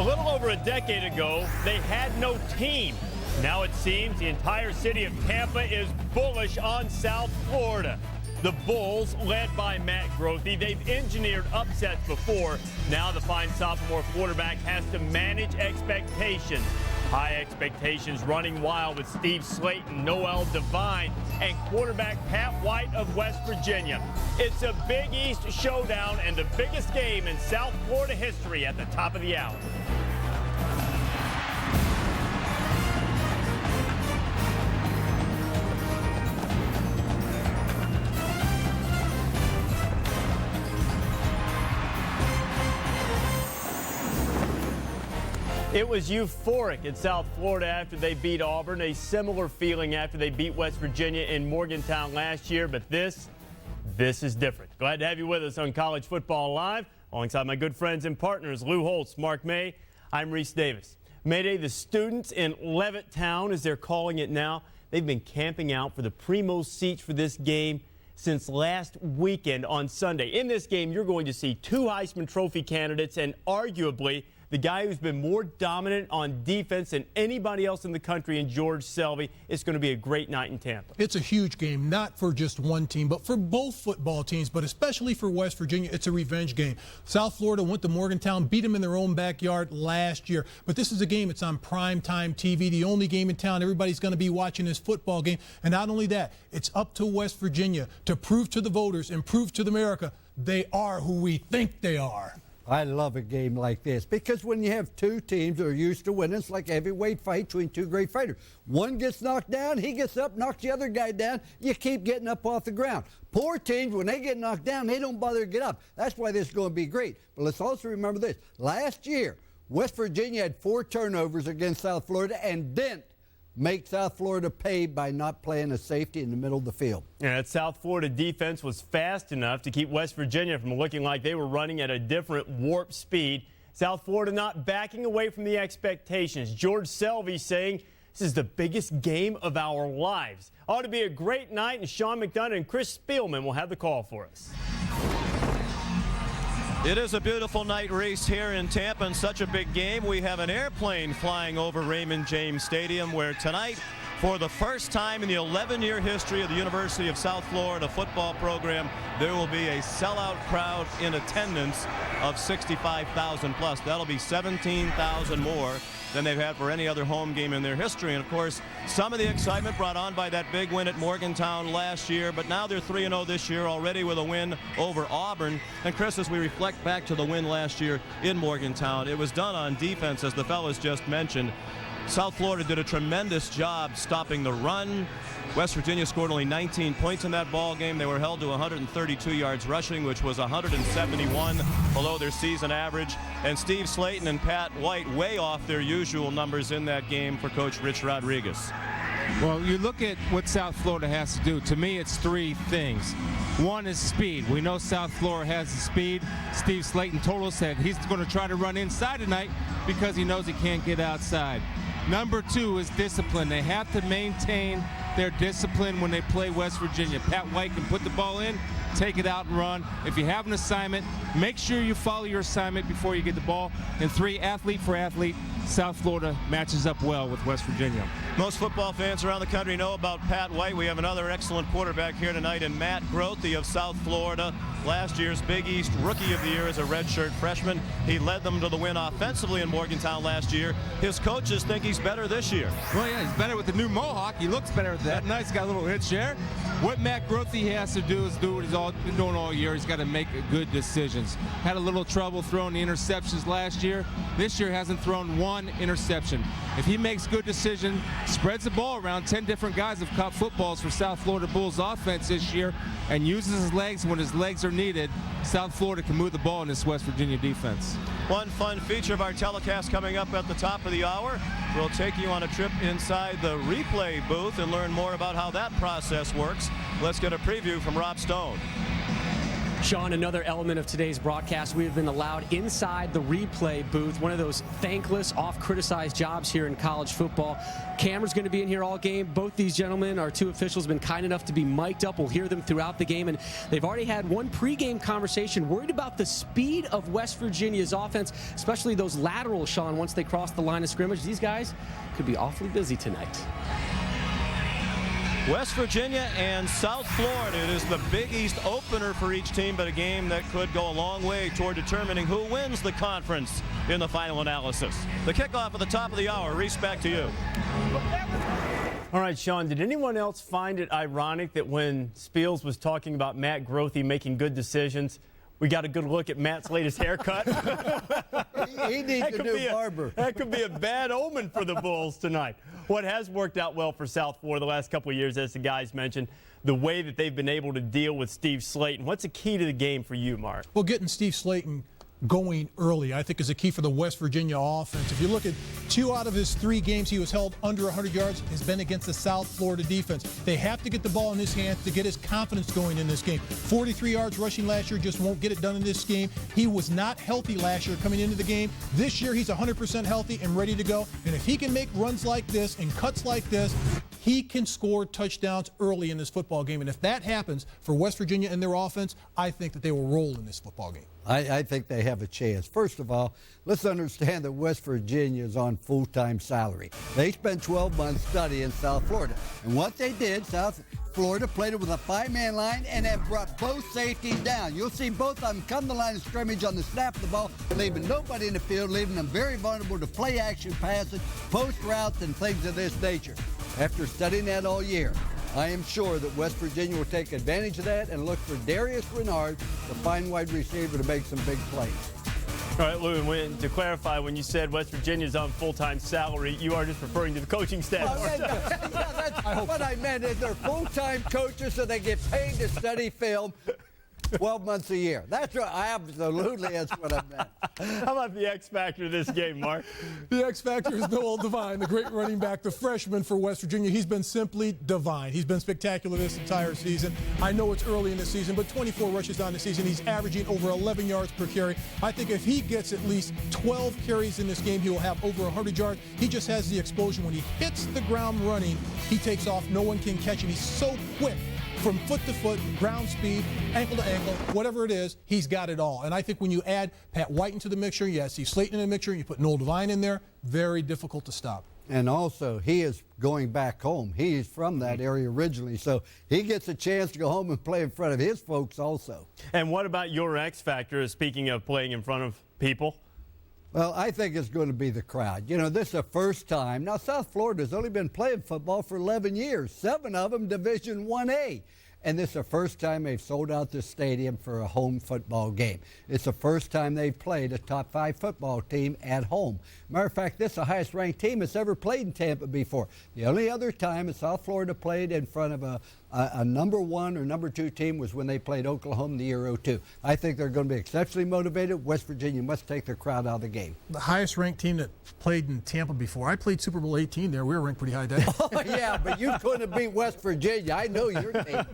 little over a decade ago, they had no team. Now it seems the entire city of Tampa is bullish on South Florida. The Bulls, led by Matt Grothe, they've engineered upsets before. Now the fine sophomore quarterback has to manage expectations. High expectations running wild with Steve Slayton, Noel Devine, and quarterback Pat White of West Virginia. It's a Big East showdown and the biggest game in South Florida history at the top of the hour. It was euphoric in South Florida after they beat Auburn, a similar feeling after they beat West Virginia in Morgantown last year, but this is different. Glad to have you with us on College Football Live, alongside my good friends and partners, Lou Holtz, Mark May. I'm Reese Davis. Mayday, the students in Leavitt Town, as they're calling it now, they've been camping out for the primo seats for this game since last weekend on Sunday. In this game, you're going to see two Heisman Trophy candidates and arguably the guy who's been more dominant on defense than anybody else in the country in George Selvey. It's going to be a great night in Tampa. It's a huge game, not for just one team, but for both football teams, but especially for West Virginia. It's a revenge game. South Florida went to Morgantown, beat them in their own backyard last year. But this is a game, it's on primetime TV, the only game in town everybody's going to be watching this football game. And not only that, it's up to West Virginia to prove to the voters and prove to America they are who we think they are. I love a game like this because when you have two teams that are used to winning, it's like a heavyweight fight between two great fighters. One gets knocked down, he gets up, knocks the other guy down. You keep getting up off the ground. Poor teams, when they get knocked down, they don't bother to get up. That's why this is going to be great. But let's also remember this. Last year, West Virginia had 4 turnovers against South Florida and didn't make South Florida pay by not playing a safety in the middle of the field. Yeah, that South Florida defense was fast enough to keep West Virginia from looking like they were running at a different warp speed. South Florida not backing away from the expectations. George Selvey saying this is the biggest game of our lives. Ought to be a great night, and Sean McDonough and Chris Spielman will have the call for us. It is a beautiful night, Reese, here in Tampa, and such a big game. We have an airplane flying over Raymond James Stadium, where tonight, for the first time in the 11-year history of the University of South Florida football program, there will be a sellout crowd in attendance of 65,000 plus. That'll be 17,000 more than they've had for any other home game in their history. And of course, some of the excitement brought on by that big win at Morgantown last year, but now they're 3-0 this year, already with a win over Auburn. And Chris, as we reflect back to the win last year in Morgantown, it was done on defense, as the fellas just mentioned. South Florida did a tremendous job stopping the run. West Virginia scored only 19 points in that ball game. They were held to 132 yards rushing, which was 171 below their season average. And Steve Slayton and Pat White way off their usual numbers in that game for Coach Rich Rodriguez. Well, you look at what South Florida has to do. To me, it's 3 things. One is speed. We know South Florida has the speed. Steve Slayton told us that he's going to try to run inside tonight because he knows he can't get outside. Number 2 is discipline. They have to maintain their discipline when they play West Virginia. Pat White can put the ball in, take it out and run. If you have an assignment, make sure you follow your assignment before you get the ball. And 3, athlete for athlete, South Florida matches up well with West Virginia. Most football fans around the country know about Pat White. We have another excellent quarterback here tonight in Matt Grothe of South Florida. Last year's Big East Rookie of the Year as a redshirt freshman. He led them to the win offensively in Morgantown last year. His coaches think he's better this year. Well, yeah, he's better with the new mohawk. He looks better with that. Nice, got a little hitch there. What Matt Grothe has to do is do what he's been doing all year. He's got to make good decisions. Had a little trouble throwing the interceptions last year. This year hasn't thrown 1 interception. If he makes good decisions, spreads the ball around, 10 different guys have caught footballs for South Florida Bulls offense this year, and uses his legs when his legs are needed, South Florida can move the ball in this West Virginia defense. One fun feature of our telecast coming up at the top of the hour. We'll take you on a trip inside the replay booth and learn more about how that process works. Let's get a preview from Rob Stone. Sean, another element of today's broadcast, we have been allowed inside the replay booth, one of those thankless, oft-criticized jobs here in college football. Cameron's going to be in here all game. Both these gentlemen, our two officials, have been kind enough to be mic'd up. We'll hear them throughout the game, and they've already had one pregame conversation worried about the speed of West Virginia's offense, especially those laterals, Sean, once they cross the line of scrimmage. These guys could be awfully busy tonight. West Virginia and South Florida. It is the Big East opener for each team, but a game that could go a long way toward determining who wins the conference in the final analysis. The kickoff at the top of the hour. Reese, back to you. All right, Sean, did anyone else find it ironic that when Spiels was talking about Matt Grothe making good decisions, we got a good look at Matt's latest haircut? He needs a new barber. That could be a bad omen for the Bulls tonight. What has worked out well for South Florida the last couple of years, as the guys mentioned, the way that they've been able to deal with Steve Slayton. What's the key to the game for you, Mark? Well, getting Steve Slayton going early, I think, is a key for the West Virginia offense. If you look at 2 out of his 3 games he was held under 100 yards has been against the South Florida defense. They have to get the ball in his hands to get his confidence going in this game. 43 yards rushing last year, just won't get it done in this game. He was not healthy last year coming into the game. This year he's 100% healthy and ready to go. And if he can make runs like this and cuts like this, he can score touchdowns early in this football game. And if that happens for West Virginia and their offense, I think that they will roll in this football game. I think they have a chance. First of all, let's understand that West Virginia is on full-time salary. They spent 12 months studying South Florida. And what they did, South Florida played it with a 5-man line and then brought both safeties down. You'll see both of them come the line of scrimmage on the snap of the ball, leaving nobody in the field, leaving them very vulnerable to play-action passes, post routes, and things of this nature. After studying that all year, I am sure that West Virginia will take advantage of that and look for Darius Renard, the fine wide receiver, to make some big plays. All right, Lou, to clarify, when you said West Virginia's on full-time salary, you are just referring to the coaching staff. That's what I meant is they're full-time coaches, so they get paid to study film 12 months a year. That's right. Absolutely, that's what I meant. How about the X factor of this game, Mark? The X factor is Noel Devine, the great running back, the freshman for West Virginia. He's been simply divine. He's been spectacular this entire season. I know it's early in the season, but 24 rushes on the season. He's averaging over 11 yards per carry. I think if he gets at least 12 carries in this game, he will have over 100 yards. He just has the explosion. When he hits the ground running, he takes off. No one can catch him. He's so quick. From foot to foot, ground speed, ankle to ankle, whatever it is, he's got it all. And I think when you add Pat White into the mixture, you add Steve Slayton in the mixture, and you put Noel Devine in there, very difficult to stop. And also, he is going back home. He's from that area originally, so he gets a chance to go home and play in front of his folks also. And what about your X factor, speaking of playing in front of people? Well, I think it's going to be the crowd. You know, this is the first time. Now, South Florida's only been playing football for 11 years, 7 of them Division 1A. And this is the first time they've sold out this stadium for a home football game. It's the first time they've played a top 5 football team at home. Matter of fact, this is the highest ranked team that's ever played in Tampa before. The only other time that South Florida played in front of a number 1 or number 2 team was when they played Oklahoma in the year 2002. I think they're going to be exceptionally motivated. West Virginia must take their crowd out of the game. The highest ranked team that played in Tampa before. I played Super Bowl 18 there. We were ranked pretty high then. Oh, yeah, but you couldn't beat West Virginia. I know your team.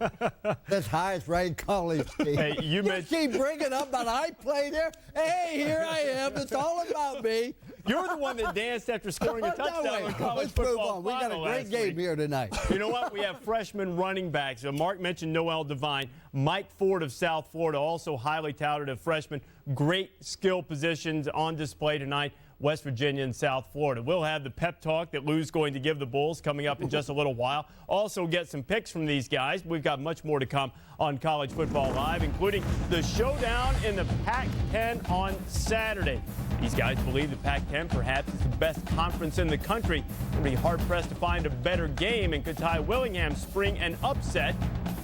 That's highest ranked college team. Hey, you keep bringing up that I played there. Hey, here I am. It's all about me. You're the one that danced after scoring a touchdown in college Let's move football. on. We got a great game here tonight. You know what? We have freshman running backs. Mark mentioned Noel Devine. Mike Ford of South Florida, also highly touted, a freshman. Great skill positions on display tonight. West Virginia and South Florida. We'll have the pep talk that Lou's going to give the Bulls coming up in just a little while. Also get some picks from these guys. We've got much more to come on College Football Live, including the showdown in the Pac-10 on Saturday. These guys believe the Pac-10 perhaps is the best conference in the country. It'll be hard-pressed to find a better game, and could Ty Willingham spring an upset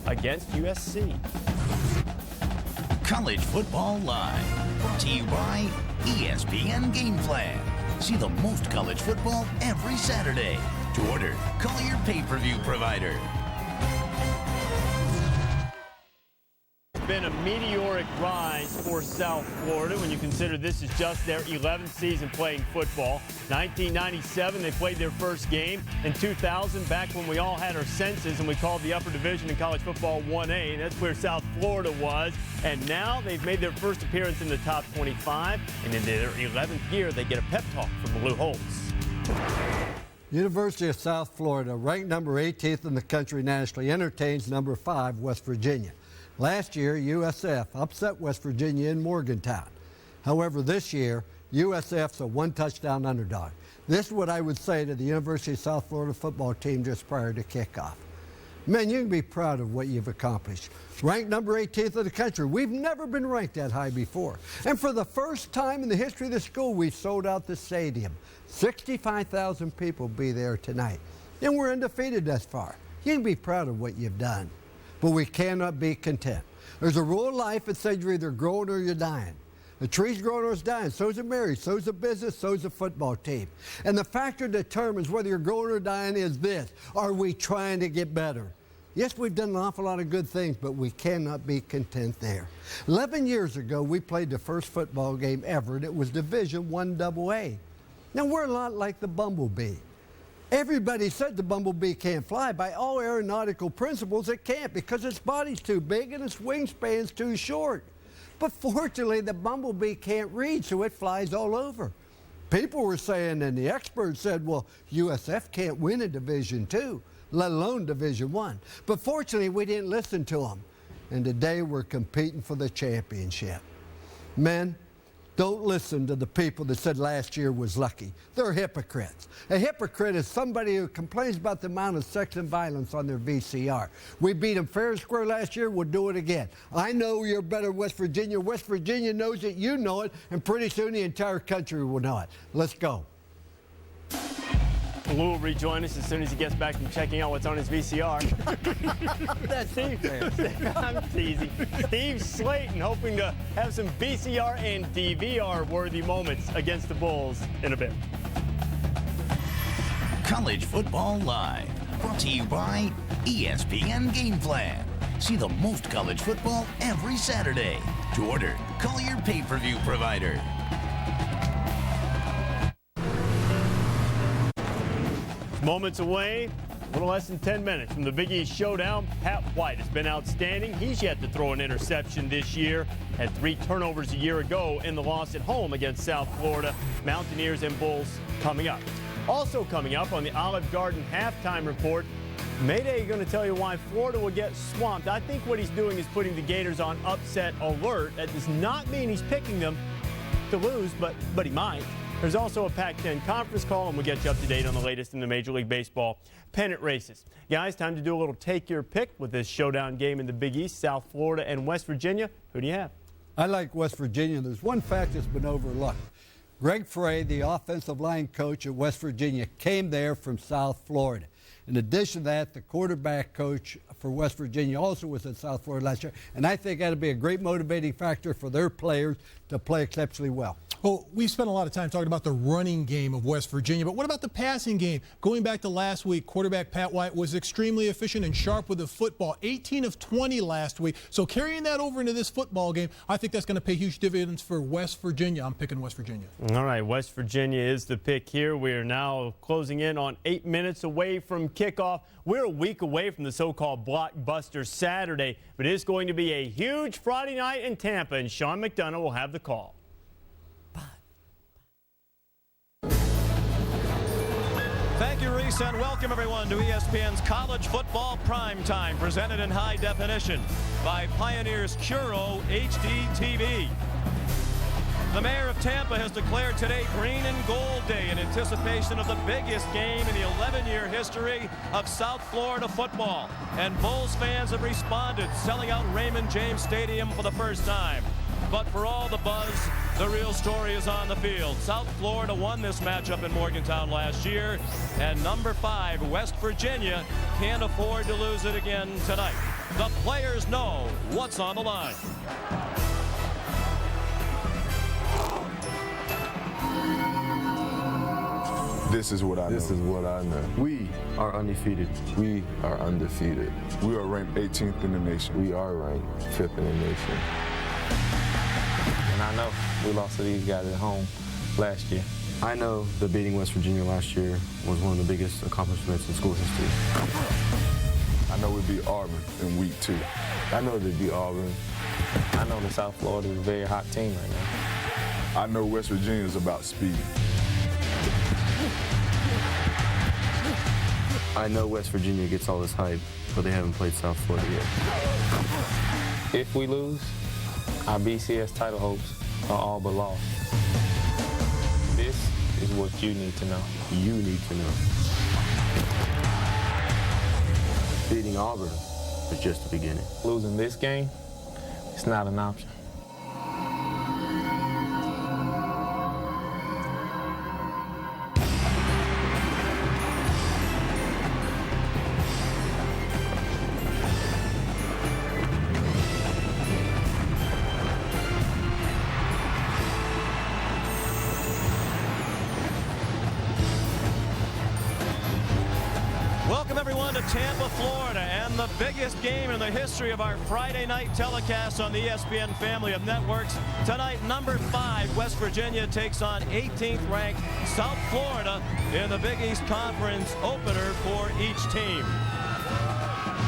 against USC. College Football Live, brought to you by ESPN Game Plan. See the most college football every Saturday. To order, call your pay-per-view provider. been a meteoric rise for South Florida when you consider this is just their 11th season playing football. 1997, they played their first game. In 2000, back when we all had our senses and we called the upper division in college football 1A, and that's where South Florida was. And now they've made their first appearance in the top 25, and in their 11th year, they get a pep talk from Blue Holtz. University of South Florida, ranked number 18th in the country nationally, entertains number 5 West Virginia. Last year, USF upset West Virginia in Morgantown. However, this year, USF's a one-touchdown underdog. This is what I would say to the University of South Florida football team just prior to kickoff. Man, you can be proud of what you've accomplished. Ranked number 18th in the country. We've never been ranked that high before. And for the first time in the history of the school, we've sold out the stadium. 65,000 people will be there tonight. And we're undefeated thus far. You can be proud of what you've done. But we cannot be content. There's a rule of life that says you're either growing or you're dying. The tree's growing or it's dying. So's a marriage, so's a business, so's a football team. And the factor that determines whether you're growing or dying is this: are we trying to get better? Yes, we've done an awful lot of good things, but we cannot be content there. 11 years ago, we played the first football game ever, and it was Division I AA. Now, we're a lot like the bumblebee. Everybody said the bumblebee can't fly. By all aeronautical principles, it can't because its body's too big and its wingspan's too short. But fortunately, the bumblebee can't read, so it flies all over. People were saying, and the experts said, well, USF can't win in Division II, let alone Division I. But fortunately, we didn't listen to them. And today, we're competing for the championship. Men, don't listen to the people that said last year was lucky. They're hypocrites. A hypocrite is somebody who complains about the amount of sex and violence on their VCR. We beat them fair and square last year. We'll do it again. I know you're better than West Virginia. West Virginia knows it. You know it. And pretty soon the entire country will know it. Let's go. Lou will rejoin us as soon as he gets back from checking out what's on his VCR. That's Steve. I'm teasing. Steve Slayton hoping to have some VCR and DVR-worthy moments against the Bulls in a bit. College Football Live, brought to you by ESPN Game Plan. See the most college football every Saturday. To order, call your pay-per-view provider. Moments away, a little less than 10 minutes from the Big East Showdown. Pat White has been outstanding. He's yet to throw an interception this year. Had 3 turnovers a year ago in the loss at home against South Florida. Mountaineers and Bulls coming up. Also coming up on the Olive Garden halftime report, Mayday going to tell you why Florida will get swamped. I think what he's doing is putting the Gators on upset alert. That does not mean he's picking them to lose, but he might. There's also a Pac-10 conference call, and we'll get you up to date on the latest in the Major League Baseball pennant races. Guys, time to do a little take your pick with this showdown game in the Big East, South Florida and West Virginia. Who do you have? I like West Virginia. There's one fact that's been overlooked. Greg Frey, the offensive line coach at West Virginia, came there from South Florida. In addition to that, the quarterback coach for West Virginia also was at South Florida last year, and I think that'll be a great motivating factor for their players to play exceptionally well. Well, we spent a lot of time talking about the running game of West Virginia, but what about the passing game? Going back to last week, quarterback Pat White was extremely efficient and sharp with the football, 18 of 20 last week. So carrying that over into this football game, I think that's going to pay huge dividends for West Virginia. I'm picking West Virginia. All right, West Virginia is the pick here. We are now closing in on 8 minutes away from kickoff. We're a week away from the so-called blockbuster Saturday, but it is going to be a huge Friday night in Tampa, and Sean McDonough will have the call. Thank you, Reese, and welcome everyone to ESPN's College Football Primetime, presented in high definition by Pioneer's Curo HD TV. The mayor of Tampa has declared today Green and Gold Day in anticipation of the biggest game in the 11-year history of South Florida football. And Bulls fans have responded, selling out Raymond James Stadium for the first time. But for all the buzz, the real story is on the field. South Florida won this matchup in Morgantown last year, and number 5, West Virginia, can't afford to lose it again tonight. The players know what's on the line. This is what I know. This is what I know. We are undefeated. We are undefeated. We are ranked 18th in the nation. We are ranked 5th in the nation. And I know we lost to these guys at home last year. I know that beating West Virginia last year was one of the biggest accomplishments in school history. I know we beat Auburn in week 2. I know they beat Auburn. I know that South Florida is a very hot team right now. I know West Virginia is about speed. I know West Virginia gets all this hype, but they haven't played South Florida yet. If we lose, our BCS title hopes are all but lost. This is what you need to know. You need to know. Beating Auburn is just the beginning. Losing this game, it's not an option. Welcome everyone to Tampa, Florida, and the biggest game in the history of our Friday night telecast on the ESPN family of networks. Tonight, number 5, West Virginia takes on 18th ranked South Florida in the Big East Conference opener for each team.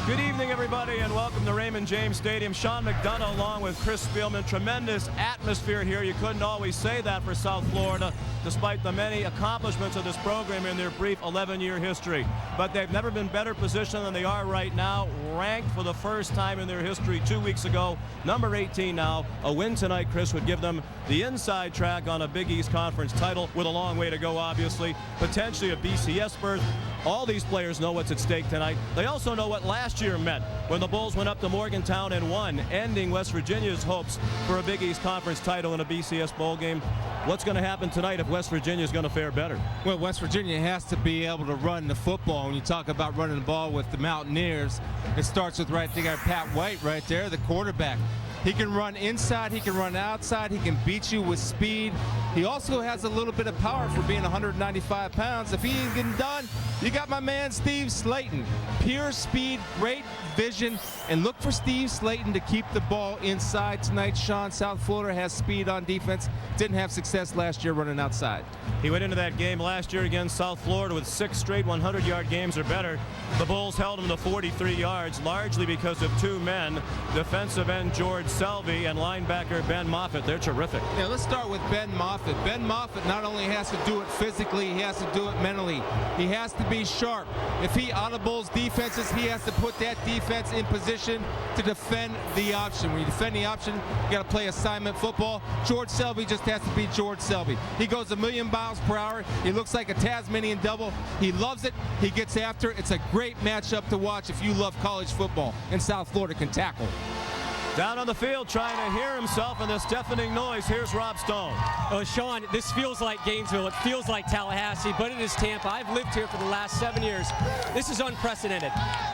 Good evening, everybody, and welcome to Raymond James Stadium. Sean McDonough along with Chris Spielman. Tremendous atmosphere here. You couldn't always say that for South Florida, despite the many accomplishments of this program in their brief 11-year history. But they've never been better positioned than they are right now, ranked for the first time in their history 2 weeks ago. Number 18 now. A win tonight, Chris, would give them the inside track on a Big East Conference title with a long way to go, obviously. Potentially a BCS berth. All these players know what's at stake tonight. They also know what last year meant when the Bulls went up to Morgantown and won, ending West Virginia's hopes for a Big East Conference title in a BCS bowl game. What's going to happen tonight if West Virginia is going to fare better? Well, West Virginia has to be able to run the football. When you talk about running the ball with the Mountaineers, it starts with they got Pat White right there, the quarterback. He can run inside, he can run outside, he can beat you with speed. He also has a little bit of power for being 195 pounds. If he ain't getting done, you got my man Steve Slayton. Pure speed, great vision, and look for Steve Slayton to keep the ball inside tonight. Sean, South Florida has speed on defense. Didn't have success last year running outside. He went into that game last year against South Florida with 6 straight 100-yard games or better. The Bulls held him to 43 yards, largely because of 2 men, defensive end George Selvey and linebacker Ben Moffitt. They're terrific. Yeah, let's start with Ben Moffitt. Ben Moffitt not only has to do it physically, he has to do it mentally. He has to be sharp. If he audibles defenses, he has to put that defense in position to defend the option. When you defend the option, you got to play assignment football. George Selvey just has to be George Selvey. He goes 1,000,000 miles per hour. He looks like a Tasmanian devil. He loves it. He gets after it. It's a great matchup to watch if you love college football, and South Florida can tackle. Down on the field trying to hear himself in this deafening noise. Here's Rob Stone. Oh, Sean, this feels like Gainesville. It feels like Tallahassee, but it is Tampa. I've lived here for the last 7 years. This is unprecedented.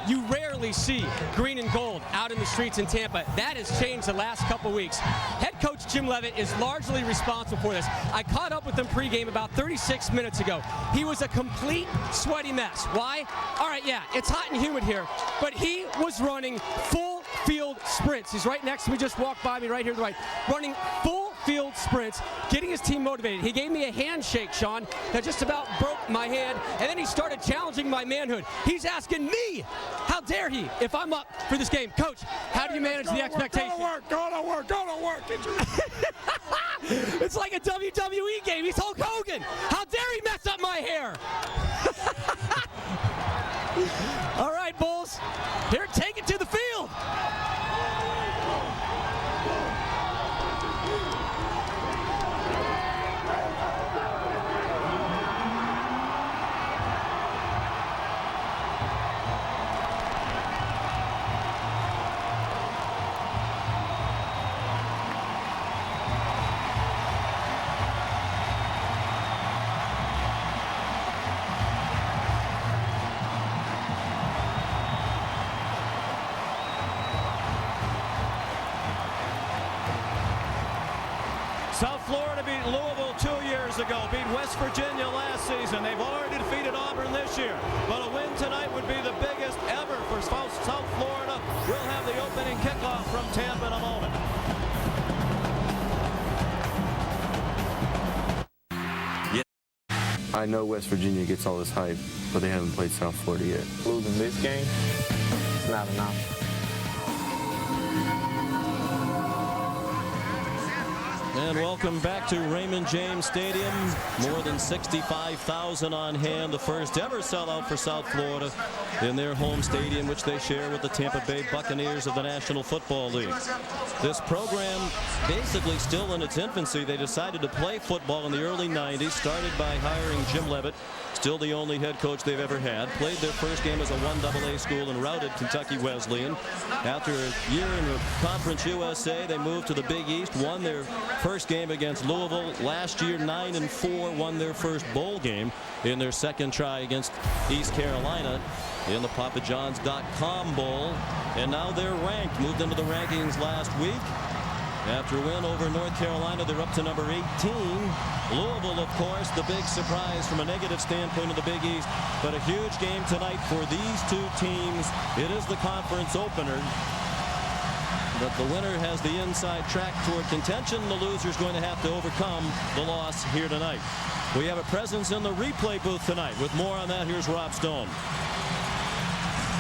You rarely see green and gold out in the streets in Tampa. That has changed the last couple weeks. Head coach Jim Leavitt is largely responsible for this. I caught up with him pregame about 36 minutes ago. He was a complete sweaty mess. Why? All right, yeah, it's hot and humid here, but he was running full field sprints. He's right next to me, just walked by me right here to the right, running full field sprints, getting his team motivated. He gave me a handshake, Sean, that just about broke my hand, and then he started challenging my manhood. He's asking me, how dare he, if I'm up for this game. Coach, how do you manage the expectation? Go to work. It's like a WWE game. He's Hulk Hogan. How dare he mess up my hair? All right, Bulls, here, take it to the field. South Florida beat Louisville 2 years ago, beat West Virginia last season. They've already defeated Auburn this year. But a win tonight would be the biggest ever for South Florida. We'll have the opening kickoff from Tampa in a moment. I know West Virginia gets all this hype, but they haven't played South Florida yet. Losing this game, it's not enough. And welcome back to Raymond James Stadium. More than 65,000 on hand. The first ever sellout for South Florida in their home stadium, which they share with the Tampa Bay Buccaneers of the National Football League. This program basically still in its infancy. They decided to play football in the early 90s, started by hiring Jim Leavitt, still the only head coach they've ever had. Played their first game as a 1AA school and routed Kentucky Wesleyan. After a year in the Conference USA, they moved to the Big East, won their first game against Louisville. Last year, 9-4, won their first bowl game in their second try against East Carolina in the PapaJohns.com Bowl. And now they're ranked, moved into the rankings last week. After a win over North Carolina, they're up to number 18. Louisville, of course, the big surprise from a negative standpoint of the Big East. But a huge game tonight for these two teams. It is the conference opener. But the winner has the inside track toward contention. The loser's going to have to overcome the loss here tonight. We have a presence in the replay booth tonight. With more on that, here's Rob Stone.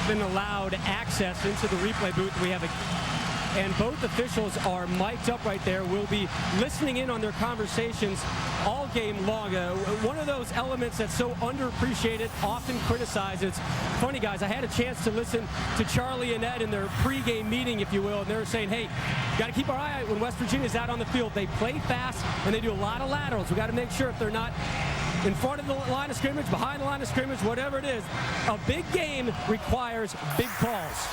Been allowed access into the replay booth. We have and both officials are mic'd up right there. We'll be listening in on their conversations all game long. One of those elements that's so underappreciated, often criticized. It's funny, guys, I had a chance to listen to Charlie and Ed in their pregame meeting, if you will, and they were saying, hey, got to keep our eye out when West Virginia's out on the field. They play fast, and they do a lot of laterals. We got to make sure if they're not in front of the line of scrimmage, behind the line of scrimmage, whatever it is, a big game requires big calls.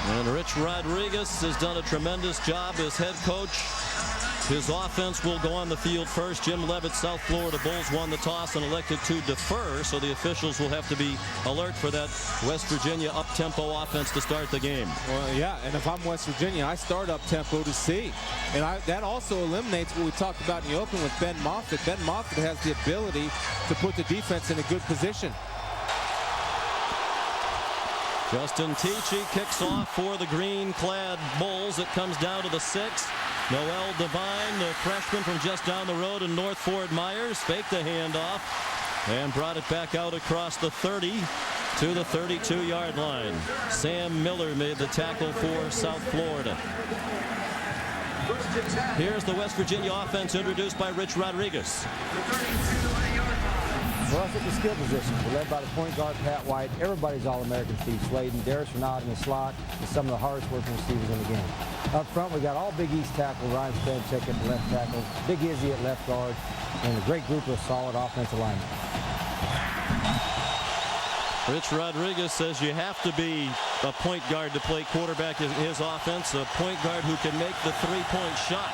And Rich Rodriguez has done a tremendous job as head coach. His offense will go on the field first. Jim Leavitt, South Florida Bulls won the toss and elected to defer, so the officials will have to be alert for that West Virginia up-tempo offense to start the game. Well, yeah, and if I'm West Virginia, I start up-tempo to see. And that also eliminates what we talked about in the open with Ben Moffitt. Ben Moffitt has the ability to put the defense in a good position. Justin Tichy kicks off for the green-clad Bulls. It comes down to the 6. Noel Devine, the freshman from just down the road in North Fort Myers, faked the handoff and brought it back out across the 30 to the 32-yard line. Sam Miller made the tackle for South Florida. Here's the West Virginia offense introduced by Rich Rodriguez. For us at the skill position, we're led by the point guard, Pat White. Everybody's All-American, Steve Sladen. Darius Renard in the slot is some of the hardest working receivers in the game. Up front, we got all Big East tackle, Ryan Stanchek at the left tackle, Big Izzy at left guard, and a great group of solid offensive linemen. Rich Rodriguez says you have to be a point guard to play quarterback in his offense, a point guard who can make the three-point shot.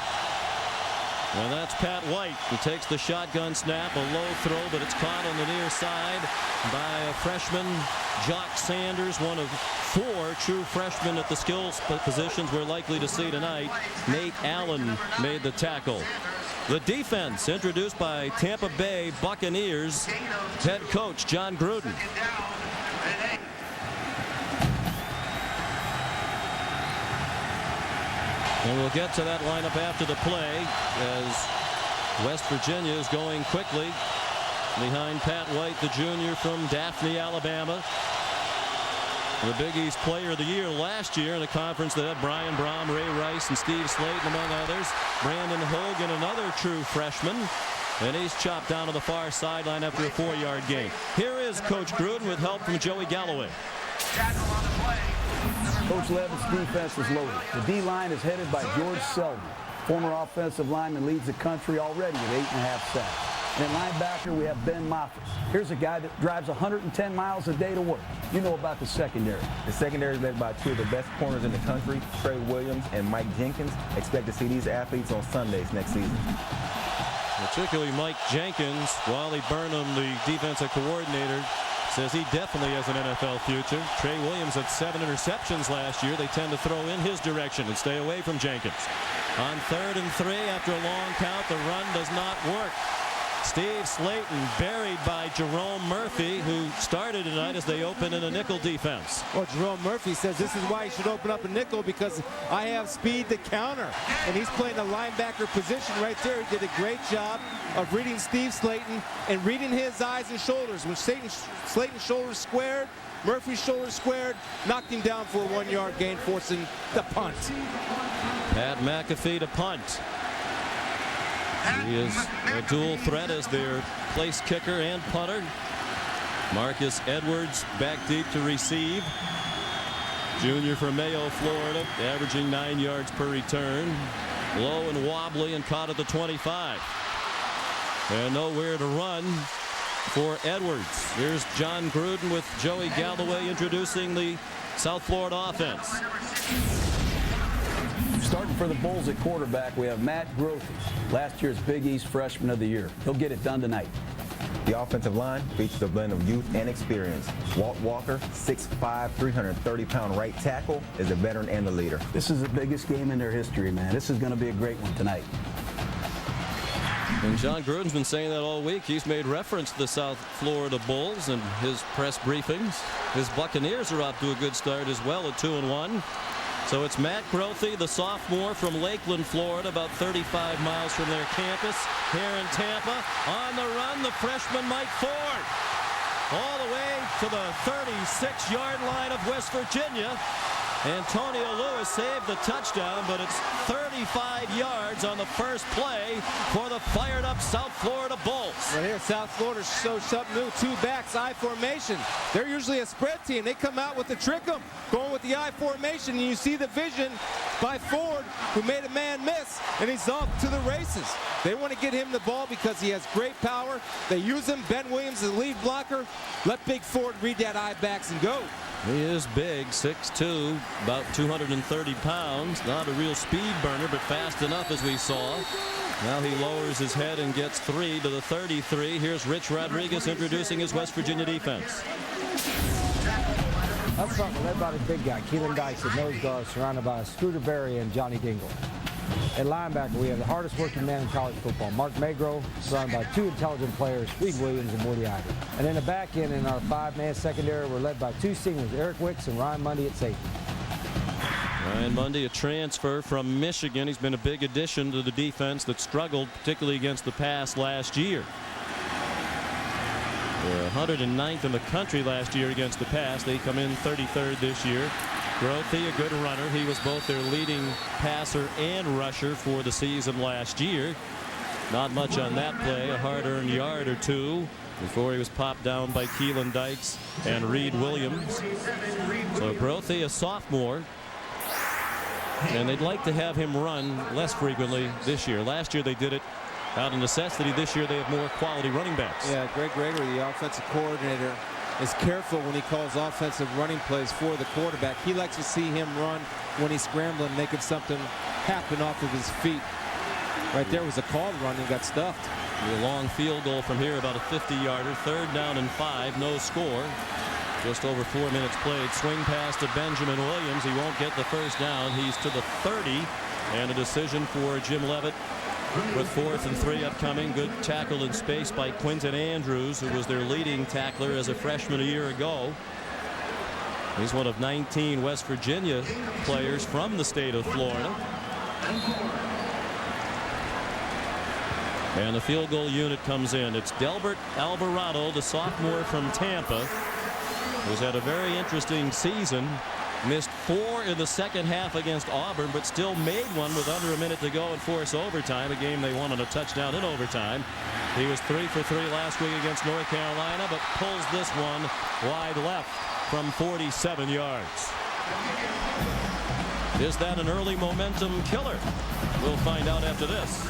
And that's Pat White, who takes the shotgun snap, a low throw, but it's caught on the near side by a freshman, Jock Sanders, one of 4 true freshmen at the skills positions we're likely to see tonight. Nate Allen made the tackle. The defense introduced by Tampa Bay Buccaneers head coach John Gruden. And we'll get to that lineup after the play as West Virginia is going quickly behind Pat White, the junior from Daphne, Alabama. The Big East Player of the Year last year in a conference that had Brian Brom, Ray Rice, and Steve Slaton, among others. Brandon Hogan, another true freshman. And he's chopped down to the far sideline after a 4-yard gain. Here is Coach Gruden with help from Joey Galloway. Coach Leavitt's defense is loaded. The D-line is headed by George Selden. Former offensive lineman, leads the country already with 8.5 sacks. And at linebacker, we have Ben Moffitt. Here's a guy that drives 110 miles a day to work. You know about the secondary. The secondary is led by 2 of the best corners in the country, Trey Williams and Mike Jenkins. Expect to see these athletes on Sundays next season. Particularly Mike Jenkins, Wally Burnham, the defensive coordinator, says he definitely has an NFL future. Trey Williams had 7 interceptions last year. They tend to throw in his direction and stay away from Jenkins. On 3rd and 3 after a long count, the run does not work. Steve Slayton buried by Jerome Murphy, who started tonight as they open in a nickel defense. Well, Jerome Murphy says this is why he should open up a nickel, because I have speed to counter. And he's playing the linebacker position right there. He did a great job of reading Steve Slayton and reading his eyes and shoulders. When Slayton's shoulders squared, Murphy's shoulders squared, knocked him down for a 1-yard gain, forcing the punt. Pat McAfee to punt. He is a dual threat as their place kicker and punter. Marcus Edwards back deep to receive. Junior from Mayo, Florida, averaging 9 yards per return. Low and wobbly and caught at the 25. And nowhere to run for Edwards. Here's John Gruden with Joey Galloway introducing the South Florida offense. Starting for the Bulls at quarterback, we have Matt Grothe, last year's Big East Freshman of the Year. He'll get it done tonight. The offensive line features a blend of youth and experience. Walt Walker, 6'5", 330-pound right tackle, is a veteran and the leader. This is the biggest game in their history, man. This is going to be a great one tonight. And John Gruden's been saying that all week. He's made reference to the South Florida Bulls in his press briefings. His Buccaneers are off to a good start as well at 2-1. So it's Matt Grothe, the sophomore from Lakeland, Florida, about 35 miles from their campus here in Tampa. On the run, the freshman Mike Ford. All the way to the 36-yard line of West Virginia. Antonio Lewis saved the touchdown, but it's 35 yards on the first play for the fired-up South Florida Bulls. Right here, South Florida shows something new. 2 backs, I formation. They're usually a spread team. They come out with the trick 'em, going with the I formation, and you see the vision by Ford, who made a man miss, and he's off to the races. They want to get him the ball because he has great power. They use him. Ben Williams, the lead blocker. Let Big Ford read that I backs and go. He is big, 6'2", about 230 pounds. Not a real speed burner, but fast enough as we saw. Now he lowers his head and gets 3 to the 33. Here's Rich Rodriguez introducing his West Virginia defense. Up front, we're led by the big guy, Keelan Dykes at nose guard, surrounded by Scooter Berry and Johnny Dingle. At linebacker, we have the hardest working man in college football, Mark Magro, surrounded by 2 intelligent players, Reed Williams and Woody Ivey. And in the back end, in our 5-man secondary, we're led by 2 seniors, Eric Wicks and Ryan Mundy at safety. Ryan Mundy, a transfer from Michigan. He's been a big addition to the defense that struggled, particularly against the pass last year. They're 109th in the country last year against the pass. They come in 33rd this year. Grothe, a good runner. He was both their leading passer and rusher for the season last year. Not much on that play. A hard-earned yard or 2 before he was popped down by Keelan Dykes and Reed Williams. So Grothe, a sophomore. And they'd like to have him run less frequently this year. Last year they did it out of necessity. This year they have more quality running backs. Yeah, Greg Gregory, the offensive coordinator, is careful when he calls offensive running plays for the quarterback. He likes to see him run when he's scrambling, making something happen off of his feet. Right there was a called run and got stuffed. A long field goal from here, about a 50-yarder. 3rd down and 5, no score. Just over 4 minutes played. Swing pass to Benjamin Williams. He won't get the first down. He's to the 30, and a decision for Jim Leavitt with 4th and 3 upcoming. Good tackle in space by Quinton Andrews, who was their leading tackler as a freshman a year ago. He's one of 19 West Virginia players from the state of Florida. And the field goal unit comes in. It's Delbert Alvarado, the sophomore from Tampa, who's had a very interesting season. Missed 4 in the second half against Auburn, but still made one with under a minute to go and force overtime, a game they won on a touchdown in overtime. He was 3 for 3 last week against North Carolina, but pulls this one wide left from 47 yards. Is that an early momentum killer? We'll find out after this.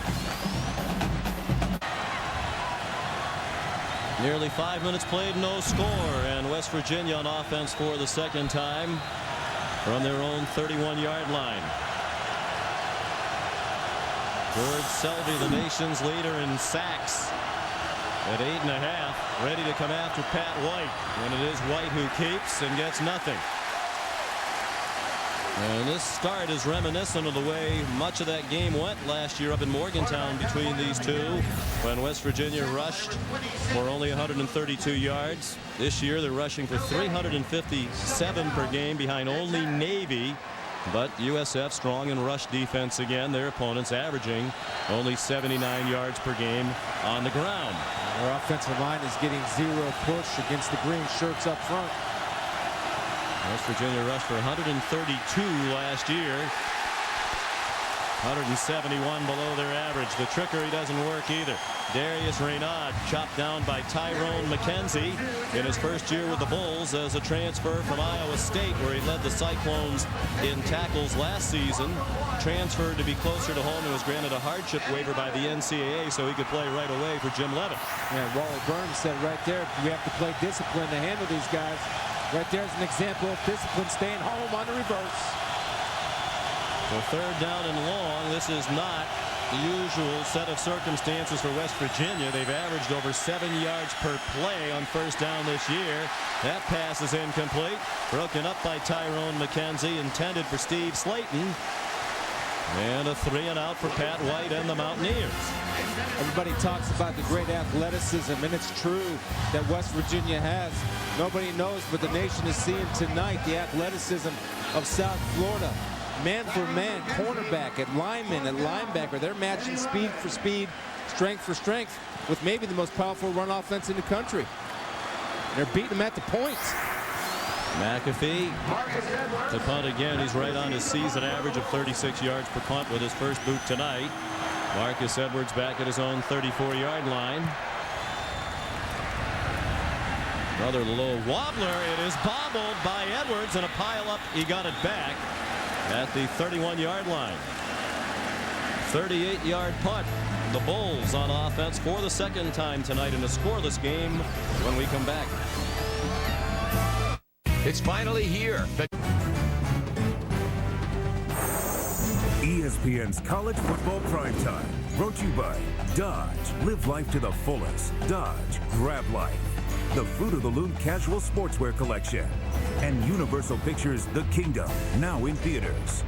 Nearly 5 minutes played, no score, and West Virginia on offense for the second time from their own 31-yard line. George Selvey, the nation's leader in sacks, at 8.5, ready to come after Pat White. And it is White who keeps and gets nothing. And this start is reminiscent of the way much of that game went last year up in Morgantown between these two, when West Virginia rushed for only 132 yards. This year they're rushing for 357 per game behind only Navy. But USF strong in rush defense again. Their opponents averaging only 79 yards per game on the ground. Our offensive line is getting zero push against the green shirts up front. West Virginia rushed for 132 last year. 171 below their average. The trickery doesn't work either. Darius Raymond chopped down by Tyrone McKenzie in his first year with the Bulls as a transfer from Iowa State, where he led the Cyclones in tackles last season. Transferred to be closer to home and was granted a hardship waiver by the NCAA so he could play right away for Jim Leavitt. Yeah, Wally Burns said right there, we have to play discipline to handle these guys. Right there's an example of discipline, staying home on the reverse. So third down and long. This is not the usual set of circumstances for West Virginia. They've averaged over 7 yards per play on first down this year. That pass is incomplete. Broken up by Tyrone McKenzie, intended for Steve Slayton. And a 3-and-out for Pat White and the Mountaineers. Everybody talks about the great athleticism, and it's true that West Virginia has. Nobody knows, but the nation is seeing tonight the athleticism of South Florida. Man for man, cornerback, at lineman, at linebacker. They're matching speed for speed, strength for strength, with maybe the most powerful run offense in the country. They're beating them at the points. McAfee to punt again. He's right on his season average of 36 yards per punt with his first boot tonight. Marcus Edwards back at his own 34-yard line. Another low wobbler. It is bobbled by Edwards, and a pile up. He got it back at the 31-yard line. 38-yard punt. The Bulls on offense for the second time tonight in a scoreless game when we come back. It's finally here. ESPN's College Football Primetime. Brought to you by Dodge. Live life to the fullest. Dodge. Grab life. The Fruit of the Loom Casual Sportswear Collection. And Universal Pictures' The Kingdom. Now in theaters.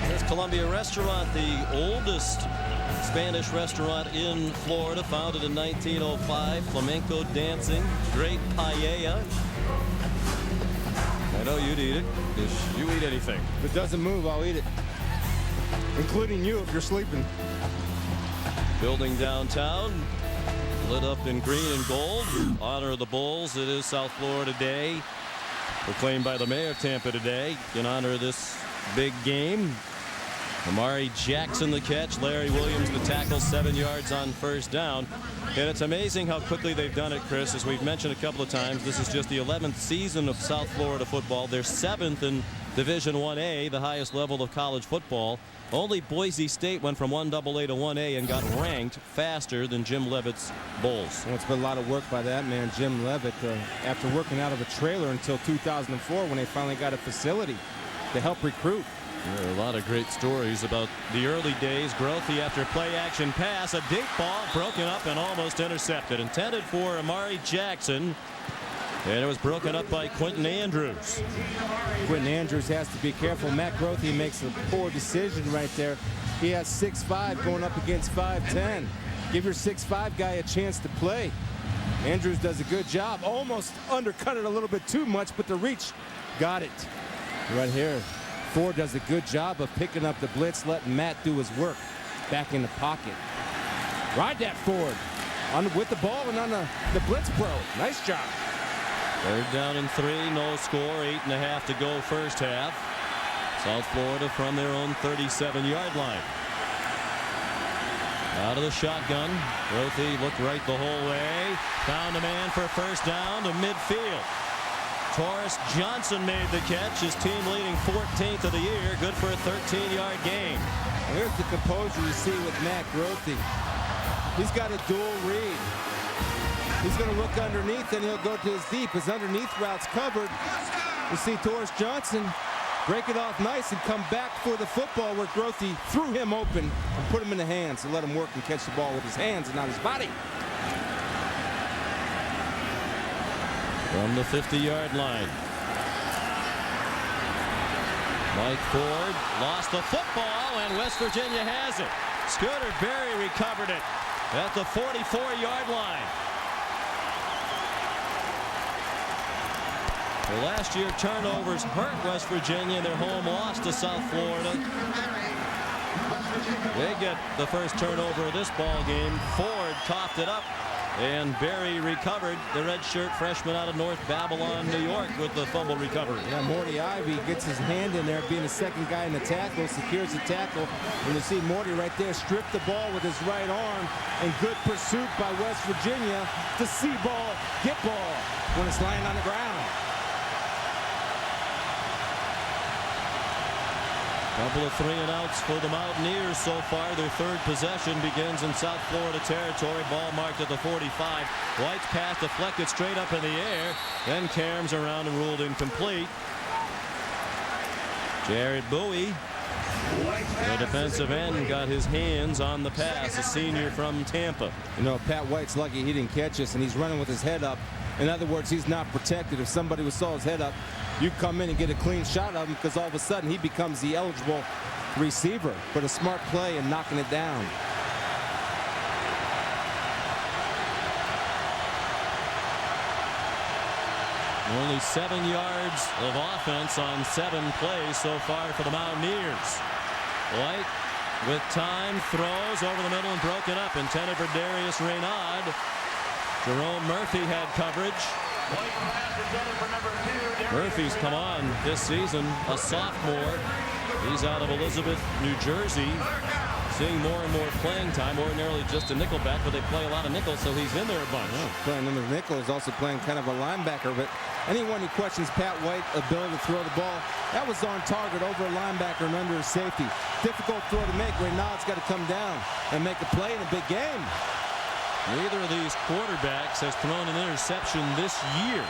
Here's Columbia Restaurant, the oldest Spanish restaurant in Florida, founded in 1905. Flamenco dancing, great paella. I know you'd eat it, because you eat anything. If it doesn't move, I'll eat it. Including you if you're sleeping. Building downtown, lit up in green and gold. Honor of the Bulls. It is South Florida Day, proclaimed by the mayor of Tampa today in honor of this big game. Amari Jackson the catch, Larry Williams the tackle, 7 yards on first down. And it's amazing how quickly they've done it, Chris. As we've mentioned a couple of times, this is just the 11th season of South Florida football. They're 7th in Division 1A, the highest level of college football. Only Boise State went from 1AA to 1A and got ranked faster than Jim Leavitt's Bulls. Well, it's been a lot of work by that man, Jim Leavitt, after working out of a trailer until 2004 when they finally got a facility to help recruit. There are a lot of great stories about the early days. Grothy after play-action pass, a deep ball broken up and almost intercepted. Intended for Amari Jackson, and it was broken up by Quentin Andrews. Quentin Andrews has to be careful. Matt Grothy makes a poor decision right there. He has 6'5" going up against 5'10". Give your 6'5" guy a chance to play. Andrews does a good job. Almost undercut it a little bit too much, but the reach got it. Right here. Ford does a good job of picking up the blitz, letting Matt do his work back in the pocket. Ride that Ford with the ball and on the blitz pro. Nice job. Third down and 3, no score, 8.5 to go first half. South Florida from their own 37-yard line. Out of the shotgun. Grothy looked right the whole way. Found a man for first down to midfield. Torres Johnson made the catch, his team leading 14th of the year. Good for a 13-yard gain. Here's the composure you see with Matt Grothy. He's got a dual read. He's going to look underneath and he'll go to his deep. His underneath route's covered. You see Torres Johnson break it off nice and come back for the football where Grothy threw him open and put him in the hands and let him work and catch the ball with his hands and not his body. from the 50-yard line. Mike Ford lost the football, and West Virginia has it. Scooter Berry recovered it at the 44-yard line. Well, last year, turnovers hurt West Virginia in their home loss to South Florida. They get the first turnover of this ball game. Ford topped it up, and Berry recovered, the redshirt freshman out of North Babylon, New York, with the fumble recovery. Yeah, Morty Ivy gets his hand in there, being the second guy in the tackle, secures the tackle. And you see Morty right there strip the ball with his right arm, and good pursuit by West Virginia to see ball, get ball when it's lying on the ground. Couple of 3-and-outs for the Mountaineers so far. Their third possession begins in South Florida territory. Ball marked at the 45. White's pass deflected straight up in the air. Then Cairns around and ruled incomplete. Jared Bowie, the defensive end, got his hands on the pass, a senior from Tampa. You know, Pat White's lucky he didn't catch us, and he's running with his head up. In other words, he's not protected. If somebody saw his head up, you come in and get a clean shot of him, because all of a sudden he becomes the eligible receiver. But a smart play and knocking it down. Only 7 yards of offense on 7 plays so far for the Mountaineers. White with time throws over the middle and broken up, intended for Darius Raynaud. Jerome Murphy had coverage. Murphy's come on this season, a sophomore. He's out of Elizabeth, New Jersey. Seeing more and more playing time, ordinarily just a nickelback, but they play a lot of nickel, so he's in there a bunch. Yeah, playing him as nickel, is also playing kind of a linebacker, but anyone who questions Pat White's ability to throw the ball, that was on target over a linebacker and under a safety. Difficult throw to make. Raynaud's got to come down and make a play in a big game. Neither of these quarterbacks has thrown an interception this year.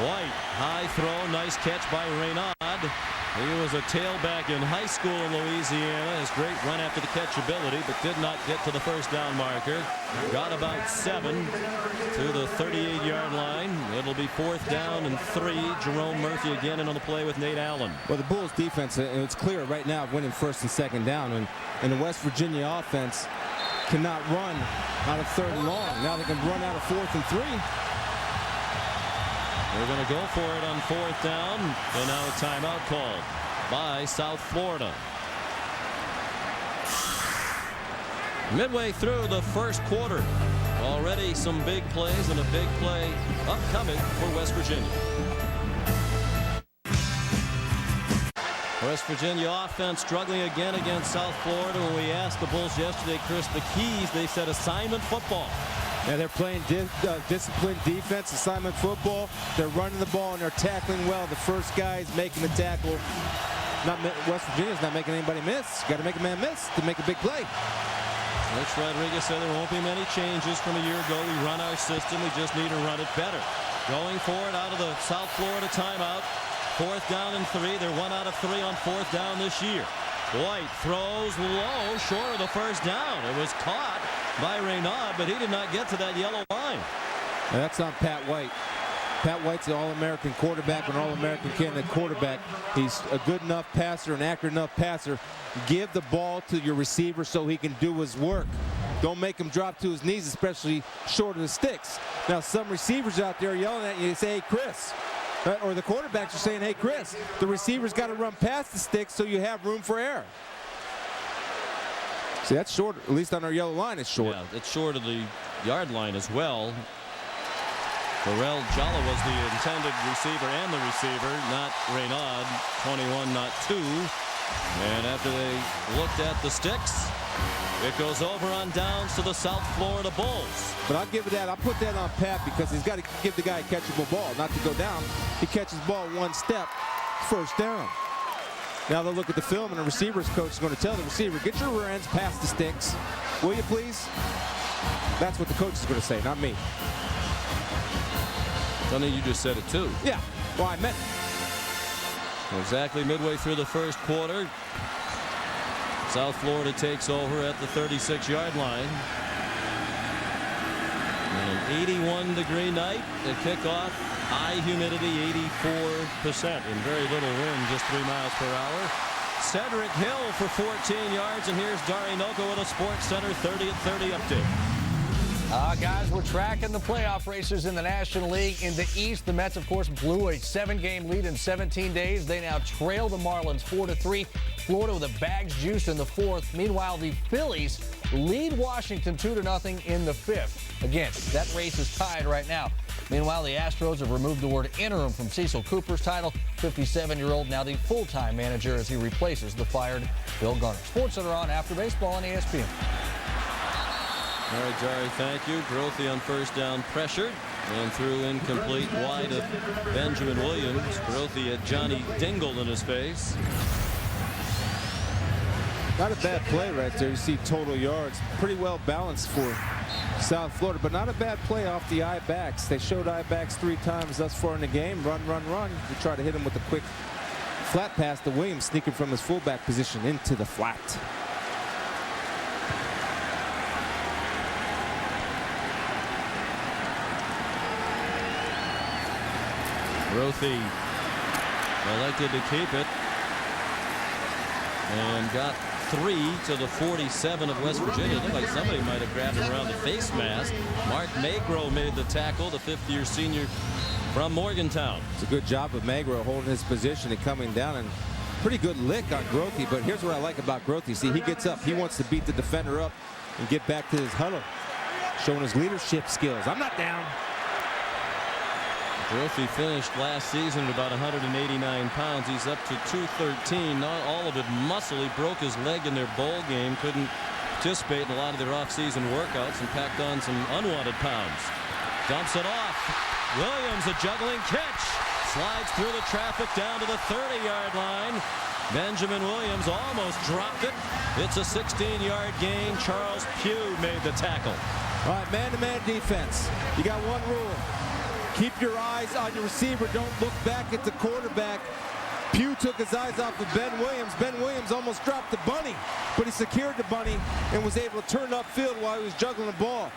White, high throw, nice catch by Raynaud. He was a tailback in high school in Louisiana. His great run after the catch ability, but did not get to the first down marker. Got about 7 to the 38-yard line. It'll be 4th down and 3. Jerome Murphy again in on the play with Nate Allen. Well, the Bulls defense, it's clear right now, winning 1st and 2nd down. And the West Virginia offense cannot run out of 3rd and long. Now they can run out of 4th and 3. They're going to go for it on 4th down. And now a timeout called by South Florida. Midway through the first quarter. Already some big plays, and a big play upcoming for West Virginia. West Virginia offense struggling again against South Florida. When we asked the Bulls yesterday, Chris, the keys, they said assignment football. And they're playing disciplined defense, assignment football. They're running the ball and they're tackling well. The first guy is making the tackle. West Virginia's not making anybody miss. Got to make a man miss to make a big play. Rich Rodriguez said there won't be many changes from a year ago. We run our system. We just need to run it better. Going for it out of the South Florida timeout. 4th down and 3. They're 1 out of 3 on 4th down this year. White throws low, short of the first down. It was caught by Raynaud, but he did not get to that yellow line. That's on Pat White. Pat White's an All-American quarterback, an All-American candidate quarterback. He's a good enough passer, an accurate enough passer. Give the ball to your receiver so he can do his work. Don't make him drop to his knees, especially short of the sticks. Now, some receivers out there yelling at you, they say, hey, Chris. Or the quarterbacks are saying, hey, Chris, the receiver's got to run past the sticks so you have room for error. See, that's short. At least on our yellow line, it's short. Yeah, it's short of the yard line as well. Burrell Jalla was the intended receiver and the receiver, not Raynaud. 21, not 2. And after they looked at the sticks, it goes over on downs to the South Florida Bulls. But I'll give it that. I'll put that on Pat because he's got to give the guy a catchable ball, not to go down. He catches the ball 1 step, 1st down. Now they'll look at the film, and the receivers coach is going to tell the receiver, get your rear ends past the sticks. Will you please? That's what the coach is going to say, not me. Sonny, you just said it too. Yeah, well, I meant it. Exactly midway through the first quarter. South Florida takes over at the 36-yard line. And an 81-degree night at kickoff. High humidity, 84%, and very little wind, just 3 miles per hour. Cedric Hill for 14 yards, and here's Dari Noko with a Sports Center 30 at 30 update. Guys, we're tracking the playoff races in the National League. In the East, the Mets, of course, blew a 7-game lead in 17 days. They now trail the Marlins 4-3. Florida with a bags juice in the 4th. Meanwhile, the Phillies lead Washington 2-0 in the 5th. Again, that race is tied right now. Meanwhile, the Astros have removed the word interim from Cecil Cooper's title. 57-year-old now the full-time manager as he replaces the fired Bill Garner. Sports Center on after baseball on ESPN. All right, Jerry, thank you. Grothe on first down, pressured and threw incomplete wide of Benjamin Williams. Grothe had Johnny Dingle in his face. Not a bad play right there. You see total yards. Pretty well balanced for South Florida, but not a bad play off the I-backs. They showed I-backs 3 times thus far in the game. Run, run, run. We try to hit him with a quick flat pass to Williams, sneaking from his fullback position into the flat. Grothe elected to keep it and got 3 to the 47 of West Virginia. It looked like somebody might have grabbed him around the face mask. Mark Magro made the tackle, the 5th-year senior from Morgantown. It's a good job of Magro holding his position and coming down, and pretty good lick on Grothe. But here's what I like about Grothe. See, he gets up. He wants to beat the defender up and get back to his huddle, showing his leadership skills. I'm not down. Grothe finished last season at about 189 pounds. He's up to 213. Not all of it muscle. He broke his leg in their bowl game. Couldn't participate in a lot of their off-season workouts and packed on some unwanted pounds. Dumps it off. Williams, a juggling catch. Slides through the traffic down to the 30-yard line. Benjamin Williams almost dropped it. It's a 16-yard gain. Charles Pugh made the tackle. All right, man-to-man defense. You got one rule. Keep your eyes on your receiver. Don't look back at the quarterback. Pugh took his eyes off of Ben Williams. Ben Williams almost dropped the bunny, but he secured the bunny and was able to turn upfield while he was juggling the ball.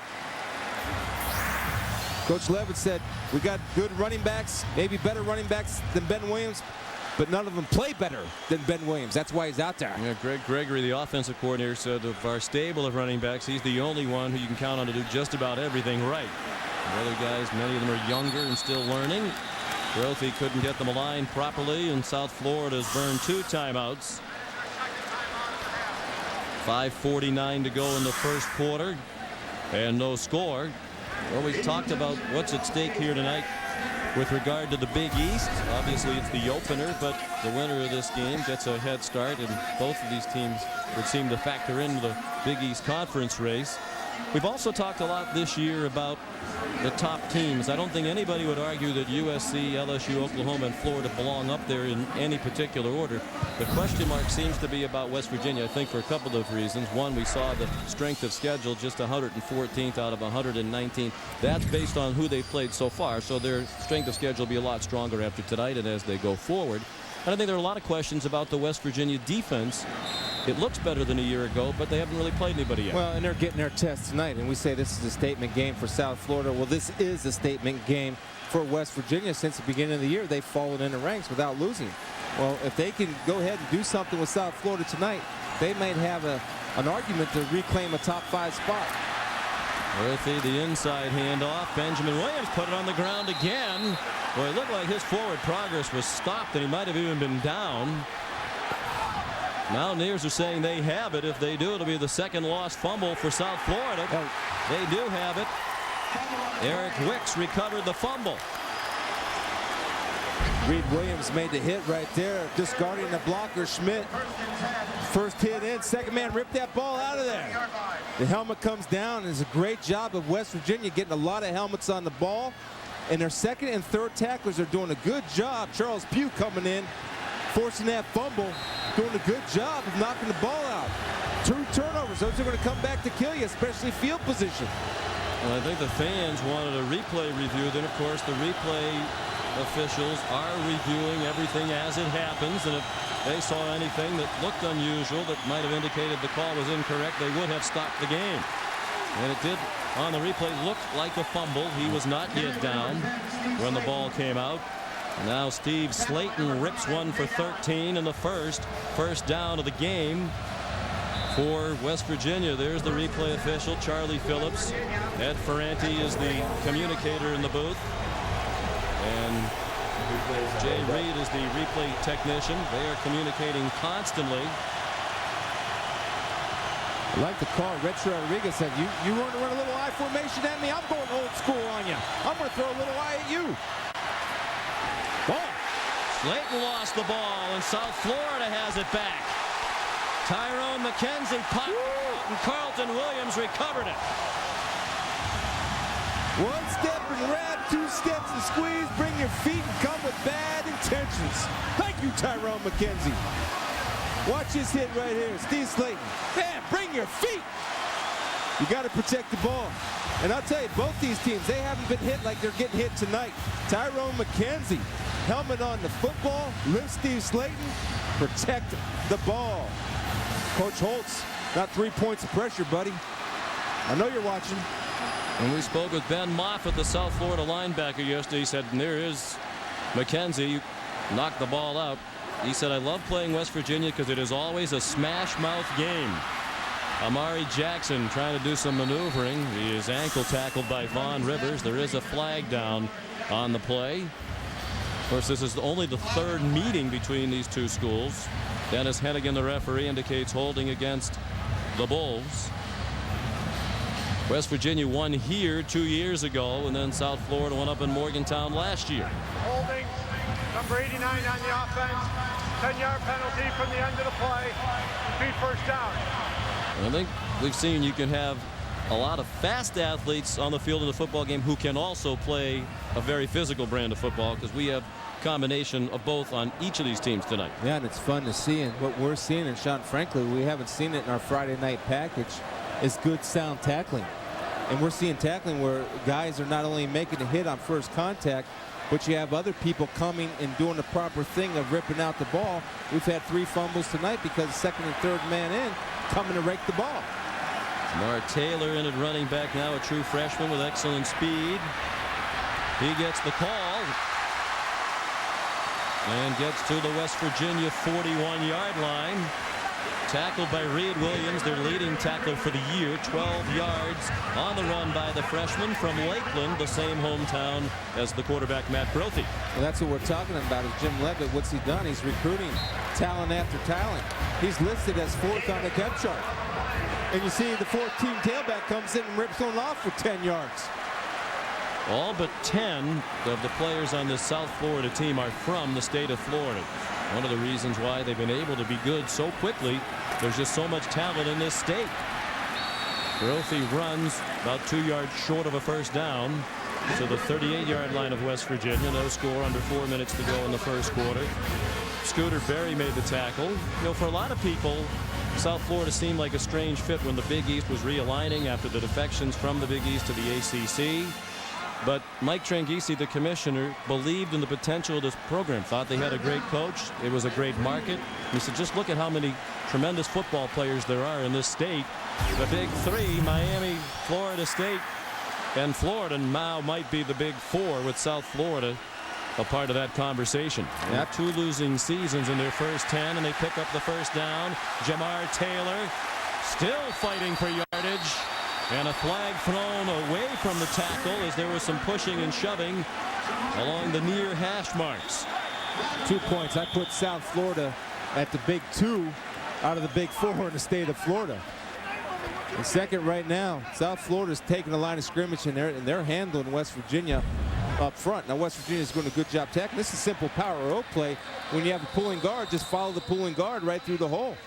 Coach Leavitt said, we got good running backs, maybe better running backs than Ben Williams, but none of them play better than Ben Williams. That's why he's out there. Yeah, Greg Gregory, the offensive coordinator, said of our stable of running backs, he's the only one who you can count on to do just about everything right. The other guys, many of them are younger and still learning. Grothe couldn't get them aligned properly, and South Florida has burned 2 timeouts. 5:49 to go in the first quarter, and no score. Well, we talked about what's at stake here tonight with regard to the Big East. Obviously, it's the opener, but the winner of this game gets a head start, and both of these teams would seem to factor into the Big East Conference race. We've also talked a lot this year about the top teams. I don't think anybody would argue that USC, LSU, Oklahoma, and Florida belong up there in any particular order. The question mark seems to be about West Virginia, I think, for a couple of reasons. One, we saw the strength of schedule, just 114th out of 119. That's based on who they've played so far, so their strength of schedule will be a lot stronger after tonight and as they go forward. And I think there are a lot of questions about the West Virginia defense. It looks better than a year ago, but they haven't really played anybody yet. Well, and they're getting their test tonight, and we say this is a statement game for South Florida. Well, this is a statement game for West Virginia. Since the beginning of the year, they've fallen in the ranks without losing. Well, if they can go ahead and do something with South Florida tonight, they might have an argument to reclaim a top 5 spot. Grothe, the inside handoff. Benjamin Williams put it on the ground again. Well, it looked like his forward progress was stopped, and he might have even been down. Mountaineers are saying they have it. If they do, it'll be the second lost fumble for South Florida. They do have it. Eric Wicks recovered the fumble. Reed Williams made the hit right there, discarding the blocker. Schmidt, first hit in, second man ripped that ball out of there. The helmet comes down. It's a great job of West Virginia getting a lot of helmets on the ball, and their second and third tacklers are doing a good job. Charles Pugh coming in, forcing that fumble, doing a good job of knocking the ball out. 2 turnovers. Those are going to come back to kill you, especially field position. Well, I think the fans wanted a replay review. Then, of course, the replay officials are reviewing everything as it happens. And if they saw anything that looked unusual that might have indicated the call was incorrect, they would have stopped the game. And it did, on the replay, look like a fumble. He was not yet down when the ball came out. Now Steve Slayton rips one for 13 in the first down of the game for West Virginia. There's the replay official, Charlie Phillips. Ed Ferranti is the communicator in the booth. And Jay Reed is the replay technician. They are communicating constantly. I like the call. Retro Rodriguez said, you want to run a little I formation at me? I'm going old school on you. I'm going to throw a little I at you. Ball. Slayton lost the ball, and South Florida has it back. Tyrone McKenzie popped it, and Carlton Williams recovered it. One step and grab, two steps and squeeze. Bring your feet and come with bad intentions. Thank you, Tyrone McKenzie. Watch this hit right here. Steve Slayton. Man, bring your feet. You got to protect the ball. And I'll tell you, both these teams, they haven't been hit like they're getting hit tonight. Tyrone McKenzie, helmet on the football, lift Steve Slayton, protect the ball. Coach Holtz, got 3 points of pressure, buddy. I know you're watching. And we spoke with Ben Moffitt, the South Florida linebacker, yesterday. He said, there is McKenzie, knocked the ball out. He said, I love playing West Virginia because it is always a smash mouth game. Amari Jackson trying to do some maneuvering. He is ankle tackled by Vaughn Rivers. There is a flag down on the play. Of course, this is only the third meeting between these two schools. Dennis Hennigan, the referee, indicates holding against the Bulls. West Virginia won here 2 years ago, and then South Florida went up in Morgantown last year. Holding, number 89 on the offense. 10-yard penalty from the end of the play. Repeat first down. I think we've seen you can have a lot of fast athletes on the field in the football game who can also play a very physical brand of football, because we have combination of both on each of these teams tonight. Yeah, and it's fun to see. And what we're seeing, and Sean, frankly, we haven't seen it in our Friday night package, is good sound tackling. And we're seeing tackling where guys are not only making a hit on first contact, but you have other people coming and doing the proper thing of ripping out the ball. We've had 3 fumbles tonight because the second and third man in coming to rake the ball. Jamar Taylor in at running back now, a true freshman with excellent speed. He gets the call and gets to the West Virginia 41-yard line. Tackled by Reed Williams, their leading tackler for the year. 12 yards on the run by the freshman from Lakeland, the same hometown as the quarterback Matt Brophy. Well, that's what we're talking about is Jim Leavitt. What's he done? He's recruiting talent after talent. He's listed as 4th on the depth chart. And you see the 14 tailback comes in and rips one off for 10 yards. All but 10 of the players on this South Florida team are from the state of Florida. One of the reasons why they've been able to be good so quickly, there's just so much talent in this state. Brophy runs about 2 yards short of a first down to the 38-yard line of West Virginia. No score, under 4 minutes to go in the first quarter. Scooter Berry made the tackle. You know, for a lot of people, South Florida seemed like a strange fit when the Big East was realigning after the defections from the Big East to the ACC. But Mike Tranghese, the commissioner, believed in the potential of this program, thought they had a great coach. It was a great market. He said, just look at how many tremendous football players there are in this state. The big 3, Miami, Florida State, and Florida now might be the big 4 with South Florida a part of that conversation. Yep. 2 losing seasons in their first 10, and they pick up the first down. Jamar Taylor still fighting for yardage. And a flag thrown away from the tackle as there was some pushing and shoving along the near hash marks. 2 points. I put South Florida at the big 2 out of the big 4 in the state of Florida. And second right now, South Florida's taking the line of scrimmage and they're handling West Virginia up front. Now West Virginia's doing a good job tackling. This is simple power rope play. When you have a pulling guard, just follow the pulling guard right through the hole.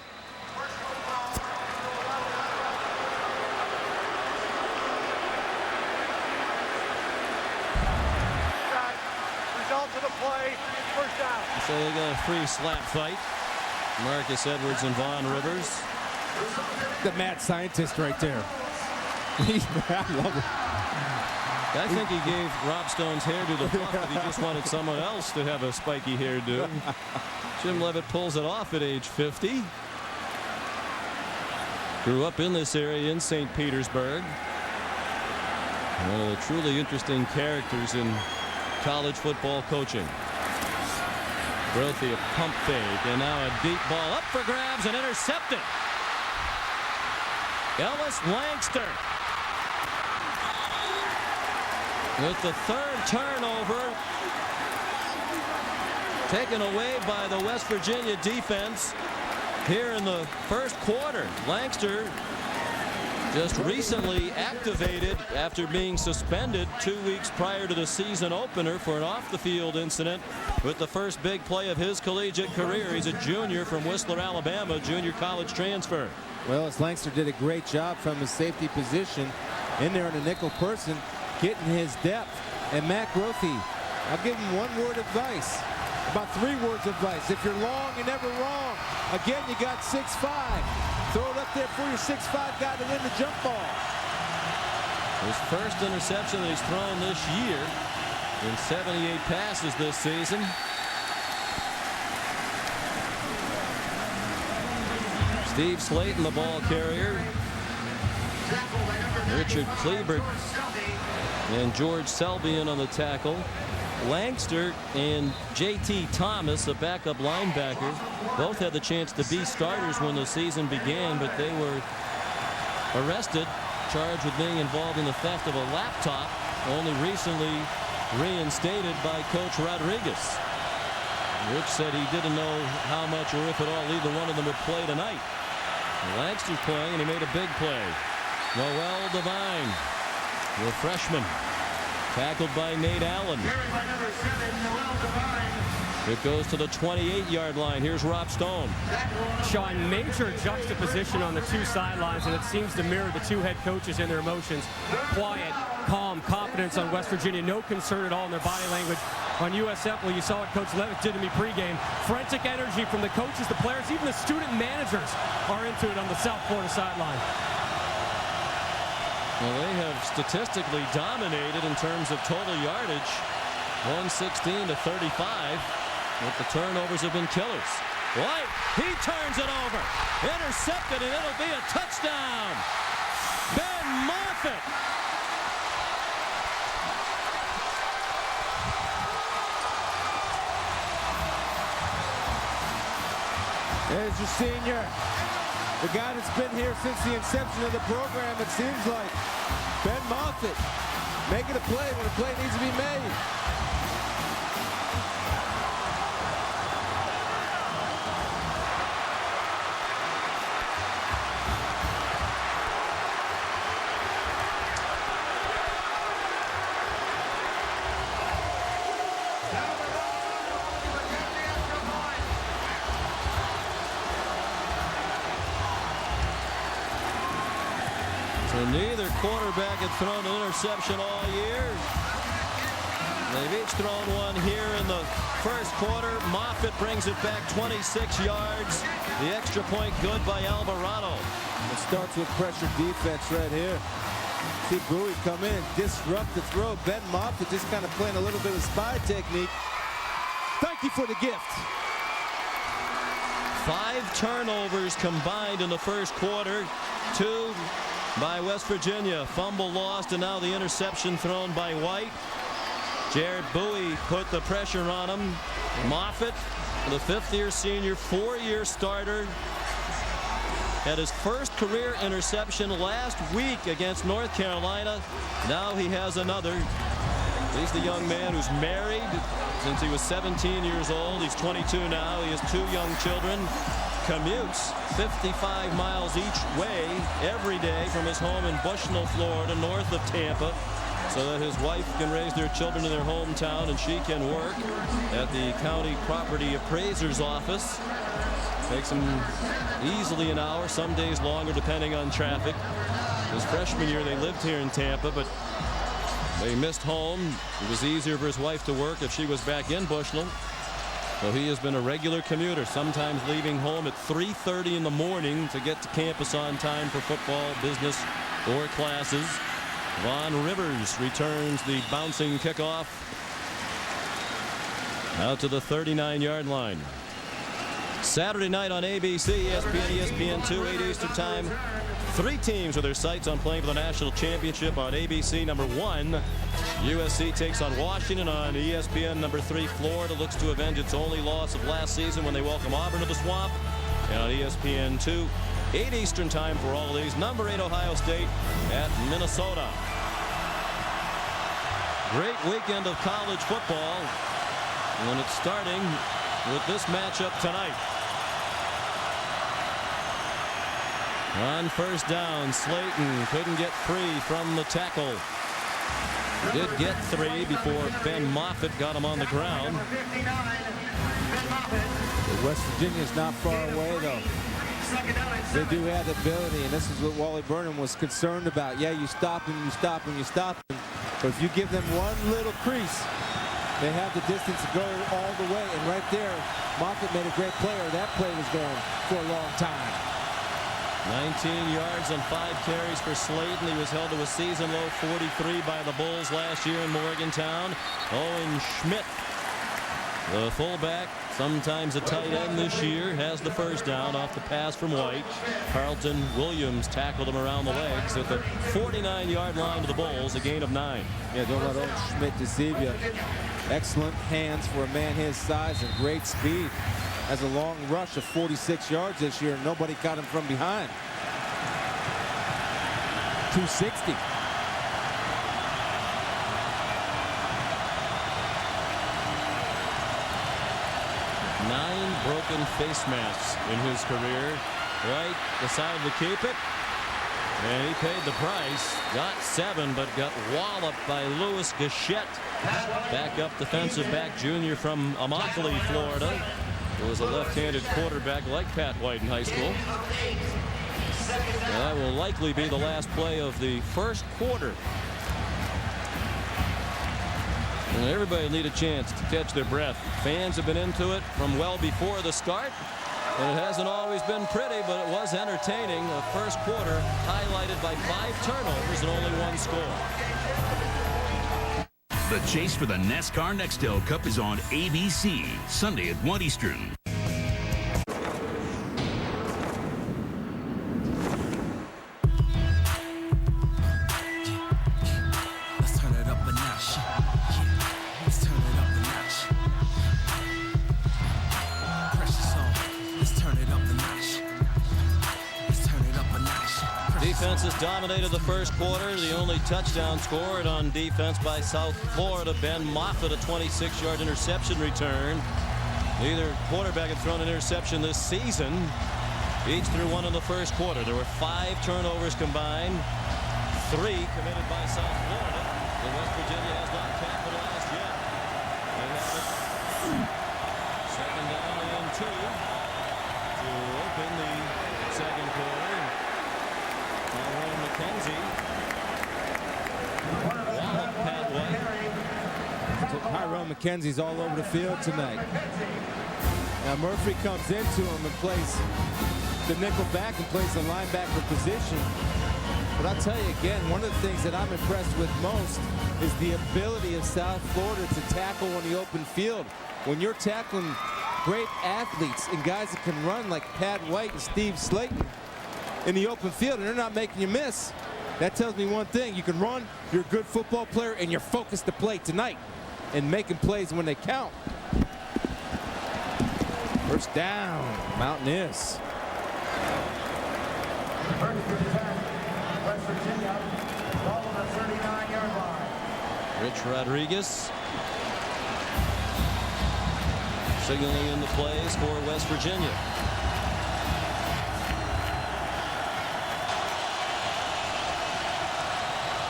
So they got a free slap fight. Marcus Edwards and Vaughn Rivers. The mad scientist right there. I love it. I think he gave Rob Stone's hairdo the buff, but he just wanted someone else to have a spiky hairdo. Jim Leavitt pulls it off at age 50. Grew up in this area in St. Petersburg. One of the truly interesting characters in college football coaching. Brophy, a pump fake, and now a deep ball up for grabs and intercepted. Ellis Langster with the third turnover taken away by the West Virginia defense here in the first quarter. Langster just recently activated after being suspended 2 weeks prior to the season opener for an off-the-field incident with the first big play of his collegiate career. He's a junior from Whistler, Alabama, junior college transfer. Well, Langster did a great job from his safety position in there in a nickel person, getting his depth. And Matt Brophy, I'll give him one word advice, about 3 words advice. If you're long, you're never wrong. Again, you got 6'5". Throw it up there for your 6'5" guy to win the jump ball. His first interception that he's thrown this year in 78 passes this season. Steve Slayton, the ball carrier. Richard Kleebert and George Selby in on the tackle. Langster and J.T. Thomas, a backup linebacker, both had the chance to be starters when the season began, but they were arrested, charged with being involved in the theft of a laptop, only recently reinstated by Coach Rodriguez. Rich said he didn't know how much or if at all either one of them would play tonight. Langster's playing, and he made a big play. Noel Devine, the freshman, tackled by Nate Allen. It goes to the 28-yard line. Here's Rob Stone. Sean, major juxtaposition on the two sidelines, and it seems to mirror the two head coaches in their emotions. Quiet, calm, confidence on West Virginia. No concern at all in their body language. On USF, well, you saw what Coach Leavitt did to me pregame. Frantic energy from the coaches, the players, even the student managers are into it on the South Florida sideline. Well, they have statistically dominated in terms of total yardage, 116 to 35. But the turnovers have been killers. White, he turns it over. Intercepted, and it'll be a touchdown. Ben Moffitt. There's your senior. The guy that's been here since the inception of the program, it seems like. Ben Moffitt making a play when a play needs to be made. Neither quarterback had thrown an interception all year. They've each thrown one here in the first quarter. Moffitt brings it back 26 yards. The extra point good by Alvarado. It starts with pressure defense right here. See Bowie come in, disrupt the throw. Ben Moffitt just kind of playing a little bit of spy technique. Thank you for the gift. 5 turnovers combined in the first quarter. 2 by West Virginia. Fumble lost, and now the interception thrown by White. Jared Bowie put the pressure on him. Moffitt, the 5th-year senior, 4-year starter, had his first career interception last week against North Carolina. Now he has another. He's the young man who's married since he was 17 years old. He's 22 now. He has 2 young children. Commutes 55 miles each way every day from his home in Bushnell, Florida, north of Tampa, so that his wife can raise their children in their hometown and she can work at the county property appraiser's office. Takes him easily an hour, some days longer depending on traffic. His freshman year they lived here in Tampa, but they missed home. It was easier for his wife to work if she was back in Bushnell. So he has been a regular commuter, sometimes leaving home at 3:30 in the morning to get to campus on time for football, business, or classes. Vaughn Rivers returns the bouncing kickoff out to the 39-yard line. Saturday night on ABC, ESPN, ESPN2, 8 Eastern Time. 3 teams with their sights on playing for the national championship on ABC. Number 1, USC takes on Washington. On ESPN, number 3, Florida looks to avenge its only loss of last season when they welcome Auburn to the Swamp. And on ESPN2, 8 Eastern Time for all of these. Number 8, Ohio State at Minnesota. Great weekend of college football. And it's starting with this matchup tonight. On first down, Slayton couldn't get free from the tackle. Did get 3 before Ben Moffitt got him on the ground. West Virginia is not far away, though. They do have the ability, and this is what Wally Burnham was concerned about. Yeah, you stop him, you stop him, you stop him. But if you give them one little crease, they have the distance to go all the way. And right there, Moffitt made a great play, or that play was going for a long time. 19 yards on 5 carries for Slayton. He was held to a season-low 43 by the Bulls last year in Morgantown. Owen Schmidt, the fullback, sometimes a tight end this year, has the first down off the pass from White. Carlton Williams tackled him around the legs at the 49-yard line to the Bulls, a gain of 9. Yeah, don't let Owen Schmidt deceive you. Excellent hands for a man his size and great speed. Has a long rush of 46 yards this year, and nobody got him from behind. 260. Nine broken face masks in his career. White decided to keep it, and he paid the price. Got 7, but got walloped by Louis Gachette. Backup defensive back junior from Immokalee, Florida. Who was a left-handed quarterback like Pat White in high school. And that will likely be the last play of the first quarter. And everybody need a chance to catch their breath. Fans have been into it from well before the start. And it hasn't always been pretty, but it was entertaining. The first quarter highlighted by 5 turnovers and only 1 score. The chase for the NASCAR Nextel Cup is on ABC, Sunday at 1 Eastern. Let's turn it up a notch. Let's turn it up a notch. Precious song. Let's turn it up a notch. Let's turn it up a notch. Defenses dominated the first quarter. The only touchdown scored on defense by South Florida. Ben Moffitt, a 26-yard interception return. Neither quarterback had thrown an interception this season. Each threw 1 in the first quarter. There were 5 turnovers combined, 3 committed by South Florida. And West Virginia has not capitalized yet. They have it. Second down and 2 to open the second quarter. Tyrone McKenzie walloped Pat White. So Tyrone McKenzie's all over the field tonight. Now Murphy comes into him and plays the nickel back and plays the linebacker position. But I'll tell you again, one of the things that I'm impressed with most is the ability of South Florida to tackle on the open field. When you're tackling great athletes and guys that can run like Pat White and Steve Slayton in the open field, and they're not making you miss, that tells me one thing: you can run, you're a good football player, and you're focused to play tonight and making plays when they count. First down, Mountaineers. Rich Rodriguez signaling in the plays for West Virginia.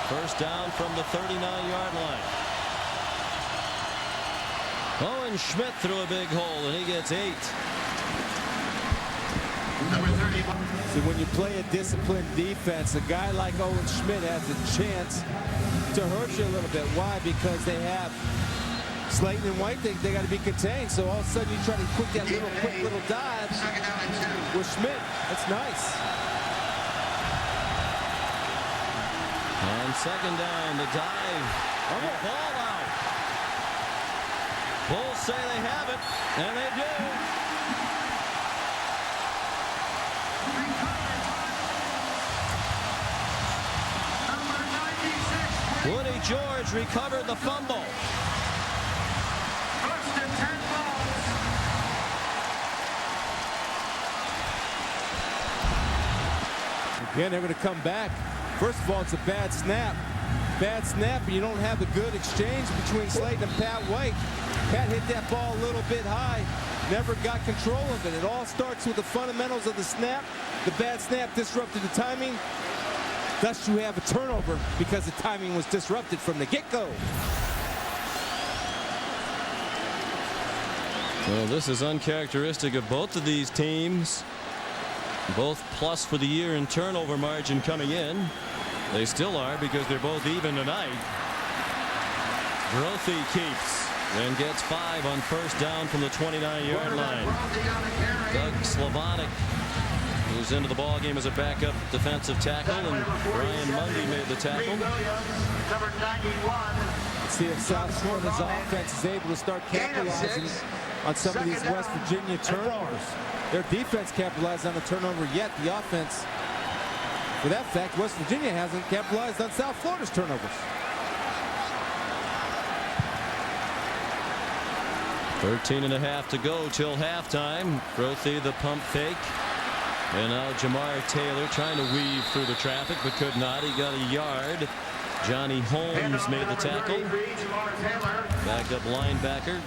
First down from the 39-yard line. Owen Schmidt threw a big hole, and he gets 8. See, when you play a disciplined defense, a guy like Owen Schmidt has a chance to hurt you a little bit. Why? Because they have Slayton and White. They got to be contained. So all of a sudden you try to quick little dive with Schmidt. That's nice. On second down, the dive. Ball out. Bulls say they have it, and they do. Eddie George recovered the fumble. First and 10 balls. Again, they're going to come back. First of all, it's a bad snap. Bad snap, and you don't have the good exchange between Slayton and Pat White. Pat hit that ball a little bit high, never got control of it. It all starts with the fundamentals of the snap. The bad snap disrupted the timing. Thus, you have a turnover because the timing was disrupted from the get-go. Well, this is uncharacteristic of both of these teams. Both plus for the year in turnover margin coming in. They still are because they're both even tonight. Grothy keeps and gets 5 on first down from the 29-yard line. Doug Slavonic moves into the ball game as a backup defensive tackle, and Brian Mundy made the tackle. Let's see if South Florida's offense is able to start capitalizing on some of these West Virginia turnovers. Their defense capitalized on the turnover, yet the offense, for that fact, West Virginia hasn't capitalized on South Florida's turnovers. 13.5 to go till halftime. Grothy the pump fake. And now Jamar Taylor trying to weave through the traffic, but could not. He got a yard. Johnny Holmes made the tackle. Backup linebacker.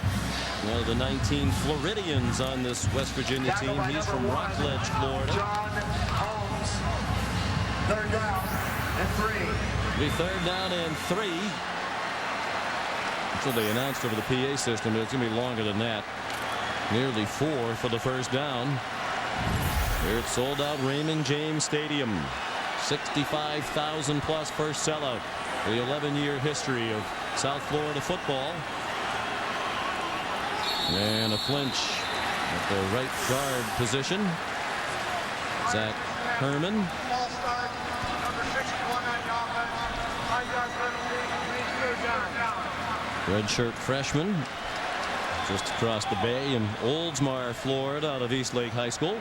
One of the 19 Floridians on this West Virginia team. He's from Rockledge, Florida. Third down and 3. Be third down and 3. That's what they announced over the PA system. It's going to be longer than that. Nearly 4 for the first down. Here at sold out Raymond James Stadium. 65,000 plus first sellout. The 11-year history of South Florida football. And a flinch at the right guard position. Zach Herman. Redshirt freshman just across the bay in Oldsmar, Florida, out of Eastlake High School.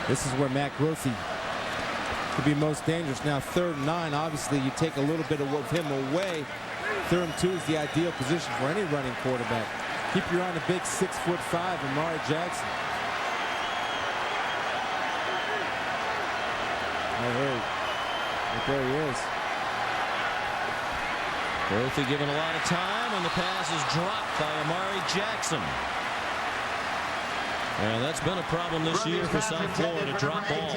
This is where Matt Grothy could be most dangerous. Now 3rd and 9. Obviously, you take a little bit of him away. 3rd and 2 is the ideal position for any running quarterback. Keep your eye on the big 6'5" Amari Jackson. There he is. Grothy given a lot of time, and the pass is dropped by Amari Jackson. And that's been a problem this year for South Florida, drop balls.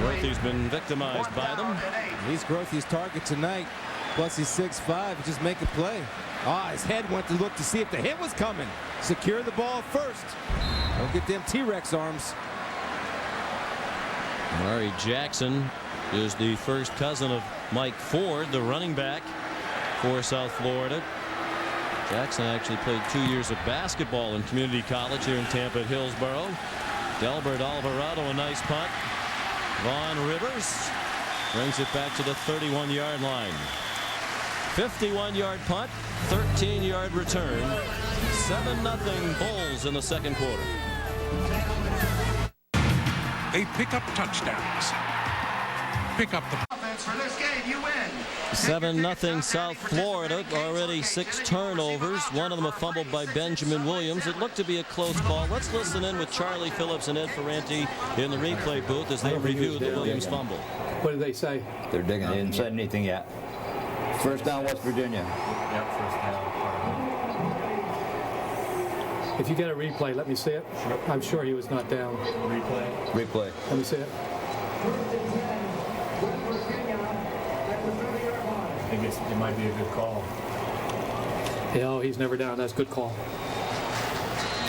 Grothy's been victimized by them. He's Grothy's target tonight. Plus he's 6'5", just make a play. His head went to look to see if the hit was coming. Secure the ball first. Don't get them T-Rex arms. Amari Jackson is the first cousin of Mike Ford, the running back for South Florida. Jackson actually played 2 years of basketball in community college here in Tampa at Hillsborough. Delbert Alvarado, a nice punt. Vaughn Rivers brings it back to the 31-yard line. 51-yard punt, 13-yard return. 7-0 Bulls in the second quarter. They pick up touchdowns. Pick up the offense for this game. You win. 7-0 South Florida. Already 6 turnovers. One of them a fumble by Benjamin Williams. It looked to be a close call. Let's listen in with Charlie Phillips and Ed Ferranti in the replay booth as they review the Williams fumble. What did they say? They're digging. They didn't say anything yet. First down, West Virginia. Yep, first down. If you get a replay, let me see it. Sure. I'm sure he was not down. Replay. Let me see it. I guess it might be a good call. Yeah, he's never down. That's a good call.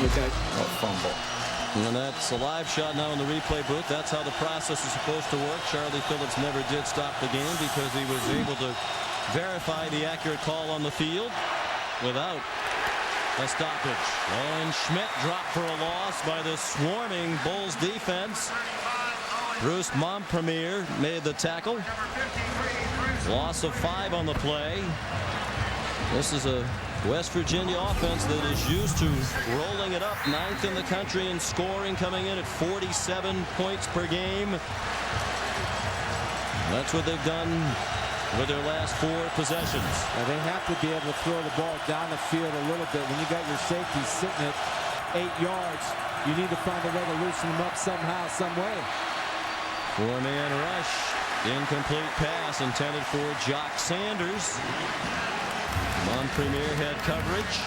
Okay. Fumble. And that's a live shot now in the replay booth. That's how the process is supposed to work. Charlie Phillips never did stop the game because he was able to verify the accurate call on the field without a stoppage. And Schmidt dropped for a loss by the swarming Bulls defense. Bruce Montpremier made the tackle. Loss of 5 on the play. This is a West Virginia offense that is used to rolling it up, 9th in the country in scoring, coming in at 47 points per game. That's what they've done with their last 4 possessions. Now they have to be able to throw the ball down the field a little bit. When you got your safety sitting at 8 yards, you need to find a way to loosen them up somehow, some way. 4-man rush. Incomplete pass intended for Jock Sanders. Premier had coverage.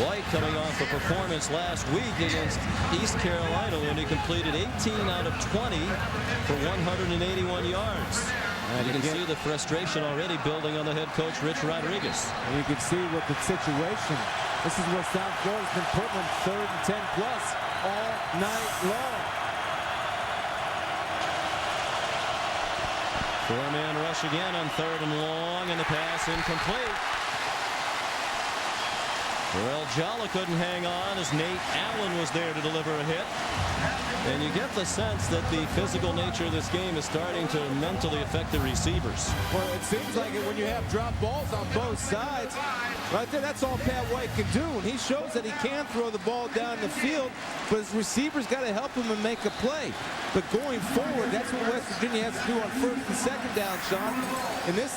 White coming off a performance last week against East Carolina when he completed 18 out of 20 for 181 yards. And you can see the frustration already building on the head coach, Rich Rodriguez. And you can see with the situation, this is where South Florida's been putting them 3rd and 10 plus all night long. 4-man rush again on 3rd and long, and the pass incomplete. Well, Jalla couldn't hang on as Nate Allen was there to deliver a hit. And you get the sense that the physical nature of this game is starting to mentally affect the receivers. Well, it seems like it when you have drop balls on both sides. Right there, that's all Pat White can do. And he shows that he can throw the ball down the field, but his receivers got to help him and make a play. But going forward, that's what West Virginia has to do on 1st and 2nd down, Sean. In this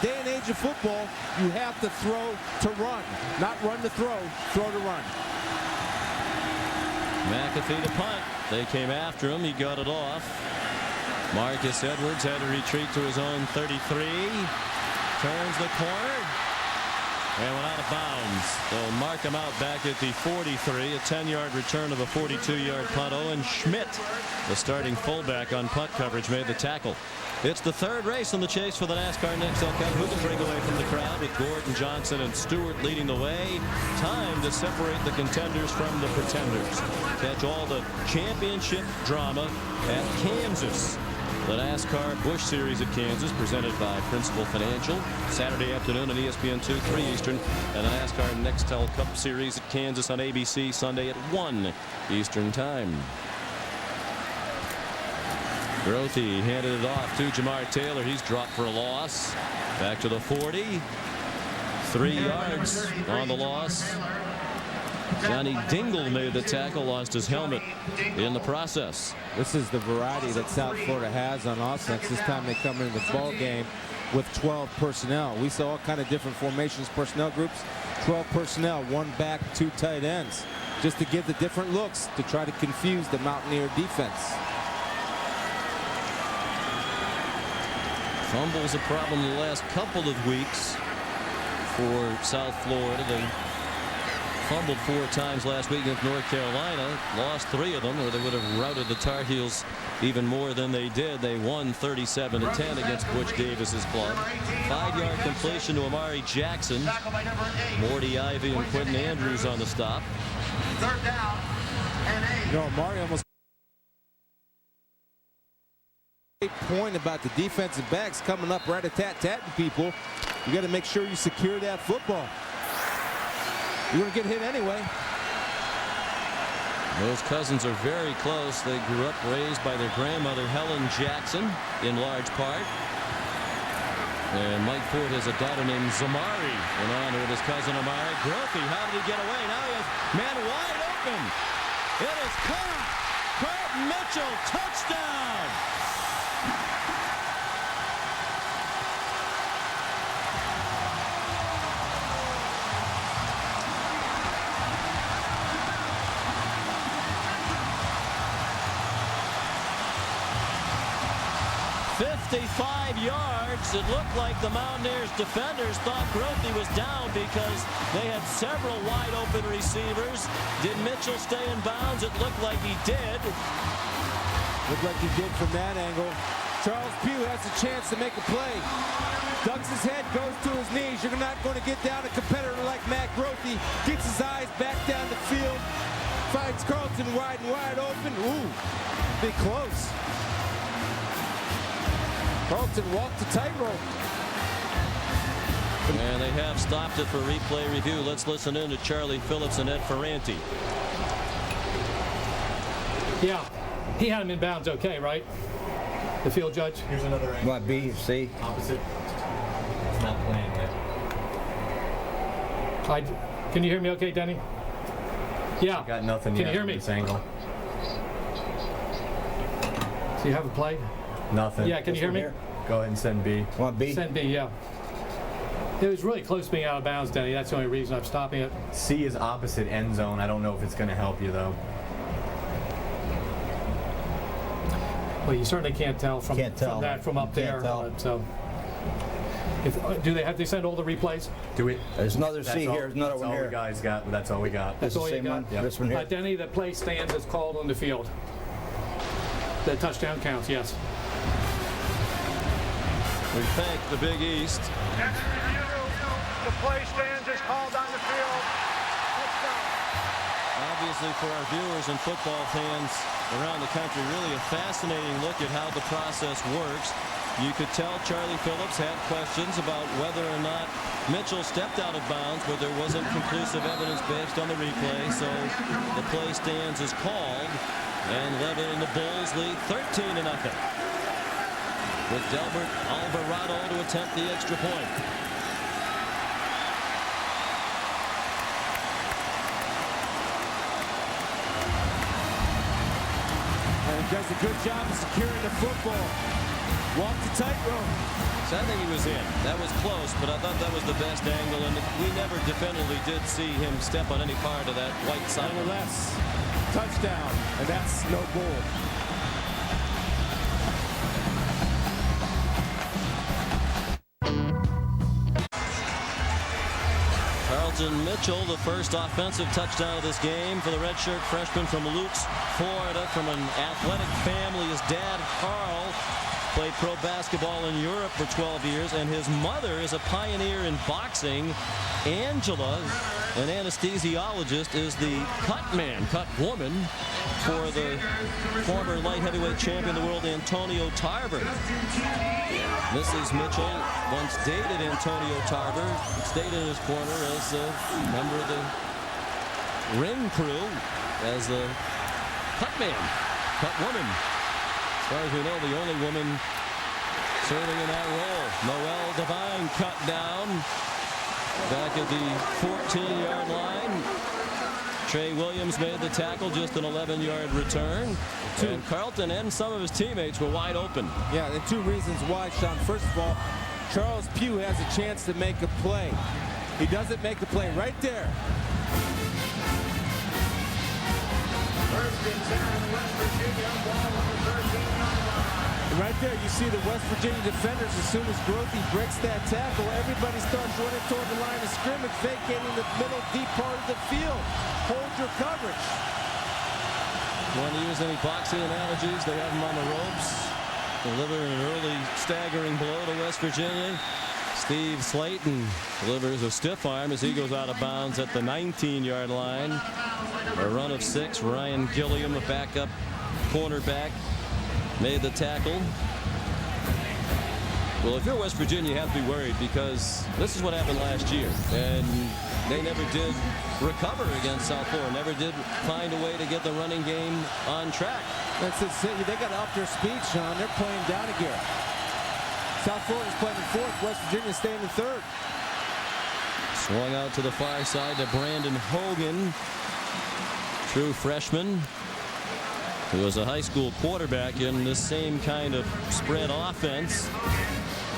day and age of football, you have to throw to run, not run to throw to run. McAfee to punt. They came after him. He got it off. Marcus Edwards had to retreat to his own 33. Turns the corner and went out of bounds. They'll mark him out back at the 43. A 10-yard return of a 42-yard punt. Owen Schmidt, the starting fullback on punt coverage, made the tackle. It's the 3rd race in the chase for the NASCAR Nextel Cup. Who can break away from the crowd with Gordon, Johnson, and Stewart leading the way? Time to separate the contenders from the pretenders. Catch all the championship drama at Kansas. The NASCAR Busch Series at Kansas, presented by Principal Financial, Saturday afternoon on ESPN 2, 3 Eastern, and the NASCAR Nextel Cup Series at Kansas on ABC Sunday at 1 Eastern Time. Grothe handed it off to Jamar Taylor. He's dropped for a loss. Back to the 40. 3 yards on the loss. Johnny Dingle made the tackle, lost his helmet in the process. This is the variety that South Florida has on offense. This time they come into the ball game with 12 personnel. We saw all kind of different formations, personnel groups. 12 personnel, 1 back, 2 tight ends, just to give the different looks to try to confuse the Mountaineer defense. Fumbles a problem the last couple of weeks for South Florida. They fumbled 4 times last week against North Carolina, lost 3 of them, or they would have routed the Tar Heels even more than they did. They won 37-10 against Butch Davis's club. 5-yard completion to Amari Jackson. Morty Ivy and Quentin Andrews on the stop. 3rd down and 8. No, Amari almost. Point about the defensive backs coming up rat-a-tat-tatting people. You got to make sure you secure that football. You're going to get hit anyway. Those cousins are very close. They grew up raised by their grandmother, Helen Jackson, in large part. And Mike Ford has a daughter named Zamari in honor of his cousin Amari. Grothe, how did he get away? Now he has man wide open. It is caught. Carlton Mitchell, touchdown. $55 yards. It looked like the Mountaineers defenders thought Grothe was down because they had several wide open receivers. Did Mitchell stay in bounds? It looked like he did. Looked like he did from that angle. Charles Pugh has a chance to make a play. Ducks his head, goes to his knees. You're not going to get down a competitor like Matt Grothe. Gets his eyes back down the field. Finds Carlton wide and wide open. Ooh, be close. Carlton walked the tightrope. And they have stopped it for replay review. Let's listen in to Charlie Phillips and Ed Ferranti. Yeah, he had him in bounds okay, right? The field judge. Here's another angle. What, B, C? Opposite. It's not playing yet. Can you hear me okay, Denny? Yeah. Got nothing Can yet you hear me? This angle. So you have a play? Nothing. Yeah, can you hear me? Go ahead and send B. Want B? Send B, yeah. It was really close to being out of bounds, Denny. That's the only reason I'm stopping it. C is opposite end zone. I don't know if it's going to help you, though. Well, you certainly can't tell from up there. So, do they have to send all the replays? Do we? There's another C here. There's another one here. That's all we got. That's all you got? Yep. This one here. Denny, the play stands as called on the field. The touchdown counts, yes. We thank the Big East. Next review, the play stands as called on the field. Obviously, for our viewers and football fans around the country, really a fascinating look at how the process works. You could tell Charlie Phillips had questions about whether or not Mitchell stepped out of bounds, but there wasn't conclusive evidence based on the replay. So the play stands as called, and Leavitt and the Bulls lead 13-0. With Delbert Alvarado to attempt the extra point. And he does a good job of securing the football. Walk the tightrope. So I think he was in. That was close, but I thought that was the best angle, and we never definitively did see him step on any part of that white side. Nonetheless, touchdown, and that's no goal. Carlton Mitchell, the first offensive touchdown of this game for the redshirt freshman from Lutz, Florida, from an athletic family. His dad, Carl, played pro basketball in Europe for 12 years, and his mother is a pioneer in boxing. Angela, an anesthesiologist, is the cut woman for the former light heavyweight champion of the world, Antonio Tarver. Mrs. Mitchell once dated Antonio Tarver, stayed in his corner as a member of the ring crew, as the cut woman. As far as we know, the only woman serving in that role. Noelle Devine cut down back at the 14-yard line. Trey Williams made the tackle, just an 11-yard return. And Carlton and some of his teammates were wide open. Yeah, and two reasons why, Sean. First of all, Charles Pugh has a chance to make a play. He doesn't make the play right there. First and 10, West Virginia, ball on the 13-yard line. Right there, you see the West Virginia defenders, as soon as Grothy breaks that tackle, everybody starts running toward the line of scrimmage, vacating the middle deep part of the field. Hold your coverage. Want to use any boxing analogies? They have him on the ropes. Delivering an early staggering blow to West Virginia. Steve Slayton delivers a stiff arm as he goes out of bounds at the 19-yard line. A run of 6. Ryan Gilliam, a backup cornerback, made the tackle. Well, if you're West Virginia, you have to be worried, because this is what happened last year, and they never did recover against South Florida, never did find a way to get the running game on track. That's it. They got to up their speed, Sean. They're playing down a gear. South Florida's playing in 4th. West Virginia staying in 3rd. Swung out to the far side to Brandon Hogan, true freshman, who was a high school quarterback in this same kind of spread offense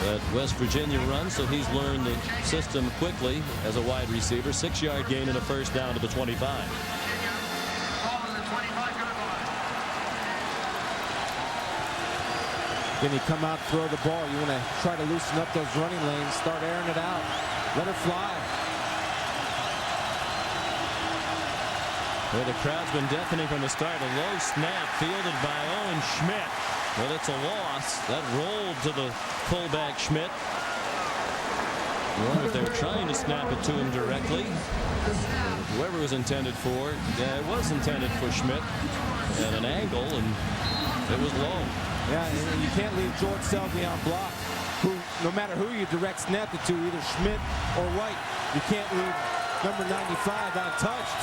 that West Virginia runs, so he's learned the system quickly as a wide receiver. 6-yard gain and a first down to the 25. Then you come out, throw the ball. You want to try to loosen up those running lanes, start airing it out, let it fly. Well, the crowd's been deafening from the start. A low snap fielded by Owen Schmidt. But it's a loss. That rolled to the fullback Schmidt. I wonder if they were trying to snap it to him directly. Whoever it was intended for, yeah, it was intended for Schmidt at an angle, and it was low. Yeah, and you can't leave George Selby on block. No matter who you direct snap it to, either Schmidt or White, you can't leave number 95 untouched.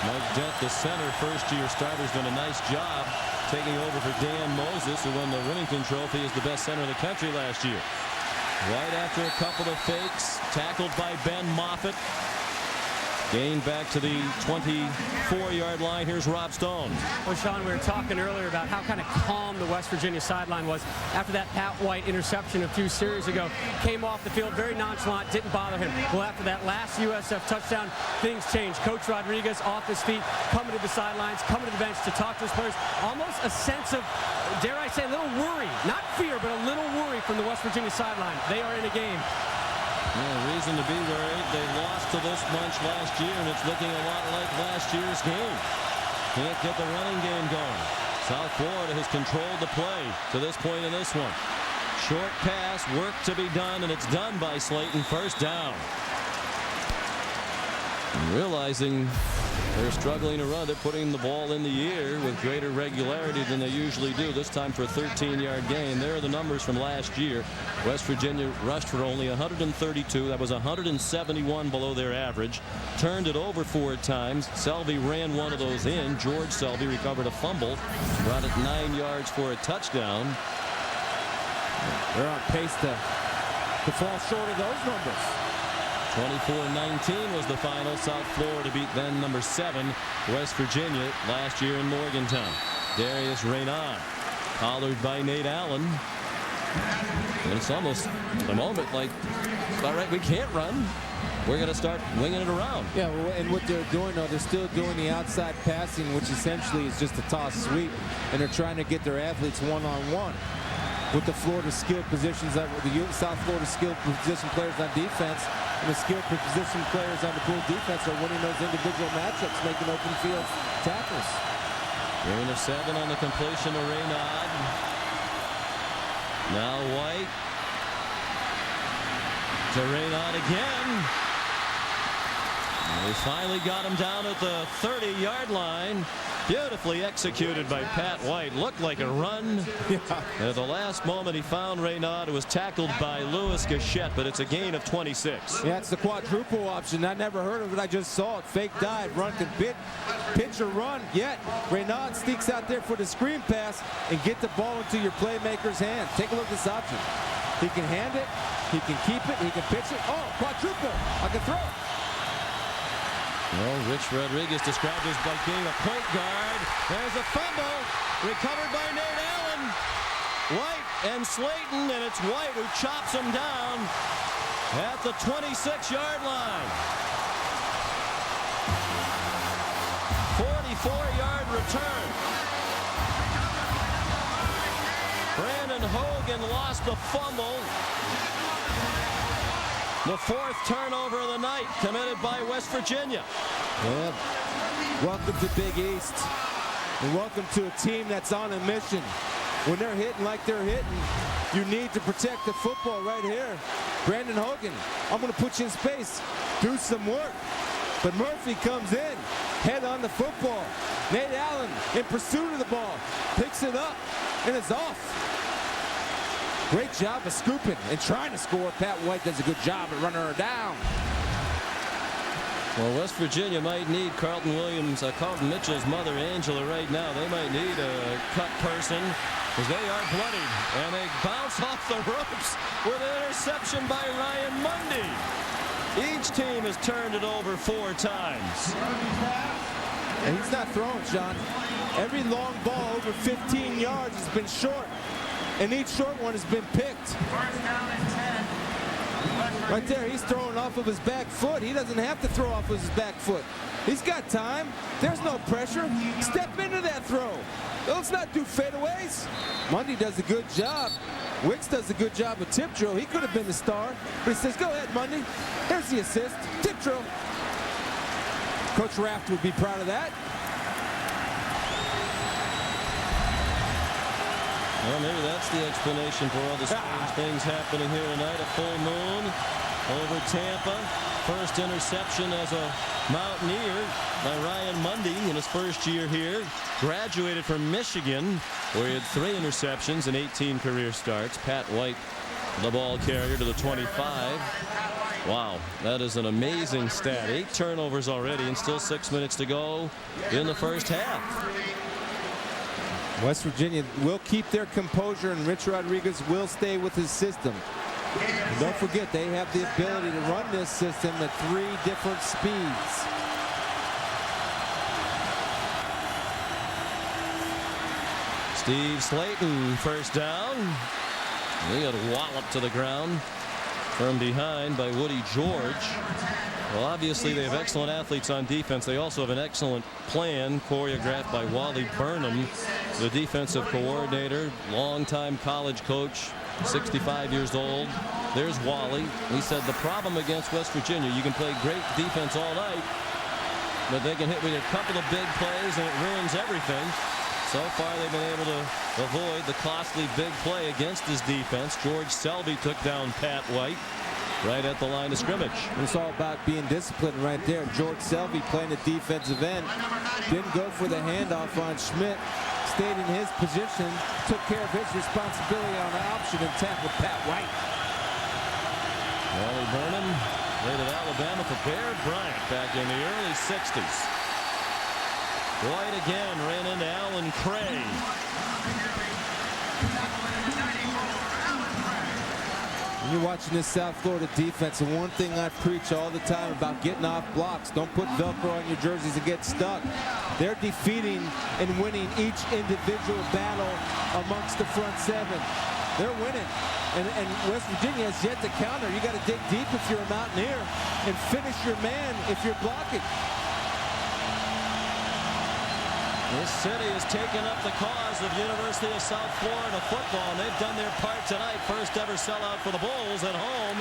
Mike Dent, the center, first-year starter, has done a nice job taking over for Dan Moses, who won the Remington Trophy as the best center in the country last year. Right after a couple of fakes, tackled by Ben Moffitt. Gain back to the 24-yard line. Here's Rob Stone. Well, Sean, we were talking earlier about how kind of calm the West Virginia sideline was after that Pat White interception a few series ago. Came off the field very nonchalant, didn't bother him. Well, after that last USF touchdown, things changed. Coach Rodriguez off his feet, coming to the sidelines, coming to the bench to talk to his players. Almost a sense of, dare I say, a little worry. Not fear, but a little worry from the West Virginia sideline. They are in a game. Yeah, reason to be worried. They lost to this bunch last year, and it's looking a lot like last year's game. Can't get the running game going. South Florida has controlled the play to this point in this one. Short pass, work to be done, and it's done by Slayton. First down. And realizing they're struggling to run, they're putting the ball in the air with greater regularity than they usually do. This time for a 13-yard gain. There are the numbers from last year. West Virginia rushed for only 132. That was 171 below their average. Turned it over 4 times. Selvey ran one of those in. George Selvey recovered a fumble. Brought it 9 yards for a touchdown. They're on pace to fall short of those numbers. 24-19 was the final. South Florida beat then number 7 West Virginia last year in Morgantown. Darius Reynaud collared by Nate Allen. And it's almost a moment like, all right, we can't run. We're going to start winging it around. Yeah, and what they're doing, though, they're still doing the outside passing, which essentially is just a toss sweep. And they're trying to get their athletes one-on-one. With the Florida skilled positions, the South Florida skilled position players on defense, and the skilled position players on the Bull defense are winning those individual matchups, making open field tackles. Gain of 7 on the completion to Reynaud. Now White to Reynaud again. And they finally got him down at the 30-yard line. Beautifully executed by Pat White. Looked like a run. Yeah. At the last moment, he found Reynaud. It was tackled by Louis Gachette, but it's a gain of 26. Yeah, it's the quadruple option. I never heard of it. I just saw it. Fake dive, run can pitch or run. Yet Reynaud sneaks out there for the screen pass and get the ball into your playmaker's hand. Take a look at this option. He can hand it. He can keep it. He can pitch it. Oh, quadruple. I can throw it. Well, Rich Rodriguez described as like being a point guard. There's a fumble recovered by Nate Allen. White and Slayton, and it's White who chops him down at the 26-yard line. 44-yard return. Brandon Hogan lost the fumble. The 4th turnover of the night committed by West Virginia. Yeah. Welcome to Big East. And welcome to a team that's on a mission. When they're hitting like they're hitting, you need to protect the football right here. Brandon Hogan, I'm going to put you in space. Do some work. But Murphy comes in, head on the football. Nate Allen in pursuit of the ball. Picks it up, and it's off. Great job of scooping and trying to score. Pat White does a good job of running her down. Well, West Virginia might need Carlton Mitchell's mother, Angela, right now. They might need a cut person because they are bloodied. And they bounce off the ropes with an interception by Ryan Mundy. Each team has turned it over 4 times. And he's not throwing, John. Every long ball over 15 yards has been short. And each short one has been picked. Right there, he's throwing off of his back foot. He doesn't have to throw off of his back foot. He's got time. There's no pressure. Step into that throw. Let's not do fadeaways. Mundy does a good job. Wicks does a good job with tip drill. He could have been the star. But he says, go ahead, Mundy. Here's the assist. Tip drill. Coach Raft would be proud of that. Well, maybe that's the explanation for all the strange things happening here tonight. A full moon over Tampa. First interception as a Mountaineer by Ryan Mundy in his first year here. Graduated from Michigan, where he had 3 interceptions and 18 career starts. Pat White, the ball carrier to the 25. Wow, that is an amazing stat. 8 turnovers already and still 6 minutes to go in the first half. West Virginia will keep their composure, and Rich Rodriguez will stay with his system. And don't forget, they have the ability to run this system at 3 different speeds. Steve Slayton, first down. He got walloped to the ground from behind by Woody George. Well, obviously they have excellent athletes on defense. They also have an excellent plan choreographed by Wally Burnham, the defensive coordinator, longtime college coach, 65 years old. There's Wally. He said the problem against West Virginia, you can play great defense all night, but they can hit with a couple of big plays and it ruins everything. So far, they've been able to avoid the costly big play against his defense. George Selvey took down Pat White right at the line of scrimmage. It's all about being disciplined right there. George Selvey, playing the defensive end, didn't go for the handoff on Schmidt. Stayed in his position, took care of his responsibility on the option, and tackled Pat White. Wally Burnham played at Alabama for Bear Bryant back in the early 60s. White again ran into Alan Cray. When you're watching this South Florida defense, and one thing I preach all the time about getting off blocks, don't put Velcro on your jerseys and get stuck. They're defeating and winning each individual battle amongst the front 7. They're winning. And West Virginia has yet to counter. You got to dig deep if you're a Mountaineer and finish your man if you're blocking. This city has taken up the cause of University of South Florida football, and they've done their part tonight. First ever sellout for the Bulls at home.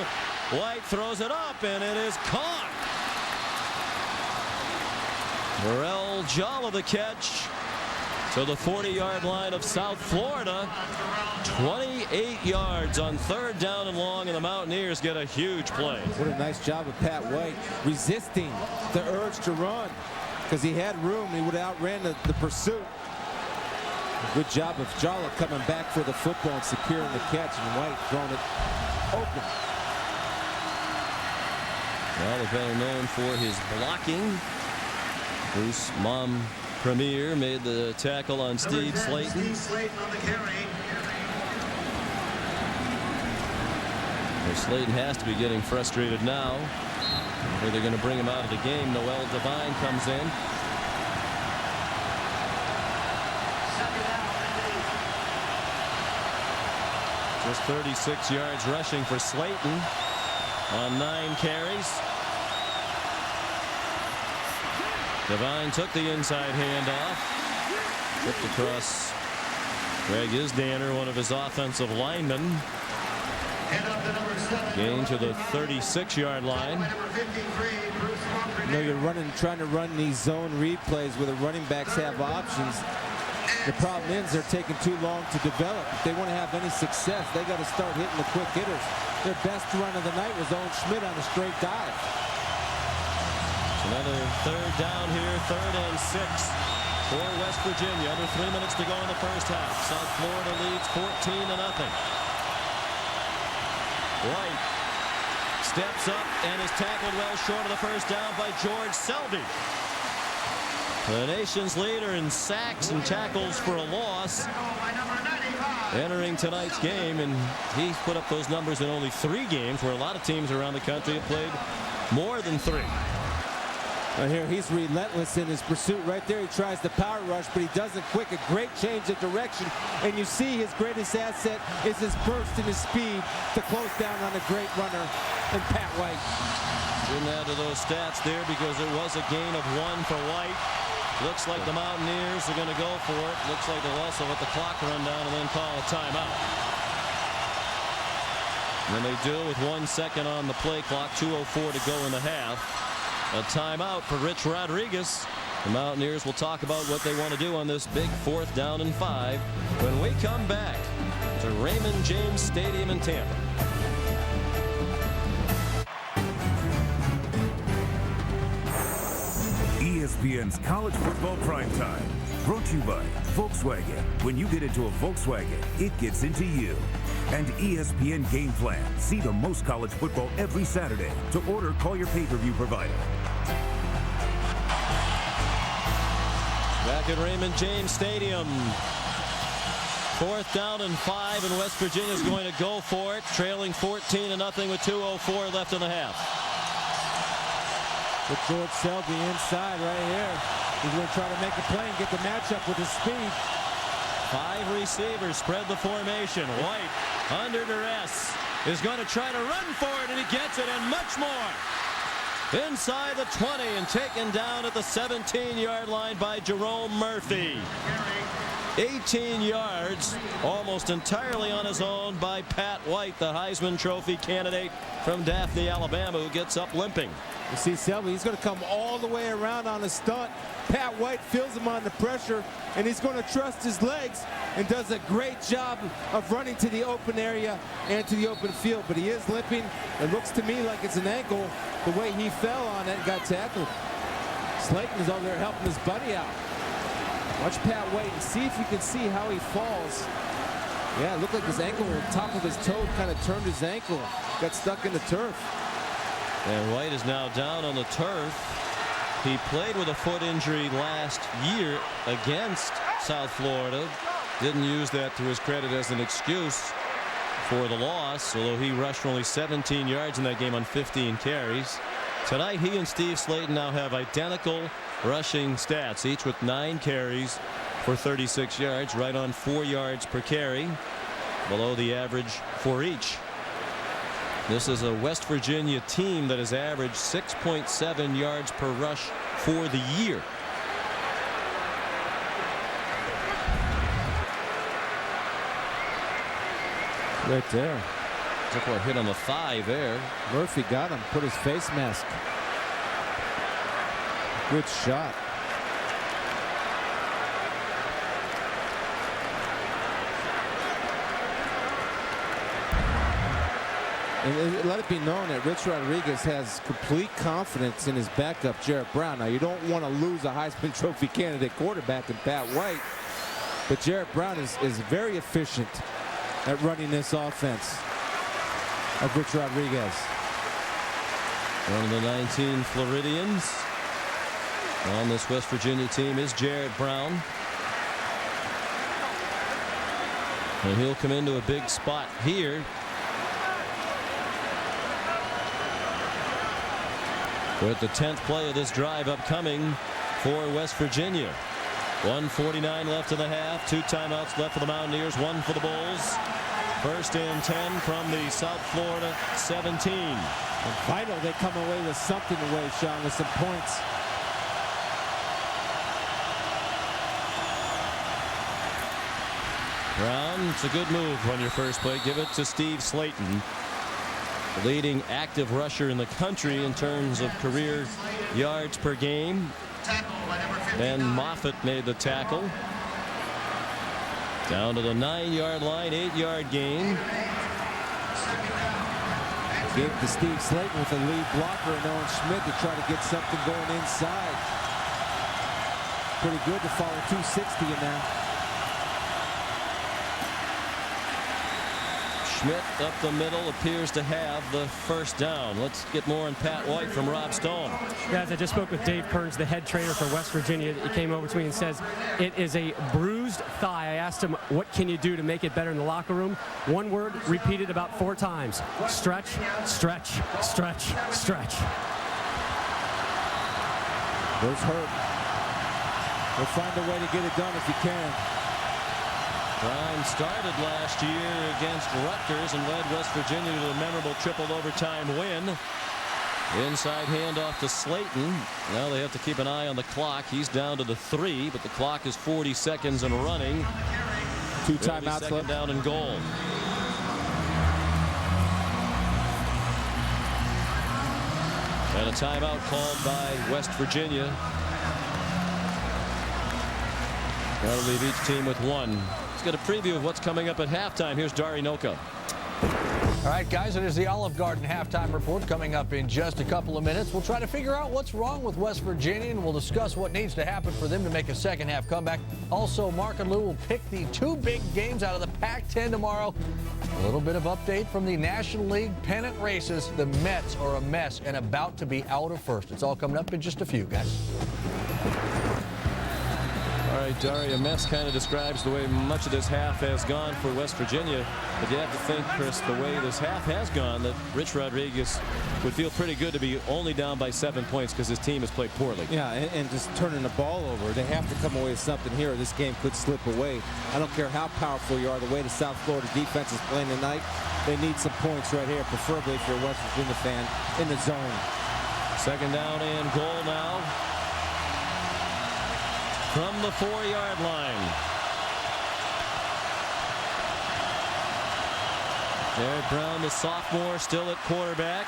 White throws it up, and it is caught. Burrell Jalla the catch to the 40-yard line of South Florida. 28 yards on 3rd down and long, and the Mountaineers get a huge play. What a nice job of Pat White resisting the urge to run. Because he had room, he would have outran the pursuit. Good job of Jalla coming back for the football and securing the catch, and White throwing it open. Well, known for his blocking. Bruce Mom Premier made the tackle on Steve Slayton. Slayton has to be getting frustrated now. Or they're going to bring him out of the game. Noel Devine comes in. Just 36 yards rushing for Slayton on 9 carries. Devine took the inside handoff. Tripped across Greg Isdaner, one of his offensive linemen. Gain to the 36-yard line. You know, you're trying to run these zone read plays where the running backs have options. The problem is they're taking too long to develop. If they want to have any success, they got to start hitting the quick hitters. Their best run of the night was Owen Schmidt on a straight dive. Another 3rd down here, 3rd and 6 for West Virginia. Under 3 minutes to go in the first half. South Florida leads 14-0. White steps up and is tackled well short of the first down by George Selvey. The nation's leader in sacks and tackles for a loss entering tonight's game, and he's put up those numbers in only 3 games, where a lot of teams around the country have played more than 3. Here he's relentless in his pursuit right there. He tries the power rush, but he doesn't quick. A great change of direction, and you see his greatest asset is his burst and his speed to close down on a great runner and Pat White. Didn't add to those stats there because it was a gain of 1 for White. Looks like the Mountaineers are going to go for it. Looks like they'll also let the clock run down and then call a timeout. And they do with 1 second on the play clock, 2:04 to go in the half. A timeout for Rich Rodriguez. The Mountaineers will talk about what they want to do on this big 4th down and 5 when we come back to Raymond James Stadium in Tampa. ESPN's College Football Primetime. Brought to you by Volkswagen. When you get into a Volkswagen, it gets into you. And ESPN Game Plan. See the most college football every Saturday. To order, call your pay-per-view provider. Back at Raymond James Stadium. 4th down and 5, and West Virginia's going to go for it, trailing 14-0 with 2:04 left in the half. With George Selby inside right here. He's going to try to make a play and get the matchup with his speed. 5 receivers spread the formation. White under duress is going to try to run for it, and he gets it, and much more. Inside the 20 and taken down at the 17-yard line by Jerome Murphy. 18 yards, almost entirely on his own by Pat White, the Heisman Trophy candidate from Daphne, Alabama, who gets up limping. You see Selby, he's going to come all the way around on a stunt. Pat White feels him on the pressure, and he's going to trust his legs and does a great job of running to the open area and to the open field. But he is limping. It looks to me like it's an ankle, the way he fell on it and got tackled. Slayton is over there helping his buddy out. Watch Pat White and see if you can see how he falls. Yeah, it looked like his ankle, the top of his toe kind of turned his ankle. Got stuck in the turf. And White is now down on the turf. He played with a foot injury last year against South Florida. Didn't use that to his credit as an excuse for the loss, although he rushed for only 17 yards in that game on 15 carries. Tonight, he and Steve Slayton now have identical rushing stats, each with 9 carries for 36 yards, right on 4 yards per carry, below the average for each. This is a West Virginia team that has averaged 6.7 yards per rush for the year. Right there. Took a hit on the thigh there. Murphy got him, put his face mask. Good shot. And let it be known that Rich Rodriguez has complete confidence in his backup, Jarrett Brown. Now, you don't want to lose a Heisman Trophy candidate quarterback in Pat White, but Jarrett Brown is very efficient at running this offense of Rich Rodriguez. One of the 19 Floridians on this West Virginia team is Jarrett Brown. And he'll come into a big spot here. With the 10th play of this drive upcoming for West Virginia. 1:49 left in the half. 2 timeouts left for the Mountaineers, 1 for the Bulls. 1st and 10 from the South Florida 17. And vital they come away with something away, Sean, with some points. Brown, it's a good move on your first play. Give it to Steve Slayton, the leading active rusher in the country in terms of career yards per game. Ben Moffitt made the tackle. Down to the 9-yard line, 8-yard gain. Gave to Steve Slayton with a lead blocker and Owen Schmidt to try to get something going inside. Pretty good to follow 260 in there. Schmidt up the middle appears to have the 1st down. Let's get more on Pat White from Rob Stone. Guys, I just spoke with Dave Kearns, the head trainer for West Virginia. He came over to me and says it is a bruised thigh. I asked him, what can you do to make it better in the locker room? One word repeated about 4 times. Stretch, stretch, stretch, stretch. Those hurt. We'll find a way to get it done if you can. Brown started last year against Rutgers and led West Virginia to a memorable triple overtime win. Inside handoff to Slayton. Now they have to keep an eye on the clock. He's down to the 3, but the clock is 40 seconds and running. 2 timeouts left. Down and goal. And a timeout called by West Virginia. That'll leave each team with 1. Let's get a preview of what's coming up at halftime. Here's Dari Noka. All right, guys, it is the Olive Garden halftime report coming up in just a couple of minutes. We'll try to figure out what's wrong with West Virginia, and we'll discuss what needs to happen for them to make a second-half comeback. Also, Mark and Lou will pick the 2 big games out of the Pac-10 tomorrow. A little bit of update from the National League pennant races. The Mets are a mess and about to be out of first. It's all coming up in just a few, guys. All All right, Daria, a mess kind of describes the way much of this half has gone for West Virginia. But you have to think, Chris, the way this half has gone, that Rich Rodriguez would feel pretty good to be only down by 7 points because his team has played poorly. Yeah, and just turning the ball over. They have to come away with something here, or this game could slip away. I don't care how powerful you are. The way the South Florida defense is playing tonight, they need some points right here, preferably if you're a West Virginia fan in the zone. Second down and goal now from the 4-yard line. Derek Brown, the sophomore, still at quarterback.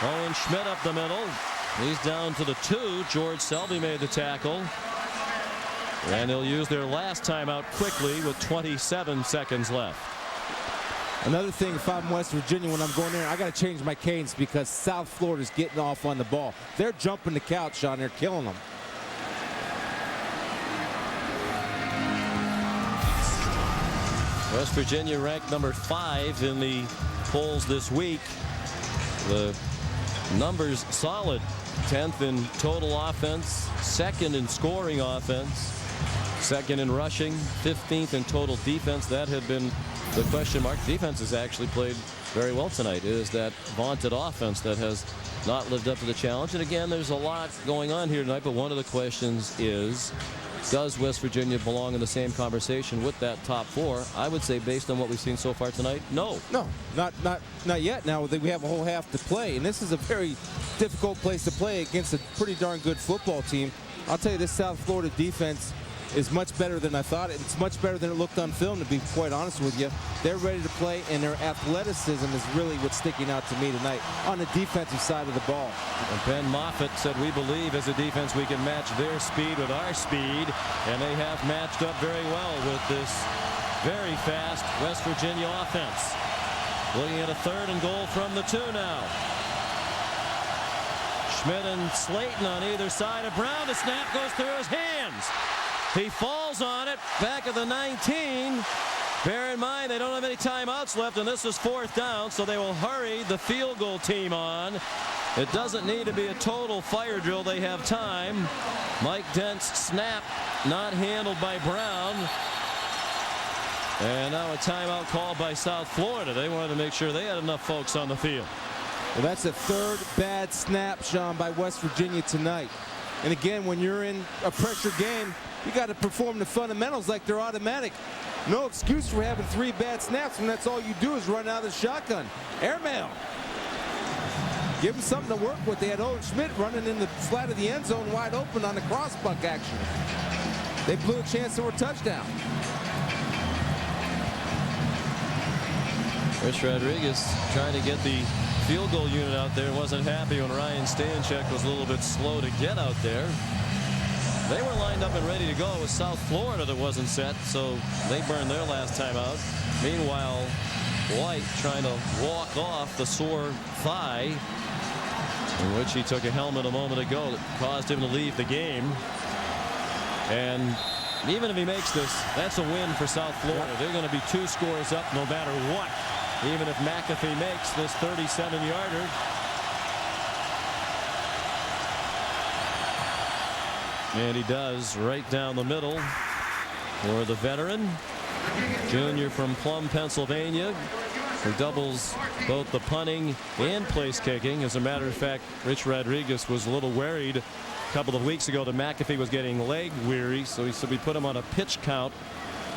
Owen Schmidt up the middle. He's down to the 2. George Selby made the tackle. And they'll use their last timeout quickly with 27 seconds left. Another thing, if I'm West Virginia, when I'm going there, I got to change my cadence because South Florida's getting off on the ball. They're jumping the couch, Sean. They're killing them. West Virginia ranked number 5 in the polls this week. The numbers solid. 10th in total offense, 2nd in scoring offense, 2nd in rushing, 15th in total defense. That had been the question mark. Defense has actually played very well tonight. It is that vaunted offense that has not lived up to the challenge. And again, there's a lot going on here tonight, but one of the questions is, does West Virginia belong in the same conversation with that top 4? I would say, based on what we've seen so far tonight, no. No, not yet. Now we have a whole half to play, and this is a very difficult place to play against a pretty darn good football team. I'll tell you, this South Florida defense is much better than I thought. It's much better than it looked on film, to be quite honest with you. They're ready to play, and their athleticism is really what's sticking out to me tonight on the defensive side of the ball. And Ben Moffitt said, we believe as a defense we can match their speed with our speed, and they have matched up very well with this very fast West Virginia offense. Looking at a 3rd and goal from the 2 now. Schmidt and Slayton on either side of Brown. The snap goes through his hands. He falls on it back at the 19. Bear in mind they don't have any timeouts left, and this is 4th down, so they will hurry the field goal team on. It doesn't need to be a total fire drill. They have time. Mike Dent's snap not handled by Brown. And now a timeout called by South Florida. They wanted to make sure they had enough folks on the field. Well, that's a 3rd bad snap, Sean, by West Virginia tonight. And again, when you're in a pressure game, you got to perform the fundamentals like they're automatic. No excuse for having 3 bad snaps when that's all you do is run out of the shotgun. Airmail. Give them something to work with. They had Owen Schmidt running in the flat of the end zone wide open on the crossbuck action. They blew a chance for a touchdown. Rich Rodriguez trying to get the field goal unit out there. Wasn't happy when Ryan Stanchek was a little bit slow to get out there. They were lined up and ready to go. It was South Florida that wasn't set, so they burned their last time out. Meanwhile, White trying to walk off the sore thigh, in which he took a helmet a moment ago that caused him to leave the game. And even if he makes this, that's a win for South Florida. They're going to be 2 scores up no matter what, even if McAfee makes this 37-yarder. And he does, right down the middle for the veteran. Junior from Plum, Pennsylvania, who doubles both the punting and place kicking. As a matter of fact, Rich Rodriguez was a little worried a couple of weeks ago that McAfee was getting leg weary, so he said we put him on a pitch count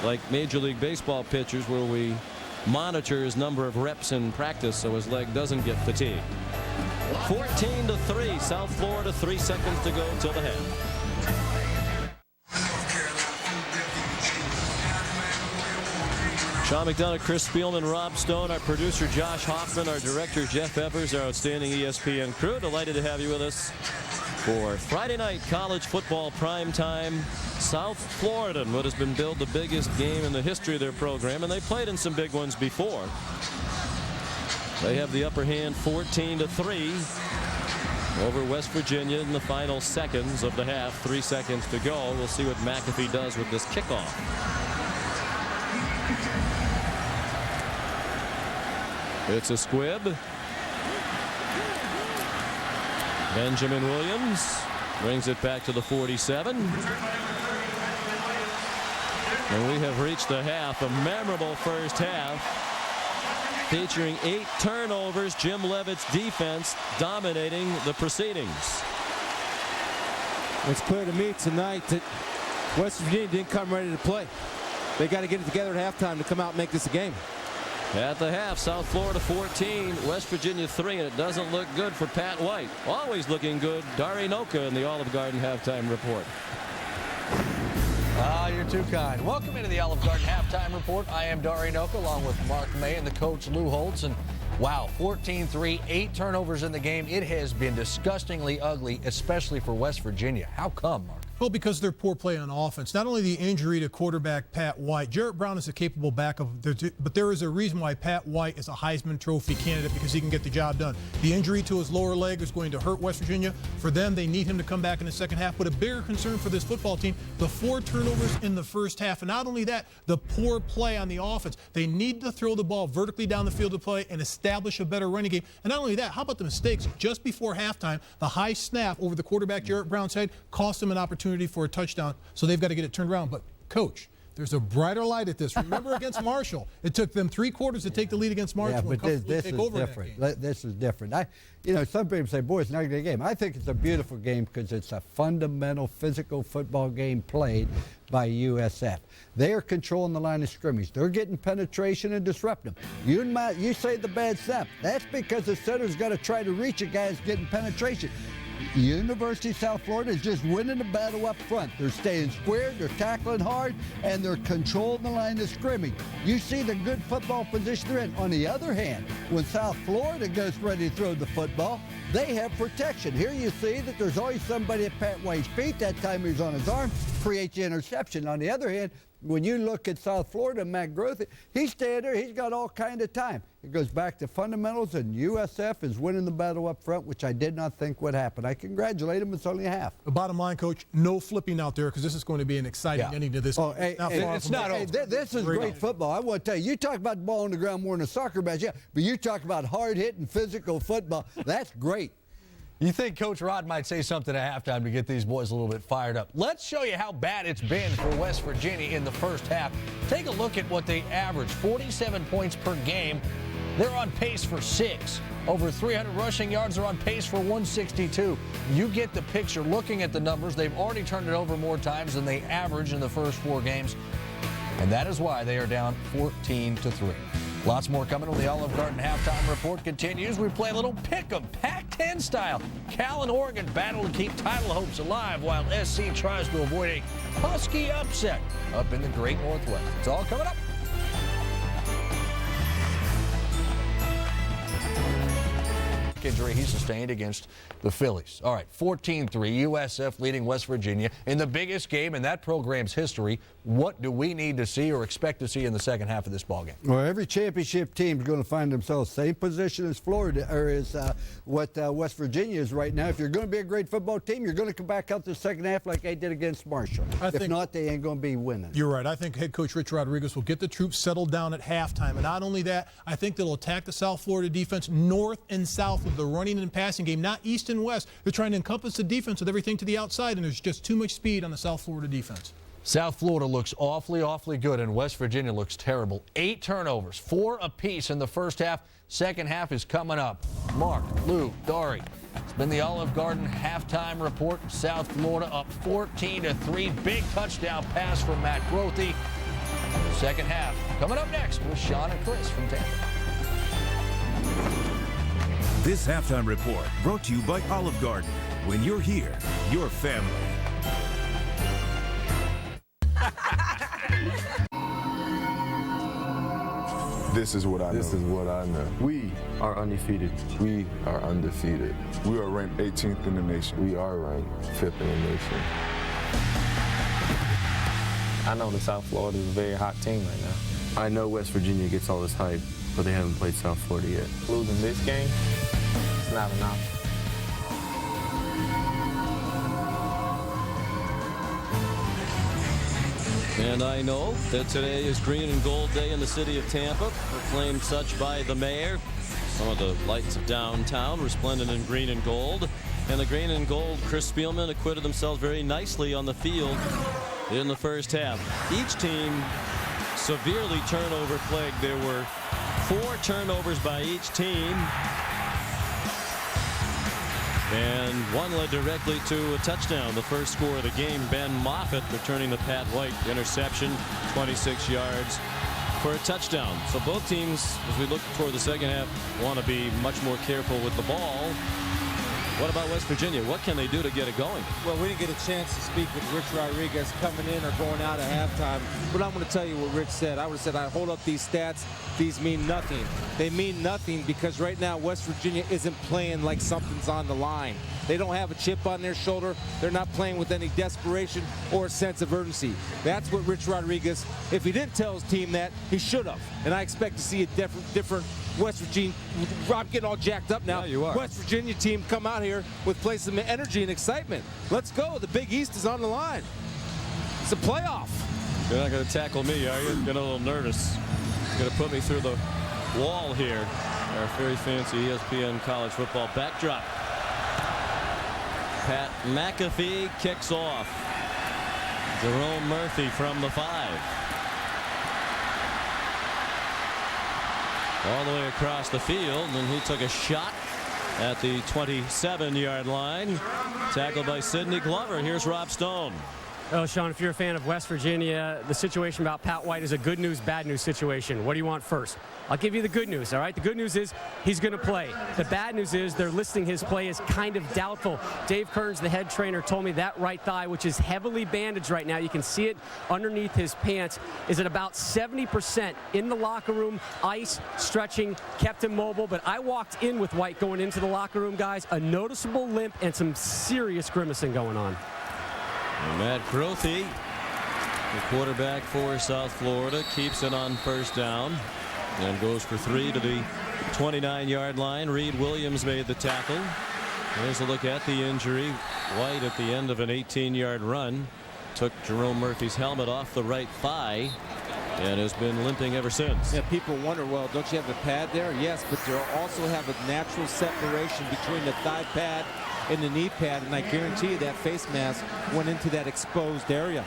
like Major League Baseball pitchers, where we monitor his number of reps in practice so his leg doesn't get fatigued. 14-3, South Florida, 3 seconds to go till the half. Sean McDonough, Chris Spielman, Rob Stone, our producer Josh Hoffman, our director Jeff Evers, our outstanding ESPN crew. Delighted to have you with us for Friday night college football primetime. South Florida, what has been billed the biggest game in the history of their program, and they played in some big ones before. They have the upper hand 14-3 over West Virginia in the final seconds of the half. 3 seconds to go. We'll see what McAfee does with this kickoff. It's a squib. Benjamin Williams brings it back to the 47. And we have reached the half, a memorable first half, featuring 8 turnovers. Jim Leavitt's defense dominating the proceedings. It's clear to me tonight that West Virginia didn't come ready to play. They got to get it together at halftime to come out and make this a game. At the half, South Florida 14, West Virginia 3, and it doesn't look good for Pat White. Always looking good, Dari Noka in the Olive Garden halftime report. You're too kind. Welcome into the Olive Garden halftime report. I am Dari Noka along with Mark May and the coach Lou Holtz. And wow, 14-3, 8 turnovers in the game. It has been disgustingly ugly, especially for West Virginia. How come, Mark? Well, because they're poor play on offense. Not only the injury to quarterback Pat White, Jarrett Brown is a capable backup, but there is a reason why Pat White is a Heisman Trophy candidate, because he can get the job done. The injury to his lower leg is going to hurt West Virginia. For them, they need him to come back in the second half. But a bigger concern for this football team, the 4 turnovers in the first half. And not only that, the poor play on the offense. They need to throw the ball vertically down the field to play and establish a better running game. And not only that, how about the mistakes just before halftime? The high snap over the quarterback Jarrett Brown's head cost them an opportunity for a touchdown, so they've got to get it turned around. But, Coach, there's a brighter light at this. Remember against Marshall, it took them 3 quarters to take the lead against Marshall. Yeah, but this is different. This is different. Some people say, boy, it's not a good game. I think it's a beautiful game because it's a fundamental physical football game played by USF. They are controlling the line of scrimmage. They're getting penetration and disrupting them. You say the bad snap. That's because the center's got to try to reach a guy that's getting penetration. University of South Florida is just winning the battle up front. They're staying squared, they're tackling hard, and they're controlling the line of scrimmage. You see the good football position they're in. On the other hand, when South Florida goes ready to throw the football, they have protection. Here you see that there's always somebody at Pat White's feet. That time he was on his arm, creates the interception. On the other hand, when you look at South Florida, Matt Grothe, he's staying there. He's got all kind of time. It goes back to fundamentals, and USF is winning the battle up front, which I did not think would happen. I congratulate him. It's only a half. The bottom line, Coach, no flipping out there, because this is going to be an exciting ending to this game. This is great football. I want to tell you, you talk about the ball on the ground more than a soccer match, but you talk about hard-hitting physical football. That's great. You think Coach Rod might say something at halftime to get these boys a little bit fired up. Let's show you how bad it's been for West Virginia in the first half. Take a look at what they average, 47 points per game. They're on pace for 6. Over 300 rushing yards. They're on pace for 162. You get the picture looking at the numbers. They've already turned it over more times than they average in the first 4 games. And that is why they are down 14-3. Lots more coming when the Olive Garden halftime report continues. We play a little pick-em, Pac-10 style. Cal and Oregon battle to keep title hopes alive while SC tries to avoid a Husky upset up in the Great Northwest. It's all coming up. Injury he sustained against the Phillies. All right, 14-3, USF leading West Virginia in the biggest game in that program's history. What do we need to see or expect to see in the second half of this ballgame? Well, every championship team is going to find themselves same position as Florida, or as what West Virginia is right now. If you're going to be a great football team, you're going to come back out the second half like they did against Marshall. If not, they ain't going to be winning. You're right. I think head coach Rich Rodriguez will get the troops settled down at halftime. And not only that, I think they'll attack the South Florida defense north and south with the running and passing game, not east and west. They're trying to encompass the defense with everything to the outside, and there's just too much speed on the South Florida defense. South Florida looks awfully good, and West Virginia looks terrible. 8 turnovers, 4 apiece in the first half. Second half is coming up. Mark, Lou, Dari. It's been the Olive Garden halftime report. South Florida up 14-3. Big touchdown pass from Matt Grothe. Second half coming up next with Sean and Chris from Tampa. This halftime report brought to you by Olive Garden. When you're here, your family. This is what I know. This is what I know. We are undefeated. We are undefeated. We are ranked 18th in the nation. We are ranked 5th in the nation. I know the South Florida is a very hot team right now. I know West Virginia gets all this hype, but they haven't played South Florida yet. Losing this game, it's not enough. And I know that today is Green and Gold Day in the city of Tampa, proclaimed such by the mayor. Some of the lights of downtown resplendent in green and gold. And the green and gold, Chris Spielman acquitted themselves very nicely on the field in the first half. Each team severely turnover plagued. There were 4 turnovers by each team, and one led directly to a touchdown. The first score of the game, Ben Moffitt returning the Pat White interception, 26 yards for a touchdown. So both teams, as we look toward the second half, want to be much more careful with the ball. What about West Virginia? What can they do to get it going? Well, we didn't get a chance to speak with Rich Rodriguez coming in or going out at halftime, but I'm going to tell you what Rich said. I would have said, I hold up these stats. These mean nothing. They mean nothing because right now West Virginia isn't playing like something's on the line. They don't have a chip on their shoulder. They're not playing with any desperation or a sense of urgency. That's what Rich Rodriguez, if he didn't tell his team that, he should have. And I expect to see a different West Virginia. I'm getting all jacked up now. Yeah, you are. West Virginia team come out here with places of energy and excitement. Let's go. The Big East is on the line. It's a playoff. You're not going to tackle me, are you? Getting a little nervous. You're going to put me through the wall here. Our very fancy ESPN college football backdrop. Pat McAfee kicks off. Jerome Murphy from the 5. All the way across the field, and he took a shot at the 27-yard line. Tackled by Sidney Glover. Here's Rob Stone. Well, Sean, if you're a fan of West Virginia, the situation about Pat White is a good news, bad news situation. What do you want first? I'll give you the good news, all right? The good news is he's going to play. The bad news is they're listing his play as kind of doubtful. Dave Kearns, the head trainer, told me that right thigh, which is heavily bandaged right now, you can see it underneath his pants, is at about 70% in the locker room. Ice, stretching, kept him mobile. But I walked in with White going into the locker room, guys. A noticeable limp and some serious grimacing going on. And Matt Grothe, the quarterback for South Florida, keeps it on first down and goes for 3 to the 29-yard line. Reed Williams made the tackle. There's a look at the injury. White at the end of an 18-yard run took Jerome Murphy's helmet off the right thigh and has been limping ever since. Yeah, people wonder, well, don't you have a pad there? Yes, but you also have a natural separation between the thigh pad and the knee pad, and I guarantee you that face mask went into that exposed area.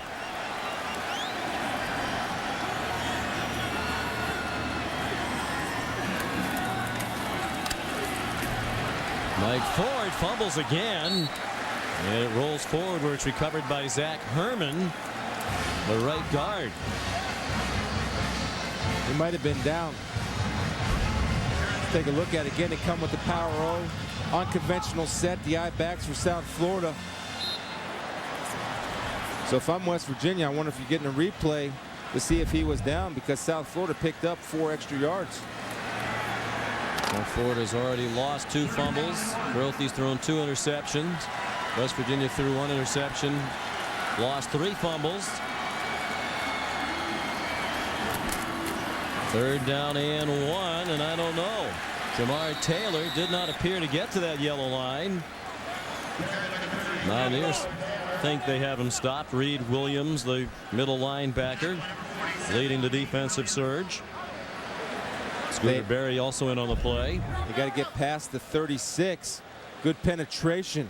Mike Ford fumbles again, and it rolls forward where it's recovered by Zach Herman, the right guard. He might have been down. Take a look at it again. They come with the power O. Unconventional set, the I-backs for South Florida. So if I'm West Virginia, I wonder if you're getting a replay to see if he was down, because South Florida picked up 4 extra yards. South Florida's already lost 2 fumbles. Grothe's thrown 2 interceptions. West Virginia threw 1 interception, lost 3 fumbles. 3rd down and 1, and I don't know. Jamar Taylor did not appear to get to that yellow line. Mountaineers think they have him stopped. Reed Williams, the middle linebacker, leading the defensive surge. Scooter Berry also in on the play. They got to get past the 36. Good penetration.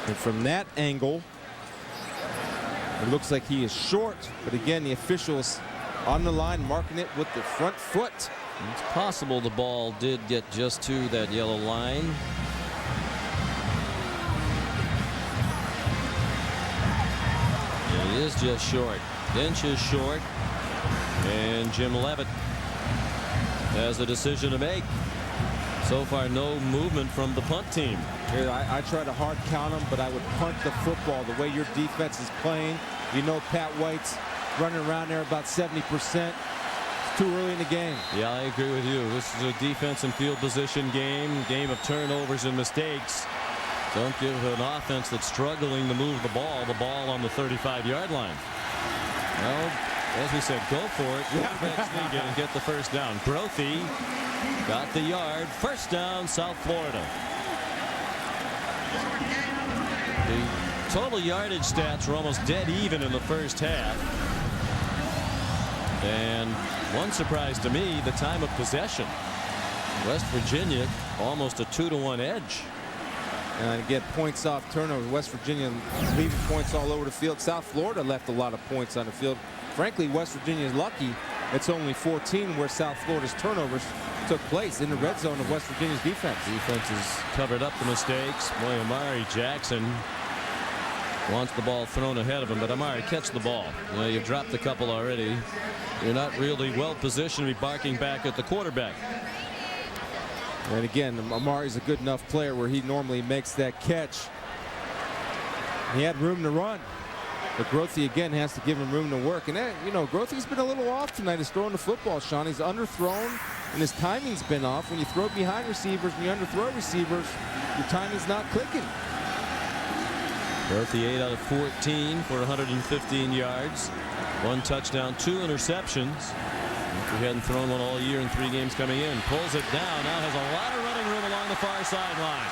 And from that angle, it looks like he is short. But again, the officials on the line marking it with the front foot. It's possible the ball did get just to that yellow line. It is just short. Inches short. And Jim Leavitt has a decision to make. So far, no movement from the punt team. Here, I try to hard count them, but I would punt the football the way your defense is playing. You know Pat White's running around there about 70%. Too early in the game. Yeah, I agree with you. This is a defense and field position game of turnovers and mistakes. Don't give an offense that's struggling to move the ball on the 35-yard line. Well, as we said, go for it. Sneak it and get the first down. Grothe got the yard. First down, South Florida. The total yardage stats were almost dead even in the first half. And one surprise to me, the time of possession. West Virginia almost a 2-to-1 edge. And again, points off turnovers. West Virginia leaving points all over the field. South Florida left a lot of points on the field. Frankly, West Virginia is lucky it's only 14 where South Florida's turnovers took place in the red zone of West Virginia's defense. Defense has covered up the mistakes. Boy, Amari Jackson wants the ball thrown ahead of him, but Amari, catch the ball. You know, you've dropped a couple already. You're not really well positioned to be barking back at the quarterback. And again, Amari's a good enough player where he normally makes that catch. He had room to run. But Grothe again has to give him room to work. And you know, Grothe's been a little off tonight. He's throwing the football, Sean. He's underthrown, and his timing's been off. When you throw behind receivers and you underthrow receivers, your timing's not clicking. Grothe 8 out of 14 for 115 yards. 1 touchdown, 2 interceptions. He hadn't thrown one all year in 3 games coming in. Pulls it down. Now has a lot of running room along the far sideline.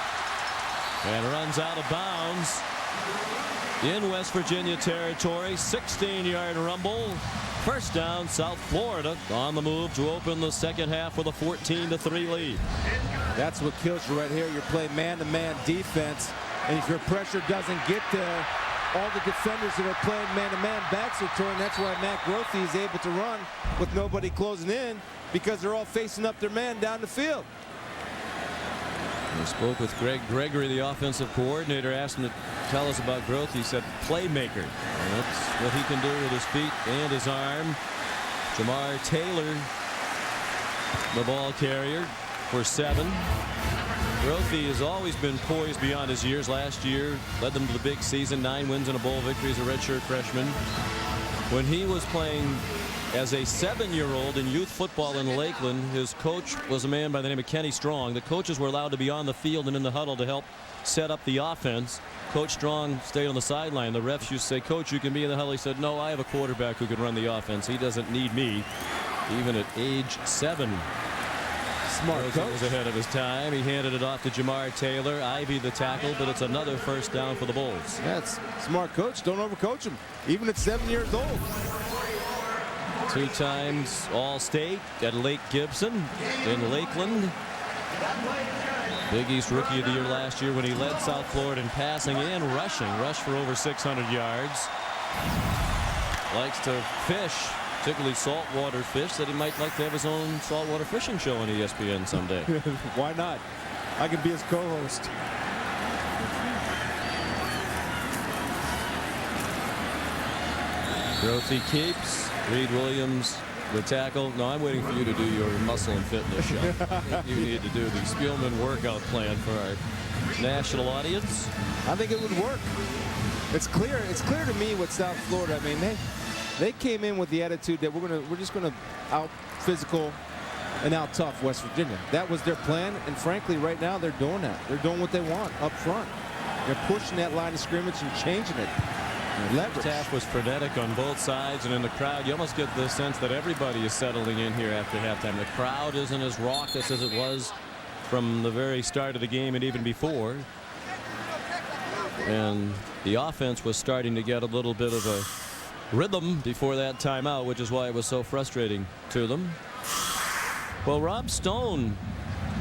And runs out of bounds in West Virginia territory. 16-yard rumble. First down, South Florida on the move to open the second half with a 14-3 lead. That's what kills you right here. You're playing man-to-man defense, and if your pressure doesn't get there, all the defenders that are playing man-to-man backs are turned. That's why Matt Grothe is able to run with nobody closing in, because they're all facing up their man down the field. We spoke with Greg Gregory, the offensive coordinator, asked him to tell us about Grothe. He said playmaker. And that's what he can do with his feet and his arm. Jamar Taylor, the ball carrier for 7. Grothe has always been poised beyond his years. Last year led them to the big season, 9 wins and a bowl victory as a redshirt freshman. When he was playing as a 7-year-old in youth football in Lakeland, his coach was a man by the name of Kenny Strong. The coaches were allowed to be on the field and in the huddle to help set up the offense. Coach Strong stayed on the sideline. The refs used to say, "Coach, you can be in the huddle." He said, "No, I have a quarterback who can run the offense. He doesn't need me." Even at age 7. Smart coach. Was ahead of his time. He handed it off to Jamar Taylor. Ivy the tackle, but it's another first down for the Bulls. That's smart coach. Don't overcoach him, even at 7 years old. 2 times All-State at Lake Gibson in Lakeland. Big East Rookie of the Year last year when he led South Florida in passing and rushing. Rushed for over 600 yards. Likes to fish, particularly saltwater fish. Said he might like to have his own saltwater fishing show on ESPN someday. Why not? I can be his co-host. Grothe keeps. Reed Williams, the tackle. No, I'm waiting for you to do your muscle and fitness show. I think you need to do the Spielman workout plan for our national audience. I think it would work. It's clear. It's clear to me with South Florida. I mean, they came in with the attitude that we're just gonna out physical and out tough West Virginia. That was their plan, and frankly, right now they're doing that. They're doing what they want up front. They're pushing that line of scrimmage and changing it. First half was frenetic on both sides, and in the crowd, you almost get the sense that everybody is settling in here after halftime. The crowd isn't as raucous as it was from the very start of the game and even before. And the offense was starting to get a little bit of a rhythm before that timeout, which is why it was so frustrating to them. Well, Rob Stone,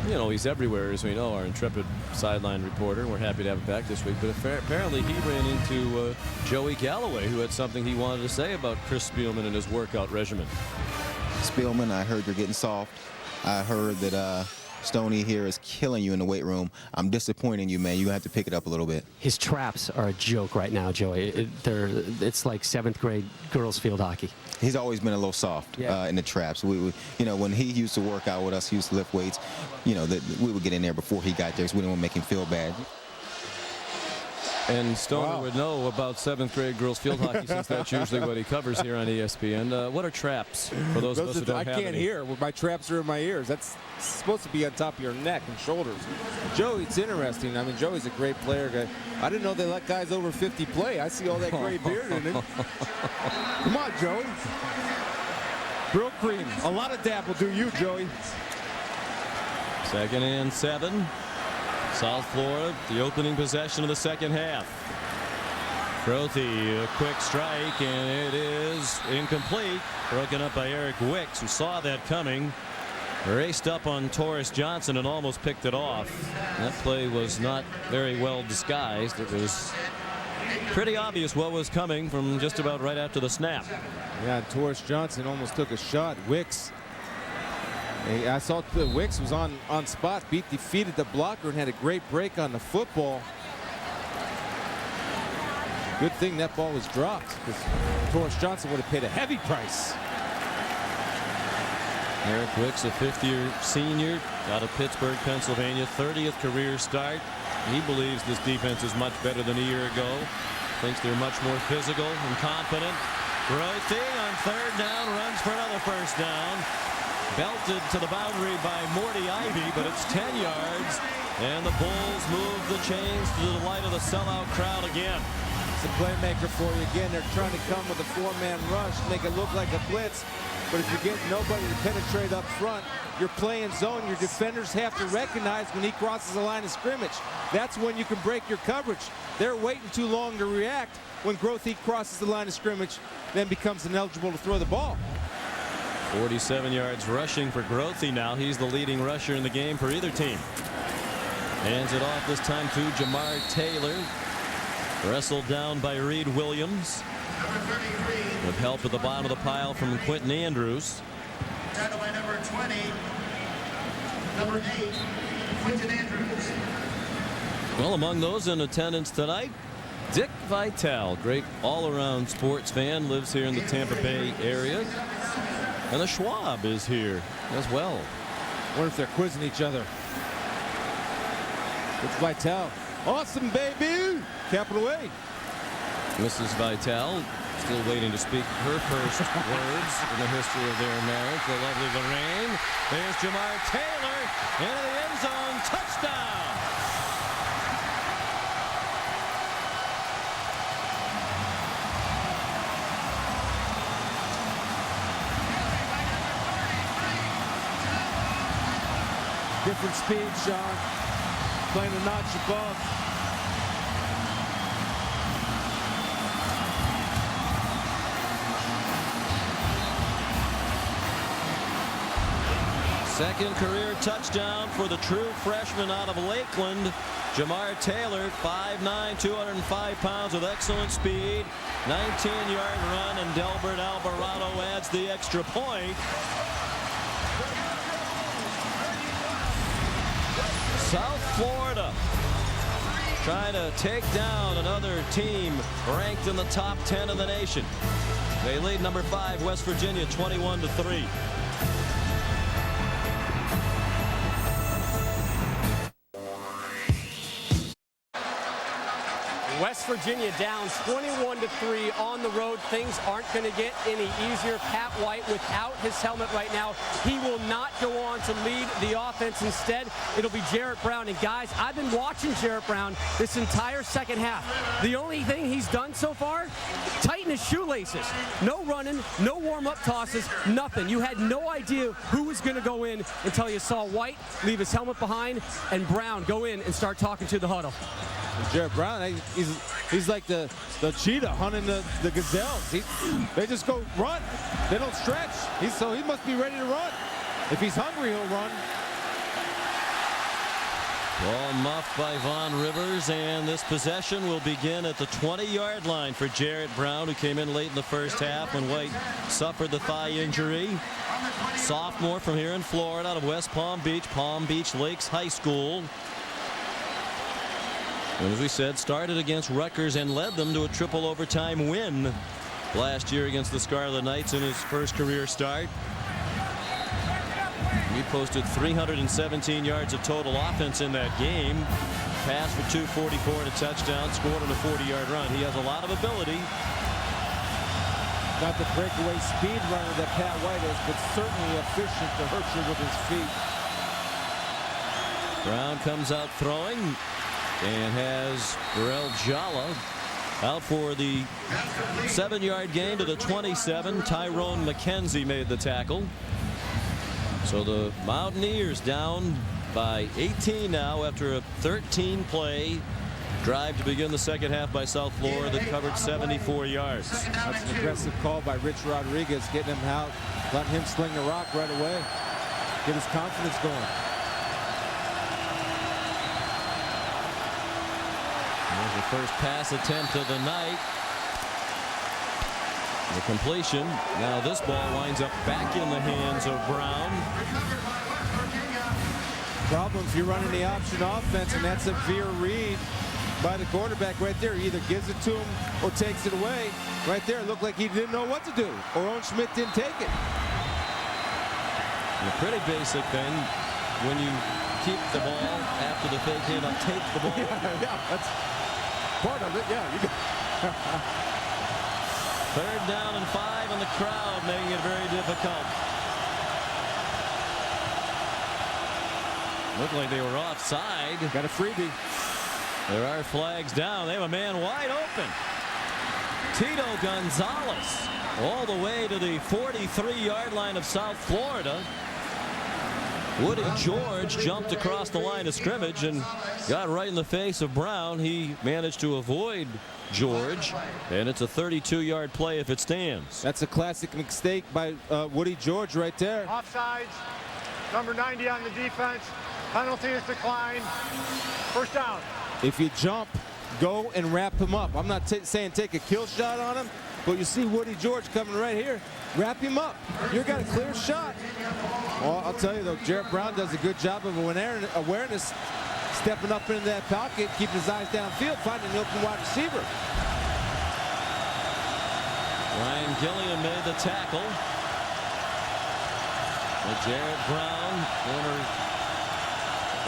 you know, he's everywhere, as we know, our intrepid sideline reporter. We're happy to have him back this week. But apparently he ran into Joey Galloway, who had something he wanted to say about Chris Spielman and his workout regimen. Spielman, I heard you're getting soft. I heard that Stoney here is killing you in the weight room. I'm disappointing you, man. You're going to have to pick it up a little bit. His traps are a joke right now, Joey. It's like 7th grade girls field hockey. He's always been a little soft in the traps. We, you know, when he used to work out with us, he used to lift weights, you know, we would get in there before he got there because we didn't want to make him feel bad. And Stoner would know about 7th grade girls field hockey since that's usually what he covers here on ESPN. What are traps for those of us who don't have any? I can't hear. My traps are in my ears. That's supposed to be on top of your neck and shoulders. Joey, it's interesting. I mean, Joey's a great player. I didn't know they let guys over 50 play. I see all that gray beard in him. Come on, Joey. Brill cream. A lot of dab will do you, Joey. 2nd and 7. South Florida, the opening possession of the second half. Grothe, a quick strike, and it is incomplete. Broken up by Eric Wicks, who saw that coming. Raced up on Torres Johnson and almost picked it off. That play was not very well disguised. It was pretty obvious what was coming from just about right after the snap. Yeah, Torres Johnson almost took a shot. Wicks. I saw Wicks was on spot, defeated the blocker and had a great break on the football. Good thing that ball was dropped, because Torres Johnson would have paid a heavy price. Eric Wicks, a fifth-year senior out of Pittsburgh, Pennsylvania, 30th career start. He believes this defense is much better than a year ago. Thinks they're much more physical and confident. Grothy on third down, runs for another first down. Belted to the boundary by Morty Ivy, but it's 10 yards. And the Bulls move the chains to the delight of the sellout crowd again. It's a playmaker for you. Again, they're trying to come with a four-man rush, make it look like a blitz. But if you get nobody to penetrate up front, you're playing zone. Your defenders have to recognize when he crosses the line of scrimmage. That's when you can break your coverage. They're waiting too long to react. When Grothy crosses the line of scrimmage, then becomes ineligible to throw the ball. 47 yards rushing for Grothy now. He's the leading rusher in the game for either team. Hands it off this time to Jamar Taylor. Wrestled down by Reed Williams. With help at the bottom of the pile from Quentin Andrews. Tackled by number 20, number 8, Quentin Andrews. Well, among those in attendance tonight, Dick Vitale, great all-around sports fan, lives here in the Tampa Bay area. And the Schwab is here as well. Wonder if they're quizzing each other. It's Vitale. Awesome, baby! Capital A. Mrs. Vitale still waiting to speak her first words in the history of their marriage. The lovely Lorraine. There's Jamar Taylor into the end zone. Touchdown! Different speed, Sean. Playing a notch above. Second career touchdown for the true freshman out of Lakeland, Jamar Taylor, 5'9", 205 pounds with excellent speed. 19-yard run, and Delbert Alvarado adds the extra point. South Florida trying to take down another team ranked in the top 10 of the nation. They lead number 5 West Virginia 21-3. West Virginia down 21-3 on the road. Things aren't going to get any easier. Pat White without his helmet right now. He will not go on to lead the offense. Instead, it'll be Jarrett Brown. And guys, I've been watching Jarrett Brown this entire second half. The only thing he's done so far, tighten his shoelaces. No running, no warm-up tosses, nothing. You had no idea who was going to go in until you saw White leave his helmet behind and Brown go in and start talking to the huddle. Jarrett Brown, he's like the cheetah hunting the gazelles. They just go run. They don't stretch. So he must be ready to run. If he's hungry, he'll run. Ball muffed by Von Rivers, and this possession will begin at the 20-yard line for Jarrett Brown, who came in late in the first half when White suffered the thigh injury. Sophomore from here in Florida, out of West Palm Beach Lakes High School. And as we said, started against Rutgers and led them to a triple overtime win last year against the Scarlet Knights in his first career start. He posted 317 yards of total offense in that game. Passed for 244 and a touchdown, scored on a 40-yard run. He has a lot of ability. Not the breakaway speed runner that Pat White is, but certainly efficient to hurt you with his feet. Brown comes out throwing and has Burrell Jala out for the 7-yard gain to the 27. Tyrone McKenzie made the tackle. So the Mountaineers down by 18 now after a 13-play drive to begin the second half by South Florida that covered 74 yards. That's an aggressive call by Rich Rodriguez, getting him out, letting him sling the rock right away. get his confidence going. There's the first pass attempt of the night. The completion. Now this ball winds up back in the hands of Brown. Problem if you're running the option offense, and that's a veer read by the quarterback right there. He either gives it to him or takes it away. Right there, it looked like he didn't know what to do. Or Owen Schmidt didn't take it. And pretty basic then. When you keep the ball after the fake handoff, take the ball. Yeah, that's part of it. Yeah. Third down and 5, and the crowd making it very difficult. Looked like they were offside. Got a freebie. There are flags down. They have a man wide open. Tito Gonzalez all the way to the 43-yard line of South Florida. Woody George jumped across the line of scrimmage and got right in the face of Brown. He managed to avoid George, and it's a 32-yard play if it stands. That's a classic mistake by Woody George right there. Offsides. Number 90 on the defense. Penalty is declined. First down. If you jump, go and wrap him up. I'm not saying take a kill shot on him, but you see Woody George coming right here. Wrap him up. You've got a clear shot. Well, I'll tell you, though, Jarrett Brown does a good job of awareness, stepping up into that pocket, keeping his eyes downfield, finding an open wide receiver. Ryan Gilliam made the tackle. Jarrett Brown, former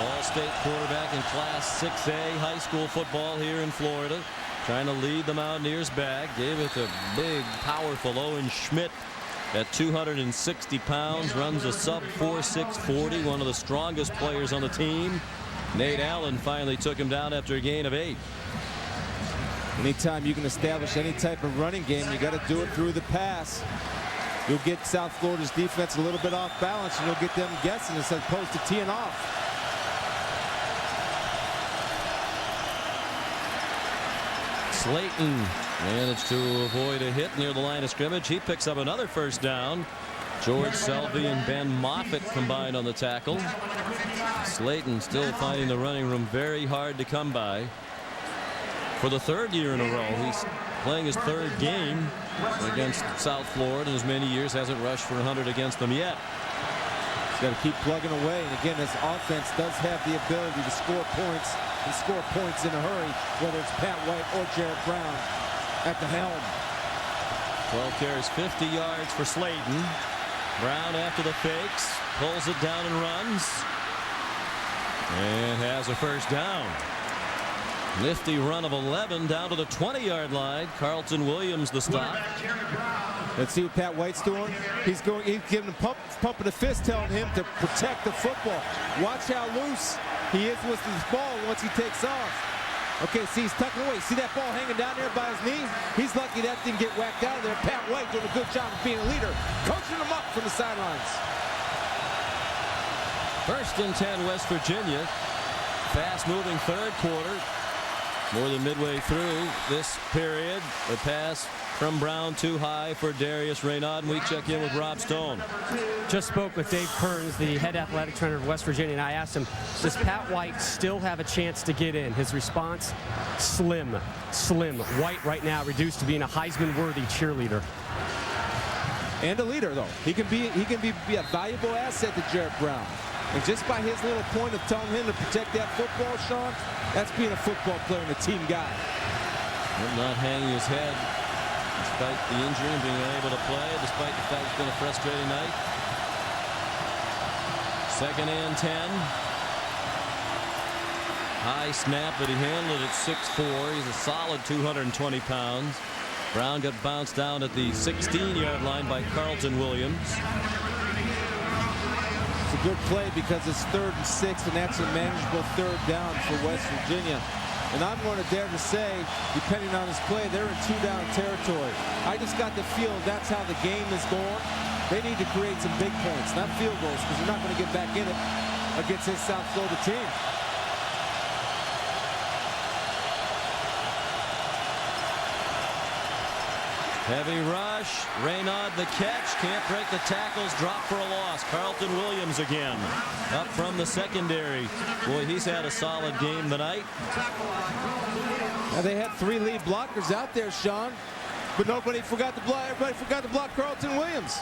All-State quarterback in Class 6A high school football here in Florida, trying to lead the Mountaineers back. Gave it to big, powerful Owen Schmidt at 260 pounds, runs a sub 4.6 40, one of the strongest players on the team. Nate Allen finally took him down after a gain of 8. Anytime you can establish any type of running game, you got to do it through the pass. You'll get South Florida's defense a little bit off balance, and you'll get them guessing as opposed to teeing off. Slayton managed to avoid a hit near the line of scrimmage. He picks up another first down. George Selvey and Ben Moffitt combined on the tackle. Slayton still finding the running room very hard to come by. For the third year in a row, he's playing his third game against South Florida in as many years. Hasn't rushed for 100 against them yet. He's got to keep plugging away. And again, this offense does have the ability to score points and score points in a hurry, whether it's Pat White or Jarrett Brown at the helm. 12 carries, 50 yards for Slayton. Brown after the fakes, pulls it down and runs. And has a first down. Nifty run of 11 down to the 20-yard line. Carlton Williams the stop. Let's see what Pat White's doing. He's giving him pumping a fist, telling him to protect the football. Watch how loose he is with his ball once he takes off. Okay, see, he's tucking away. See that ball hanging down there by his knee? He's lucky that didn't get whacked out of there. Pat White doing a good job of being a leader, coaching him up from the sidelines. First and 10, West Virginia. Fast-moving third quarter. More than midway through this period. The pass from Brown too high for Darius Raynaud, and we check in with Rob Stone. Just spoke with Dave Kearns, the head athletic trainer of West Virginia, and I asked him, does Pat White still have a chance to get in? His response, slim. White right now reduced to being a Heisman-worthy cheerleader. And a leader, though. He can be a valuable asset to Jarrett Brown. And just by his little point of telling him to protect that football, Sean, that's being a football player and a team guy. And not hanging his head despite the injury and being unable to play, despite the fact it's been a frustrating night. Second and 10. High snap, but he handled it 6'4". He's a solid 220 pounds. Brown got bounced down at the 16-yard line by Carlton Williams. It's a good play because it's 3rd and 6, and that's a manageable third down for West Virginia. And I'm going to dare to say, depending on his play, they're in 2-down territory. I just got the feel that's how the game is going. They need to create some big points, not field goals, because they're not going to get back in it against this South Florida team. Heavy rush. Raynard the catch. Can't break the tackles. Drop for a loss. Carlton Williams again. Up from the secondary. Boy, he's had a solid game tonight. Now they had 3 lead blockers out there, Sean. But nobody forgot to block. Everybody forgot to block Carlton Williams.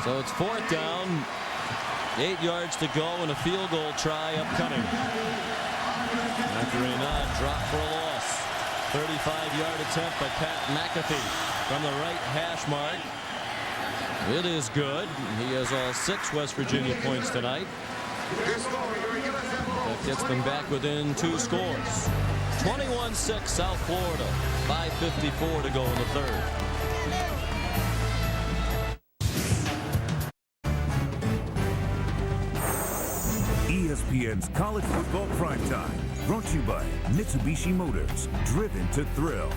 So it's 4th down. 8 yards to go and a field goal try upcoming. After Raynard dropped for a loss. 35-yard attempt by Pat McAfee from the right hash mark. It is good. He has all 6 West Virginia points tonight. That gets them back within 2 scores. 21-6 South Florida. 5:54 to go in the 3rd. ESPN's College Football Primetime, brought to you by Mitsubishi Motors, driven to thrill,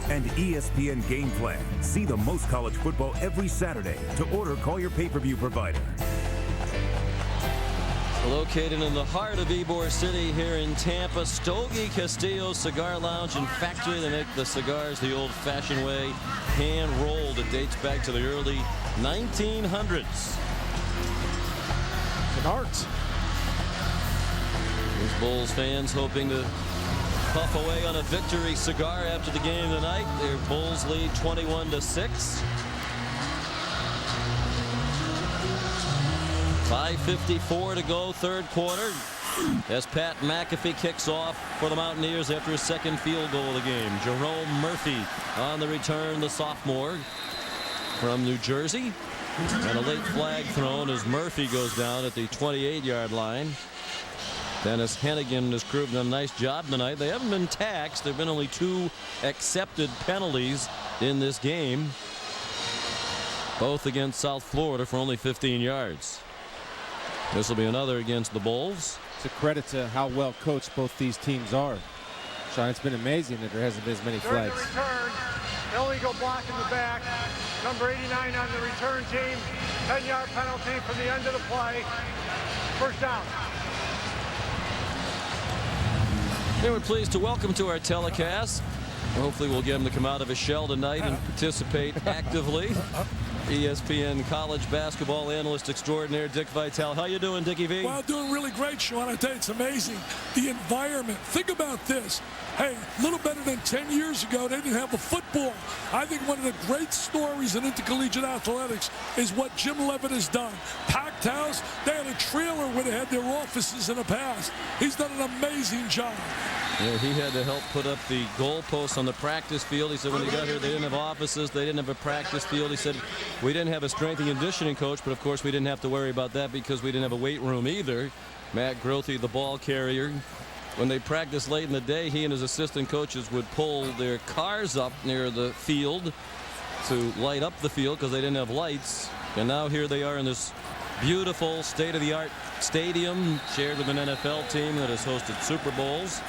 and ESPN Game Plan. See the most college football every Saturday. To order, call your pay-per-view provider. Located in the heart of Ybor City here in Tampa, Stogie Castillo Cigar Lounge and Factory. They make the cigars the old-fashioned way, hand-rolled. It dates back to the early 1900s. An art. These Bulls fans hoping to puff away on a victory cigar after the game tonight. Their Bulls lead 21-6. 5:54 to go, 3rd quarter, as Pat McAfee kicks off for the Mountaineers after his 2nd field goal of the game. Jerome Murphy on the return, the sophomore from New Jersey. And a late flag thrown as Murphy goes down at the 28-yard line. Dennis Hennigan and his crew have done a nice job tonight. They haven't been taxed. There have been only 2 accepted penalties in this game, both against South Florida for only 15 yards. This will be another against the Bulls. It's a credit to how well coached both these teams are. Sean, it's been amazing that there hasn't been as many flags. During the return, illegal block in the back. Number 89 on the return team. 10-yard penalty from the end of the play. 1st down. We're pleased to welcome to our telecast. Hopefully we'll get him to come out of his shell tonight and participate actively. ESPN college basketball analyst extraordinaire Dick Vitale. How you doing, Dickie V? Well, doing really great, Sean. I tell you, it's amazing. The environment. Think about this. Hey, a little better than 10 years ago, they didn't have a football. I think one of the great stories in intercollegiate athletics is what Jim Leavitt has done. Packed house. They had a trailer where they had their offices in the past. He's done an amazing job. Yeah, he had to help put up the goalposts on the practice field. He said when he got here, they didn't have offices. They didn't have a practice field. He said, we didn't have a strength and conditioning coach, but of course we didn't have to worry about that because we didn't have a weight room either. Matt Grothe, the ball carrier. When they practiced late in the day, he and his assistant coaches would pull their cars up near the field to light up the field because they didn't have lights. And now here they are in this beautiful state-of-the-art stadium shared with an NFL team that has hosted Super Bowls.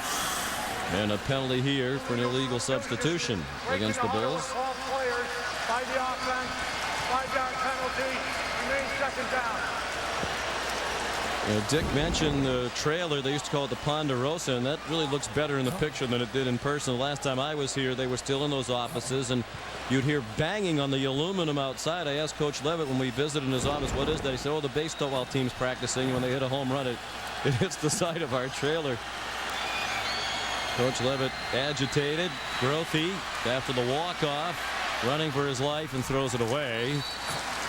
And a penalty here for an illegal substitution against the Bulls. 12 players by the offense. 5-yard penalty. Remains 2nd down. Dick mentioned the trailer. They used to call it the Ponderosa, and that really looks better in the picture than it did in person. The last time I was here, they were still in those offices, and you'd hear banging on the aluminum outside. I asked Coach Leavitt when we visited in his office, what is that? He said, oh, the baseball team's practicing. When they hit a home run, it hits the side of our trailer. Coach Leavitt agitated. Grothe after the walk-off, running for his life and throws it away.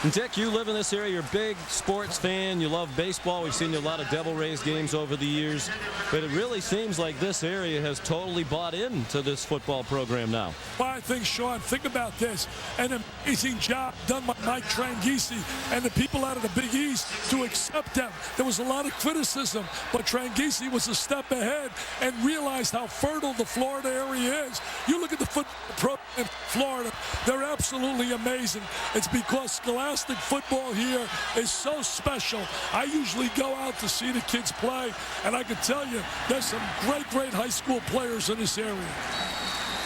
And Dick, you live in this area. You're a big sports fan. You love baseball. We've seen you a lot of Devil Rays games over the years. But it really seems like this area has totally bought into this football program now. Well, I think, Sean, think about this. An amazing job done by Mike Tranghese and the people out of the Big East to accept them. There was a lot of criticism, but Tranghese was a step ahead and realized how fertile the Florida area is. You look at the football program in Florida, they're absolutely amazing. It's because scholastic football here is so special. I usually go out to see the kids play, and I can tell you there's some great high school players in this area.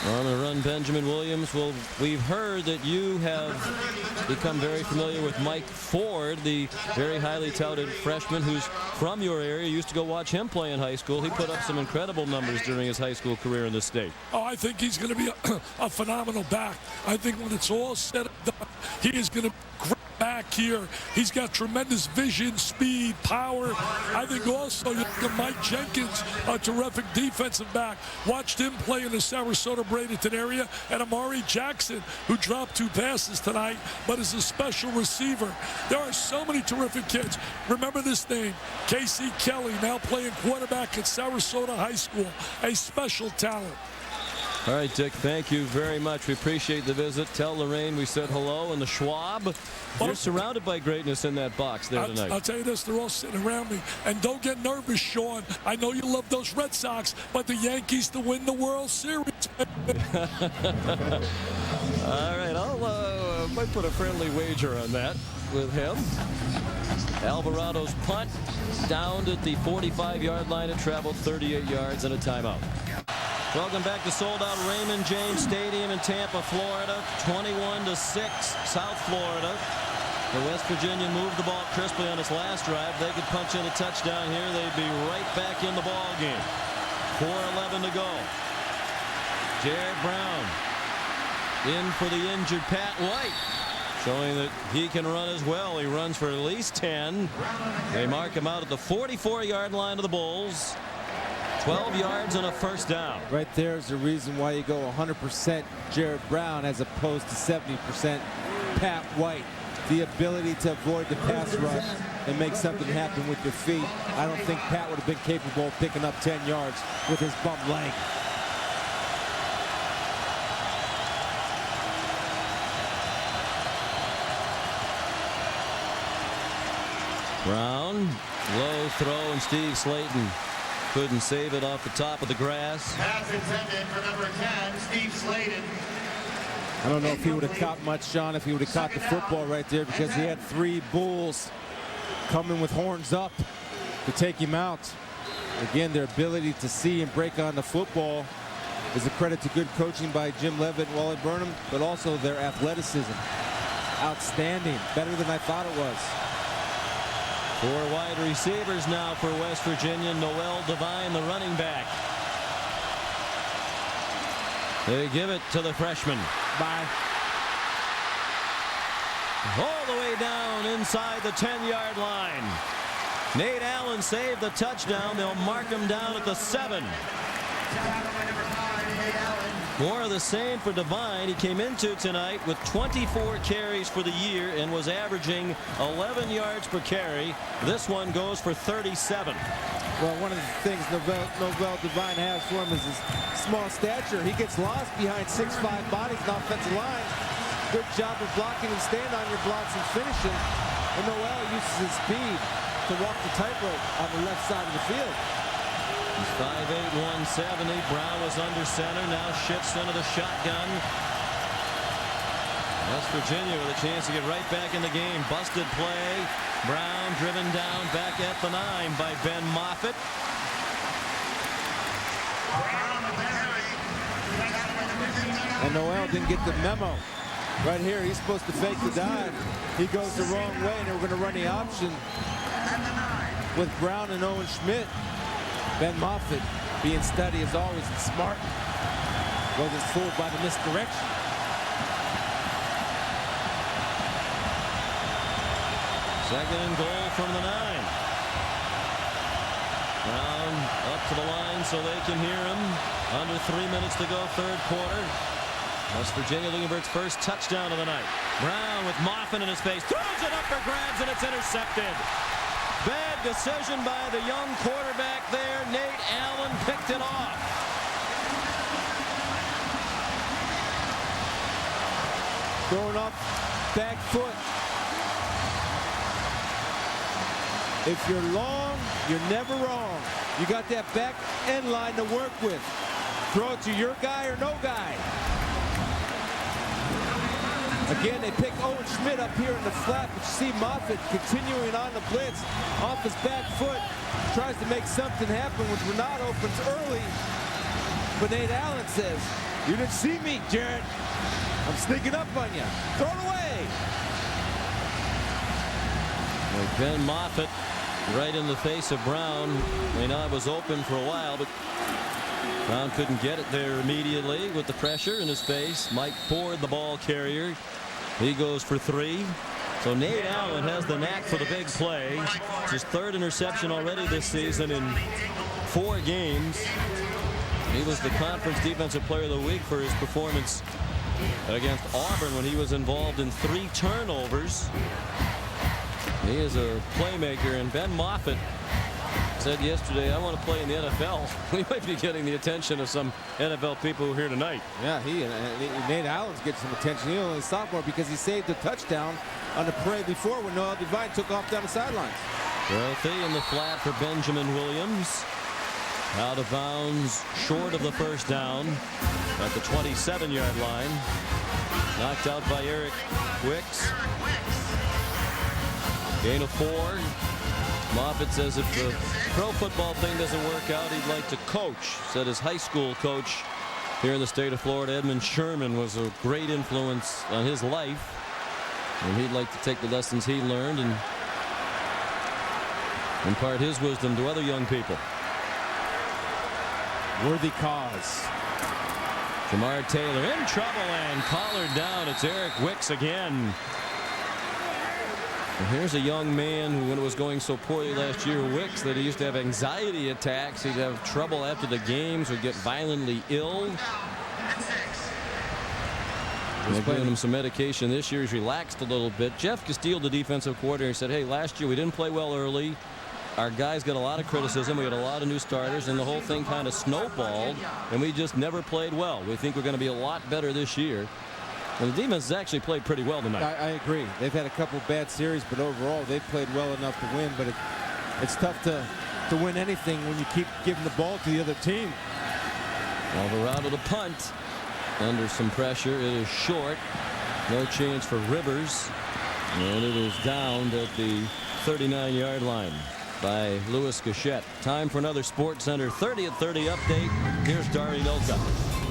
On the run, Benjamin Williams. Well, we've heard that you have become very familiar with Mike Ford, the very highly touted freshman who's from your area. You used to go watch him play in high school. He put up some incredible numbers during his high school career in this state. Oh, I think he's going to be a phenomenal back. I think when it's all said and done, he is going to great back here. He's got tremendous vision, speed, power. I think also you look at Mike Jenkins, a terrific defensive back. Watched him play in the Sarasota Bradenton area, and Amari Jackson, who dropped 2 passes tonight, but is a special receiver. There are so many terrific kids. Remember this name, Casey Kelly, now playing quarterback at Sarasota High School, a special talent. All right, Dick, thank you very much. We appreciate the visit. Tell Lorraine we said hello. And the Schwab, you're surrounded by greatness in that box there tonight. I'll tell you this, they're all sitting around me. And don't get nervous, Sean. I know you love those Red Sox, but the Yankees to win the World Series. All right, I might put a friendly wager on that with him. Alvarado's punt downed at the 45-yard line. It traveled 38 yards and a timeout. Welcome back to sold-out Raymond James Stadium in Tampa, Florida. 21-6, South Florida. The West Virginia moved the ball crisply on its last drive. They could punch in a touchdown here. They'd be right back in the ball game. 4:11 to go. Jared Brown in for the injured Pat White, showing that he can run as well. He runs for at least 10. They mark him out at the 44-yard line of the Bulls. 12 yards and a first down. Right there is the reason why you go 100% Jared Brown as opposed to 70% Pat White. The ability to avoid the pass rush and make something happen with your feet. I don't think Pat would have been capable of picking up 10 yards with his bum leg. Brown, low throw, and Steve Slayton couldn't save it off the top of the grass. Pass intended for number 10, Steve Slayton. I don't know if he would have caught much, John, if he would have caught the football right there, because he had 3 Bulls coming with horns up to take him out. Again, their ability to see and break on the football is a credit to good coaching by Jim Leavitt and Wally Burnham, but also their athleticism. Outstanding, better than I thought it was. 4 wide receivers now for West Virginia. Noel Devine, the running back. They give it to the freshman. Bye. All the way down inside the 10-yard line. Nate Allen saved the touchdown. They'll mark him down at the 7. More of the same for Devine. He came into tonight with 24 carries for the year and was averaging 11 yards per carry. This one goes for 37. Well, one of the things Noel Devine has for him is his small stature. He gets lost behind 6'5" bodies in offensive line. Good job of blocking and staying on your blocks and finishing. And Noel uses his speed to walk the tightrope on the left side of the field. He's 5'8", 170. Brown was under center, now shifts into the shotgun. West Virginia with a chance to get right back in the game. Busted play. Brown driven down back at the 9 by Ben Moffitt. And Noel didn't get the memo. Right here, he's supposed to fake the dive. He goes the wrong way, and they were going to run the option with Brown and Owen Schmidt. Ben Moffitt, being steady as always and smart, wasn't fooled by the misdirection. Second and goal from the 9. Brown up to the line so they can hear him. Under 3 minutes to go, third quarter. West Virginia looking for its first touchdown of the night. Brown with Moffitt in his face, throws it up for grabs, and it's intercepted. Bad decision by the young quarterback there. Nate Allen picked it off. Throwing up back foot. If you're long, you're never wrong. You got that back end line to work with. Throw it to your guy or no guy. Again, they pick Owen Schmidt up here in the flat, but you see Moffitt continuing on the blitz off his back foot. Tries to make something happen with Renato opens early. But Nate Allen says, You didn't see me, Jarrett. I'm sneaking up on you. Throw it away. Well, Ben Moffitt right in the face of Brown. I know it was open for a while, but Brown couldn't get it there immediately with the pressure in his face. Mike Ford, the ball carrier. He goes for 3. So Nate Allen has the knack for the big play. It's his 3rd interception already this season in 4 games. He was the conference defensive player of the week for his performance against Auburn when he was involved in 3 turnovers. He is a playmaker, and Ben Moffitt said yesterday, I want to play in the NFL. We might be getting the attention of some NFL people here tonight. Yeah, Nate Allen's getting some attention. He only a sophomore because he saved a touchdown on the parade before when Noel Devine took off down the sidelines. Wealthy in the flat for Benjamin Williams. Out of bounds, short of the first down at the 27-yard line. Knocked out by Eric Wicks. Gain of 4. Moffitt says if the pro football thing doesn't work out, he'd like to coach. Said his high school coach here in the state of Florida, Edmund Sherman, was a great influence on his life. And he'd like to take the lessons he learned and impart his wisdom to other young people. Worthy cause. Jamar Taylor in trouble and collared down. It's Eric Wicks again. And here's a young man who, when it was going so poorly last year, Wicks, that he used to have anxiety attacks. He'd have trouble after the games, would get violently ill. They're giving him some medication this year. He's relaxed a little bit. Jeff Castile, the defensive coordinator, said, hey, last year we didn't play well early. Our guys got a lot of criticism. We had a lot of new starters, and the whole thing kind of snowballed, and we just never played well. We think we're going to be a lot better this year. And the defense has actually played pretty well tonight. I agree. They've had a couple bad series, but overall they've played well enough to win. But it's tough to win anything when you keep giving the ball to the other team. Alvarado to punt. Under some pressure. It is short. No chance for Rivers. And it is downed at the 39-yard line by Louis Gachette. Time for another Sports Center 30 at 30 update. Here's Dari Noka.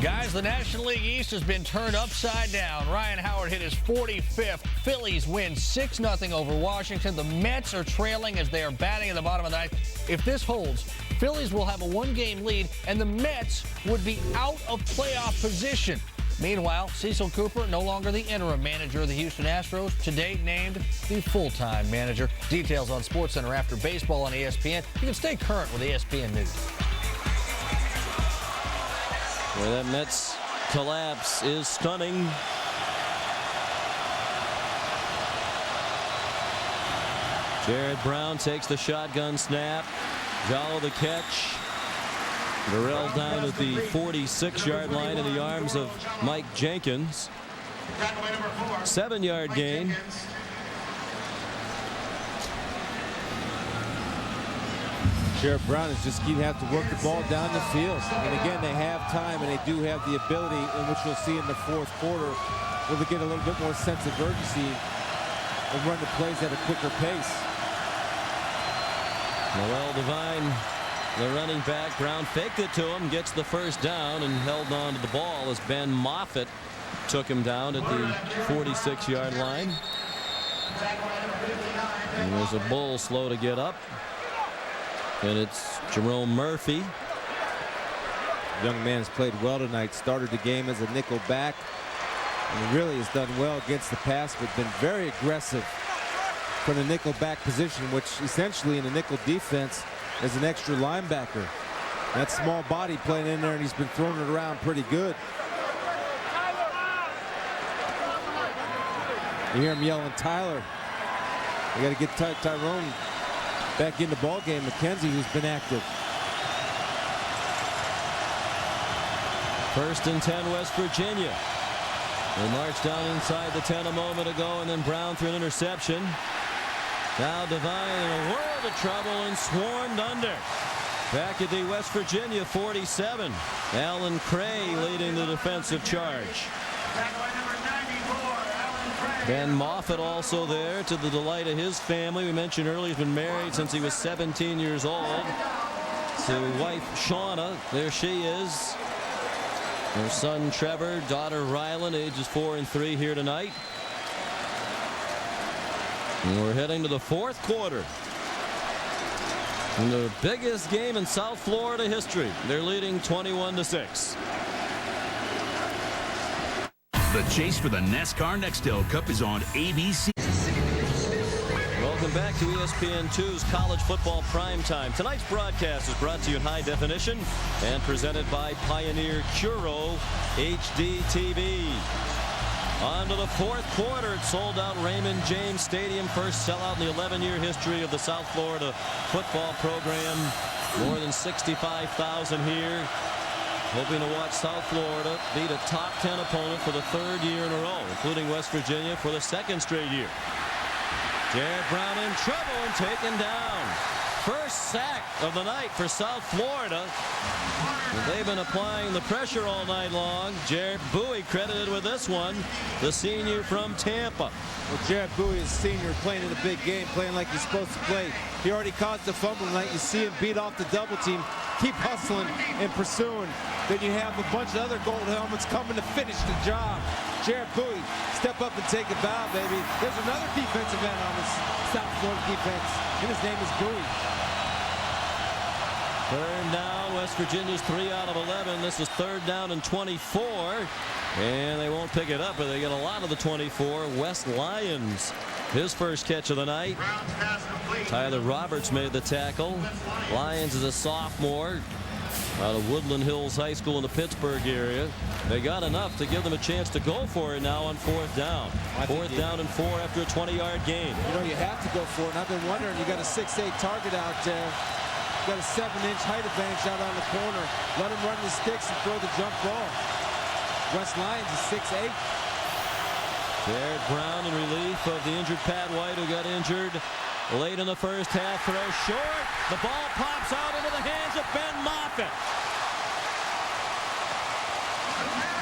Guys, the National League East has been turned upside down. Ryan Howard hit his 45th. Phillies win 6-0 over Washington. The Mets are trailing as they are batting at the bottom of the ninth. If this holds, Phillies will have a 1-game lead, and the Mets would be out of playoff position. Meanwhile, Cecil Cooper, no longer the interim manager of the Houston Astros, today named the full-time manager. Details on SportsCenter after baseball on ESPN. You can stay current with ESPN News. Well, that Mets collapse is stunning. Jared Brown takes the shotgun snap. Jallo the catch. Burrell down at the 46-yard line in the arms of Mike Jenkins. 7-yard gain. Jared Brown is just going to have to work the ball down the field. And again, they have time, and they do have the ability, in which you'll see in the fourth quarter, where they get a little bit more sense of urgency and run the plays at a quicker pace. Noel Devine, the running back. Brown faked it to him, gets the first down, and held on to the ball as Ben Moffitt took him down at the 46-yard line. And there's a Bull slow to get up. And it's Jerome Murphy. Young man has played well tonight. Started the game as a nickel back. And really has done well against the pass, but been very aggressive from the nickel back position, which essentially in the nickel defense is an extra linebacker. That small body playing in there, and he's been throwing it around pretty good. You hear him yelling, Tyler. We got to get Tyrone back in the ball game. McKenzie, who's been active. 1st and 10, West Virginia. They marched down inside the 10 a moment ago, and then Brown threw an interception. Now Devine in a world of trouble and swarmed under. Back at the West Virginia 47. Alan Cray leading the defensive charge. Ben Moffitt also there, to the delight of his family. We mentioned earlier he's been married since he was 17 years old to wife Shauna. There she is. Their son Trevor, daughter Rylan, ages 4 and 3 here tonight. And we're heading to the fourth quarter. In the biggest game in South Florida history. They're leading 21-6. The chase for the NASCAR Nextel Cup is on ABC. Welcome back to ESPN2's College Football Primetime. Tonight's broadcast is brought to you in high definition and presented by Pioneer Curo HD TV. On to the fourth quarter. It sold out Raymond James Stadium. First sellout in the 11-year history of the South Florida football program. More than 65,000 here. Hoping to watch South Florida beat a top 10 opponent for the third year in a row, including West Virginia for the second straight year. Jared Brown in trouble and taken down. First sack of the night for South Florida. They've been applying the pressure all night long. Jared Bowie credited with this one, the senior from Tampa. Well, Jared Bowie is a senior playing in a big game, playing like he's supposed to play. He already caused the fumble tonight. You see him beat off the double team, keep hustling and pursuing. Then you have a bunch of other gold helmets coming to finish the job. Jared Bowie, step up and take a bow, baby. There's another defensive end on this South Florida defense, and his name is Bowie. Third down, West Virginia's 3 out of 11. This is third down and 24. And they won't pick it up, but they get a lot of the 24. West Lyons, his first catch of the night. Tyler Roberts made the tackle. Lyons is a sophomore out of Woodland Hills High School in the Pittsburgh area. They got enough to give them a chance to go for it now on fourth down. Fourth down and 4 after a 20-yard gain. You know, you have to go for it. And I've been wondering, you got a 6'8" target out there. Got a 7-inch height advantage out on the corner. Let him run the sticks and throw the jump ball. West Lyons is 6'8". Jared Brown in relief of the injured Pat White, who got injured late in the first half. Throw short. The ball pops out into the hands of Ben Moffitt.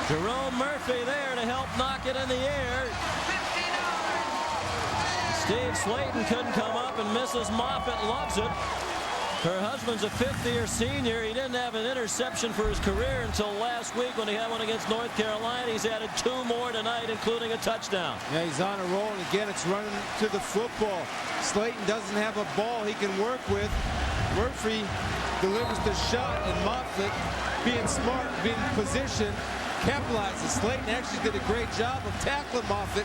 Jerome Murphy there to help knock it in the air. Steve Slayton couldn't come up, and Mrs. Moffitt loves it. Her husband's a fifth-year senior. He didn't have an interception for his career until last week when he had one against North Carolina. He's added 2 more tonight, including a touchdown. Yeah, he's on a roll, and again, it's running to the football. Slayton doesn't have a ball he can work with. Murphy delivers the shot, and Moffitt, being smart, being positioned, capitalizes. Slayton actually did a great job of tackling Moffitt,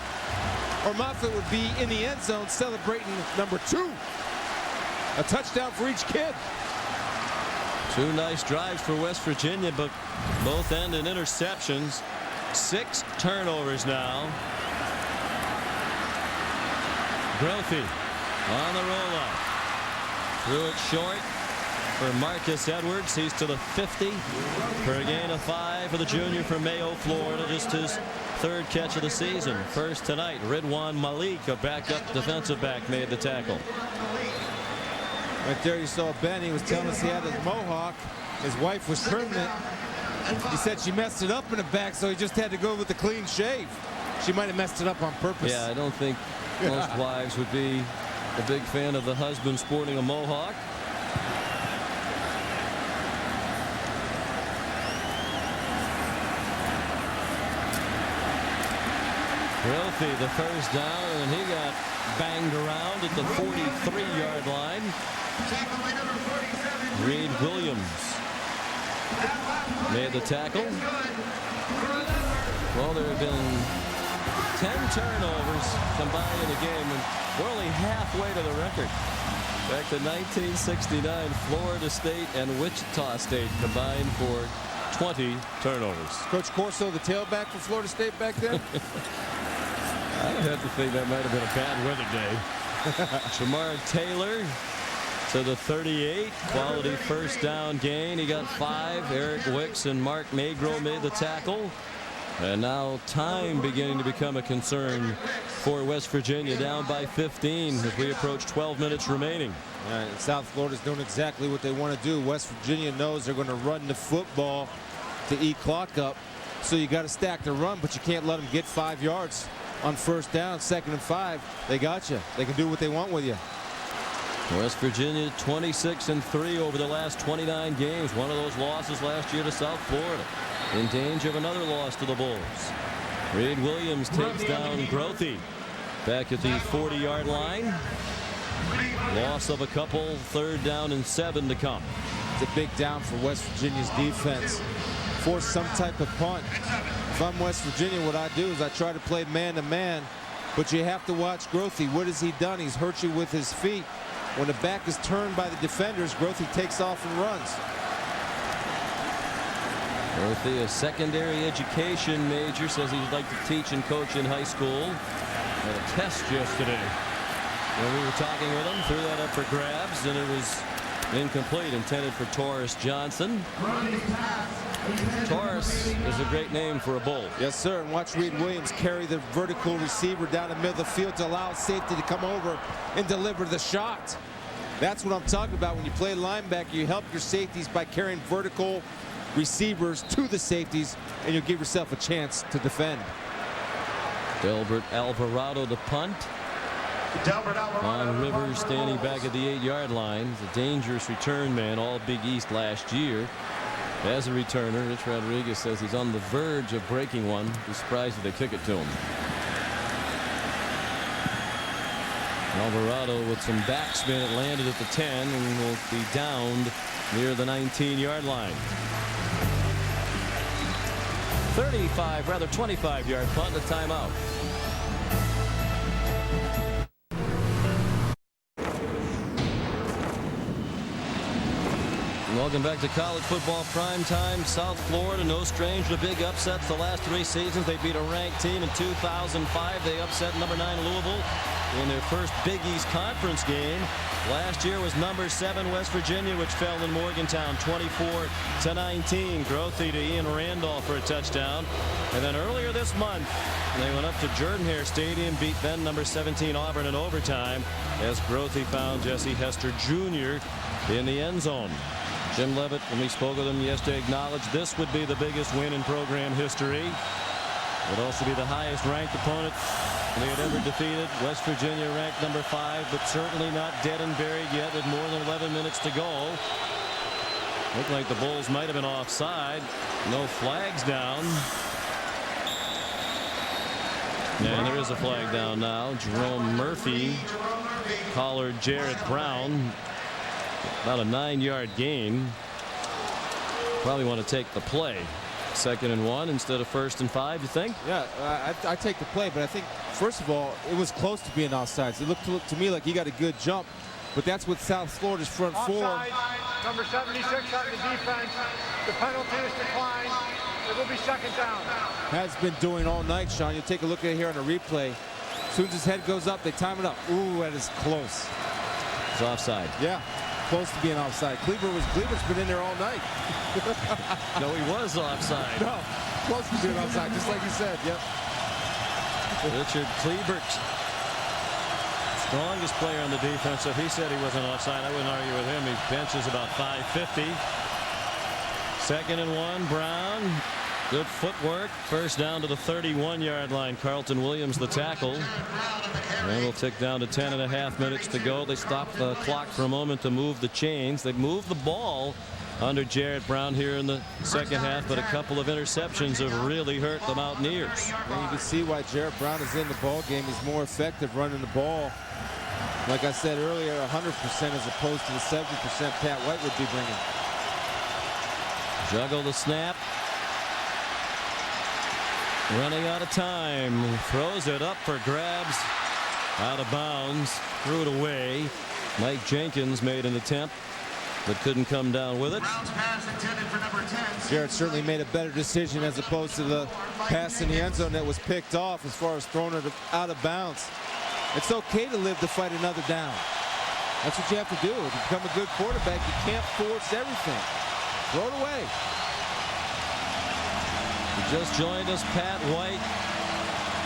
or Moffitt would be in the end zone celebrating number 2. A touchdown for each kid. 2 nice drives for West Virginia, but both end in interceptions. 6 turnovers now. Brophy on the rollout. Threw it short for Marcus Edwards. He's to the 50 for a gain of 5 for the junior from Mayo, Florida. Just his 3rd catch of the season. First tonight, Ridwan Malik, a backup defensive back, made the tackle. Right there you saw Ben. He was telling us he had his mohawk. His wife was trimming it. He said she messed it up in the back, so he just had to go with the clean shave. She might have messed it up on purpose. Yeah, I don't think most wives would be a big fan of the husband sporting a mohawk. Brophy, the first down, and he got banged around at the 43-yard line. Reed Williams made the tackle. Well, there have been 10 turnovers combined in the game, and we're only halfway to the record. Back to 1969, Florida State and Wichita State combined for 20 turnovers. Coach Corso, the tailback for Florida State back then? I would have to think that might have been a bad weather day. Shamar Taylor to the 38. Quality first down gain. He got 5. Eric Wicks and Mark Magro made the tackle. And now time beginning to become a concern for West Virginia, down by 15 as we approach 12 minutes remaining. South Florida's doing exactly what they want to do. West Virginia knows they're going to run the football to eat clock up. So you got to stack the run, but you can't let them get 5 yards on first down. 2nd and 5. They got you. They can do what they want with you. West Virginia 26-3 over the last 29 games. One of those losses last year to South Florida. in danger of another loss to the Bulls. Reed Williams takes down Grothy back at the 40-yard line. Loss of a couple, 3rd down and 7 to come. It's a big down for West Virginia's defense. Force some type of punt. If I'm West Virginia, what I do is I try to play man-to-man, but you have to watch Grothy. What has he done? He's hurt you with his feet. When the back is turned by the defenders, Grothy takes off and runs. Grothy, a secondary education major, says he'd like to teach and coach in high school. Had a test yesterday. When we were talking with him, threw that up for grabs, and it was incomplete, intended for Taurus Johnson. Taurus is a great name for a Bull. Yes, sir. And watch Reed Williams carry the vertical receiver down the middle of the field to allow safety to come over and deliver the shot. That's what I'm talking about. When you play linebacker, you help your safeties by carrying vertical receivers to the safeties, and you'll give yourself a chance to defend. Delbert Alvarado to punt. On Rivers standing back at the 8-yard line. He's a dangerous return man, all Big East last year. As a returner, Rich Rodriguez says he's on the verge of breaking one. He's surprised if they kick it to him. Alvarado with some backspin. It landed at the 10 and will be downed near the 19-yard line. 25-yard punt, a timeout. Welcome back to college football prime time. South Florida, no stranger to big upsets. The last 3 seasons, they beat a ranked team. In 2005, they upset number 9 Louisville in their first Big East Conference game. Last year was number 7 West Virginia, which fell in Morgantown 24-19. Grothy to Ian Randolph for a touchdown. And then earlier this month, they went up to Jordan-Hare Stadium, beat then number 17 Auburn in overtime, as Grothy found Jesse Hester Jr. in the end zone. Jim Leavitt, when we spoke with him yesterday, acknowledged this would be the biggest win in program history. It would also be the highest ranked opponent they had ever defeated. West Virginia ranked number 5, but certainly not dead and buried yet with more than 11 minutes to go. Looked like the Bulls might have been offside. No flags down. And there is a flag down now. Jerome Murphy collared Jarrett Brown. About a 9-yard gain. Probably want to take the play. 2nd and 1 instead of 1st and 5, you think? Yeah, I take the play, but I think, first of all, it was close to being offsides. It looked to me like he got a good jump, but that's what South Florida's front four. Number 76 on the defense. The penalty is declined. It will be 2nd down. Has been doing all night, Sean. You'll take a look at it here on the replay. As soon as his head goes up, they time it up. Ooh, that is close. It's offside. Yeah. Close to being offside. Cleaver's been in there all night. No, he was offside. No, close to being offside, just like you said. Yep. Richard Cleavert, strongest player on the defense. If he said he wasn't offside, I wouldn't argue with him. He benches about 550. 2nd and 1. Brown. Good footwork. 1st down to the 31-yard line. Carlton Williams, the tackle. And we'll tick down to 10.5 minutes to go. They stopped the clock for a moment to move the chains. They moved the ball under Jarrett Brown here in the 2nd half, but a couple of interceptions have really hurt the Mountaineers. And you can see why Jarrett Brown is in the ball game. He's more effective running the ball. Like I said earlier, 100% as opposed to the 70% Pat White would be bringing. Juggle the snap. Running out of time. Throws it up for grabs. Out of bounds. Threw it away. Mike Jenkins made an attempt, but couldn't come down with it. Jarrett certainly made a better decision as opposed to the pass in the end zone that was picked off as far as throwing it out of bounds. It's okay to live to fight another down. That's what you have to do. To become a good quarterback, you can't force everything. Throw it away. Just joined us, Pat White,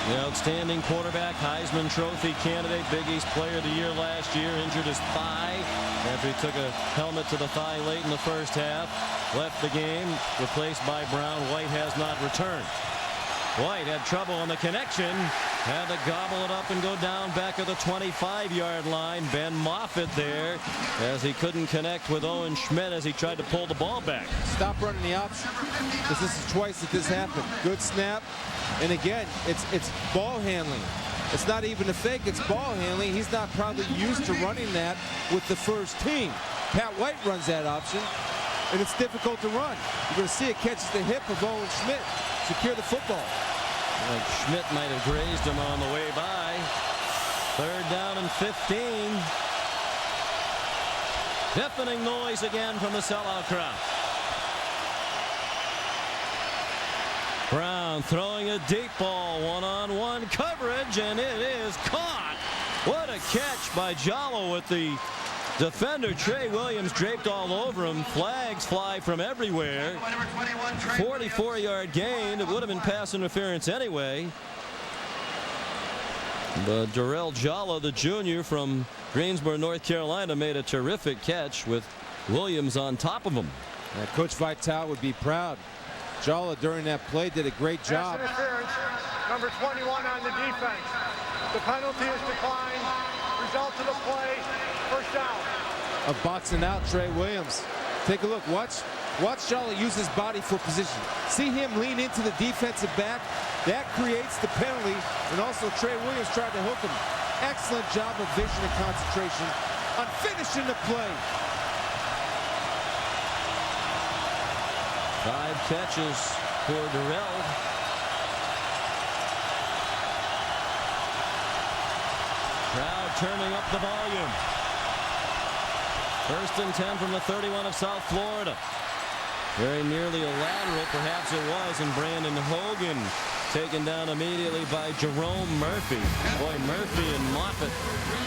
the outstanding quarterback, Heisman Trophy candidate, Big East Player of the Year last year, injured his thigh after he took a helmet to the thigh late in the 1st half. Left the game, replaced by Brown. White has not returned. White had trouble on the connection, Had to gobble it up and go down back at the 25-yard line. Ben Moffitt there as he couldn't connect with Owen Schmidt as he tried to pull the ball back. Stop running the option. This is twice that this happened. Good snap. And again, it's ball handling. It's not even a fake, it's ball handling. He's not probably used to running that with the first team. Pat White runs that option, and it's difficult to run. You're going to see it catches the hip of Owen Schmidt. Secure the football. Like Schmidt might have grazed him on the way by. 3rd down and 15. Deafening noise again from the sellout crowd. Brown throwing a deep ball, one-on-one coverage, and it is caught. What a catch by Jallo with the defender Trey Williams draped all over him. Flags fly from everywhere. 44-yard gain. It would have been pass interference anyway. But Darrell Jallo, the junior from Greensboro, North Carolina, made a terrific catch with Williams on top of him. Yeah, Coach Vitale would be proud. Jallo during that play did a great job. Pass interference, number 21 on the defense. The penalty is declined. Result of the play, first down. Of boxing out Trey Williams. Take a look. Watch Jallo use his body for position. See him lean into the defensive back. That creates the penalty. And also Trey Williams tried to hook him. Excellent job of vision and concentration on finishing the play. 5 catches for Darrell. Crowd turning up the volume. 1st and 10 from the 31 of South Florida. Very nearly a lateral, perhaps it was, and Brandon Hogan taken down immediately by Jerome Murphy. Boy, Murphy and Moffitt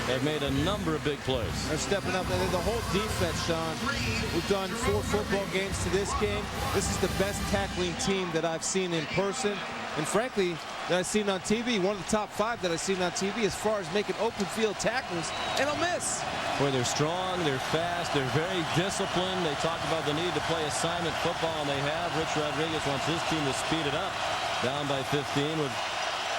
have made a number of big plays. They're stepping up. The whole defense, Sean. We've done 4 football games to this game. This is the best tackling team that I've seen in person. And frankly, that I've seen on TV. One of the top 5 that I've seen on TV as far as making open field tackles. And a miss. Boy, they're strong, they're fast, they're very disciplined. They talk about the need to play assignment football, and they have. Rich Rodriguez wants his team to speed it up. Down by 15 with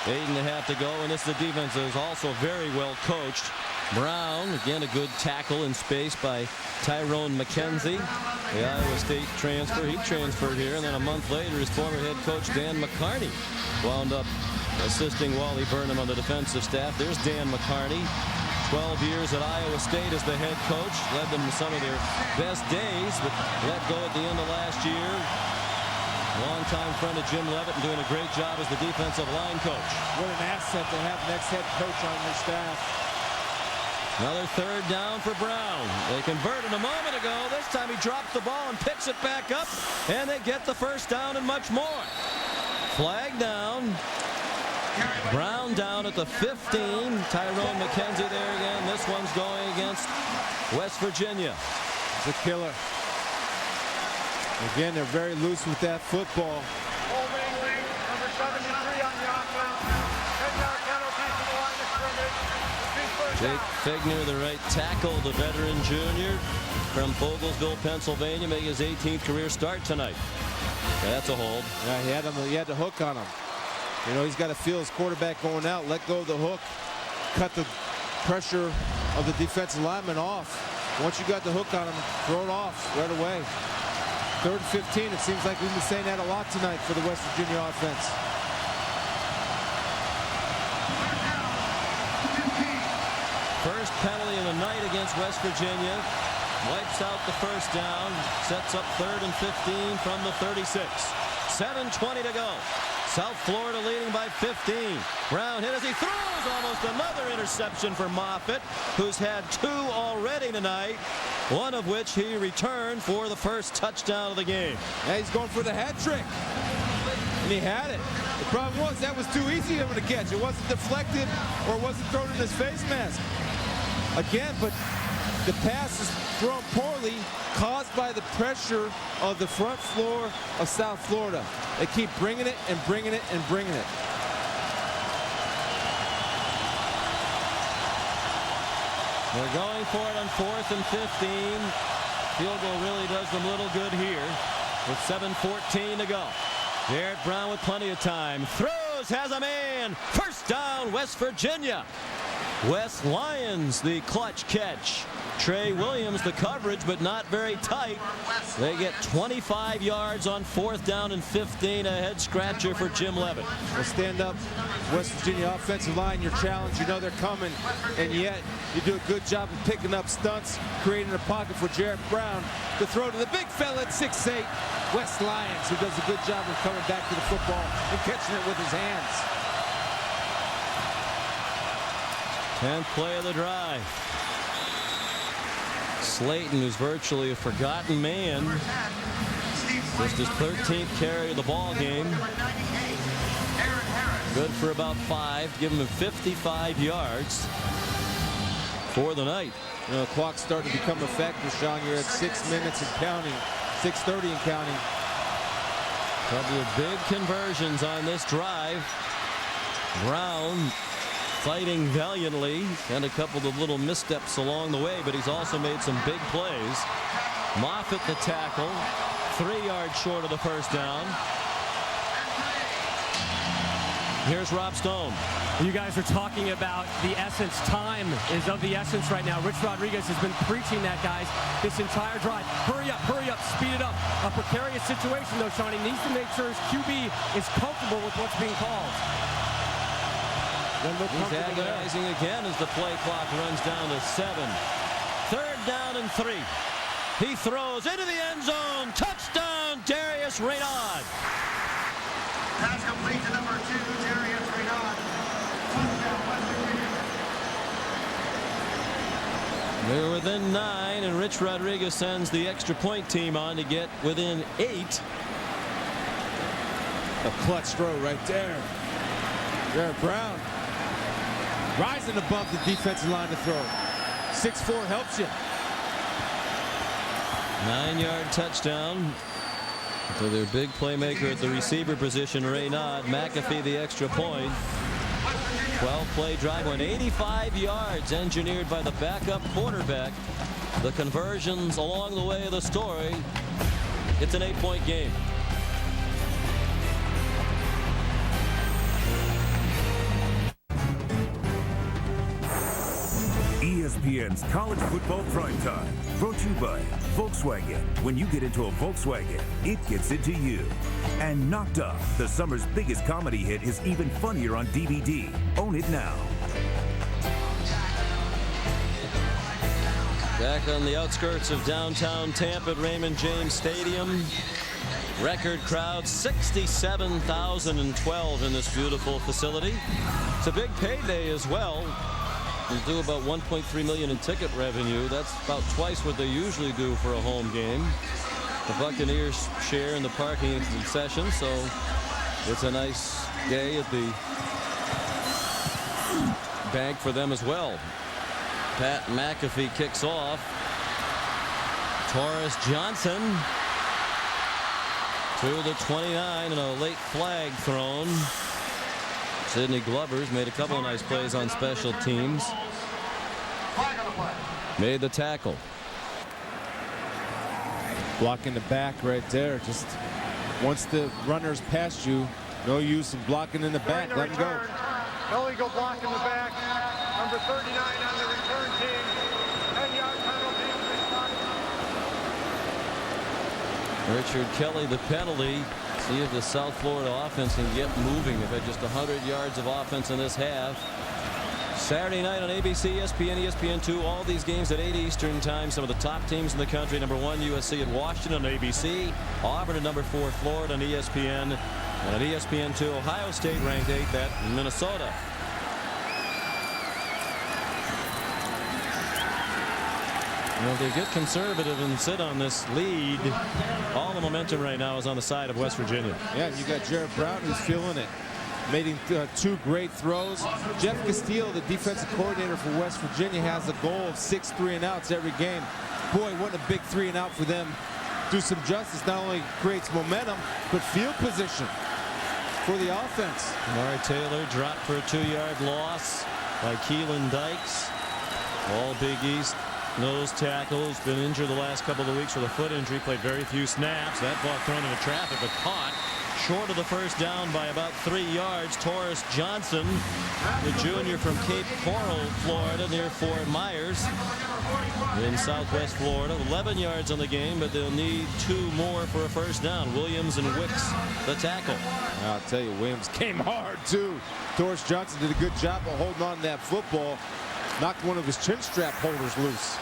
8.5 to go, and this is the defense that is also very well coached. Brown, again, a good tackle in space by Tyrone McKenzie, the Iowa State transfer. He transferred here, and then a month later, his former head coach Dan McCarney wound up assisting Wally Burnham on the defensive staff. There's Dan McCarney. 12 years at Iowa State as the head coach. Led them to some of their best days, but let go at the end of last year. Longtime friend of Jim Leavitt and doing a great job as the defensive line coach. What an asset to have next head coach on your staff. Another 3rd down for Brown. They converted a moment ago. This time he drops the ball and picks it back up, and they get the 1st down and much more. Flag down. Brown down at the 15. Tyrone McKenzie there again. This one's going against West Virginia. It's a killer. Again, they're very loose with that football. Holding, number 73 on the offense. 10-yard penalty for the line of scrimmage. Jake Figner, the right tackle, the veteran junior from Fogelsville, Pennsylvania, making his 18th career start tonight. That's a hold. Yeah, he had the hook on him. You know, he's got to feel his quarterback going out, let go of the hook, cut the pressure of the defensive lineman off. Once you got the hook on him, throw it off right away. 3rd and 15. It seems like we've been saying that a lot tonight for the West Virginia offense. First penalty of the night against West Virginia. Wipes out the 1st down. Sets up 3rd and 15 from the 36. 7:20 to go. South Florida leading by 15. Brown hit as he throws almost another interception for Moffitt, who's had 2 already tonight, one of which he returned for the 1st touchdown of the game. Yeah, he's going for the hat trick. And he had it. The problem was that was too easy for him to catch. It wasn't deflected or wasn't thrown in his face mask. Again, but the pass is thrown poorly, caused by the pressure of the front floor of South Florida. They keep bringing it and bringing it and bringing it. They're going for it on 4th and 15. Field goal really does them little good here with 7:14 to go. Garrett Brown with plenty of time. Throws Rodriguez has a man. First down, West Virginia. West Lions, the clutch catch. Trey Williams, the coverage, but not very tight. They get 25 yards on 4th down and 15. A head scratcher for Jim Leavitt. Well, stand up, West Virginia offensive line. You're challenged. You know they're coming, and yet you do a good job of picking up stunts, creating a pocket for Jarrett Brown to throw to the big fella at 6'8", West Lions, who does a good job of coming back to the football and catching it with his hands. 10th play of the drive. Slayton, who's virtually a forgotten man, just his 13th carry of the ball game. Good for about 5, give him 55 yards for the night. You know, the clock's starting to become a factor, Sean. You're at 6 minutes and counting, 6:30 and counting. Couple of big conversions on this drive. Brown fighting valiantly, and a couple of little missteps along the way, but he's also made some big plays. Moffitt the tackle, 3 yards short of the first down. Here's Rob Stone. You guys are talking about the essence. Time is of the essence right now. Rich Rodriguez has been preaching that, guys, this entire drive. Hurry up, speed it up. A precarious situation, though, Sean. He needs to make sure his QB is comfortable with what's being called. He's agonizing again as the play clock runs down to 7. 3rd down and 3. He throws into the end zone. Touchdown, Darius Raynaud. Pass complete to number 2, Darius Raynaud. They're within 9, and Rich Rodriguez sends the extra point team on to get within 8. A clutch throw right there. Jarrett Brown rising above the defensive line to throw. 6'4" helps you. 9-yard touchdown to their big playmaker at the receiver position, Raynaud. McAfee the extra point. 12-play drive, went 85 yards, engineered by the backup quarterback. The conversions along the way of the story. It's an 8-point game. ESPN's College Football Primetime, brought to you by Volkswagen. When you get into a Volkswagen, it gets into you. And Knocked Up, the summer's biggest comedy hit, is even funnier on DVD. Own it now. Back on the outskirts of downtown Tampa at Raymond James Stadium. Record crowd, 67,012 in this beautiful facility. It's a big payday as well. They do about $1.3 million in ticket revenue. That's about twice what they usually do for a home game. The Buccaneers share in the parking and concession, so it's a nice day at the bank for them as well. Pat McAfee kicks off. Torres Johnson to the 29, and a late flag thrown. Sidney Glover's made a couple of nice plays on special teams. Made the tackle. Blocking the back right there. Just once the runner's past you, no use in blocking in the back. Let him go. Illegal block in the back. Number 39 on the return team. 10-yard penalty. Richard Kelly, the penalty. See if the South Florida offense can get moving. They've had just 100 yards of offense in this half. Saturday night on ABC, ESPN, ESPN2. All these games at 8 Eastern time. Some of the top teams in the country. Number 1, USC at Washington on ABC. Auburn at number 4, Florida on ESPN. And at ESPN2, Ohio State ranked 8th at Minnesota. Well, they get conservative and sit on this lead. All the momentum right now is on the side of West Virginia. Yeah, you got Jarrett Brown who's feeling it. Made 2 great throws. Jeff Castillo, the defensive coordinator for West Virginia, has a goal of 6 3-and-outs every game. Boy, what a big 3-and-out for them. Do some justice. Not only creates momentum, but field position for the offense. Amari Taylor dropped for a 2-yard loss by Keelan Dykes. All Big East nose tackles. Been injured the last couple of weeks with a foot injury. Played very few snaps. That ball thrown into traffic, but caught short of the first down by about 3 yards. Taurus Johnson, the junior from Cape Coral, Florida, near Fort Myers in southwest Florida. 11 yards on the game, but they'll need 2 more for a first down. Williams and Wicks, the tackle. I'll tell you, Williams came hard, too. Taurus Johnson did a good job of holding on to that football. Knocked one of his chin strap holders loose.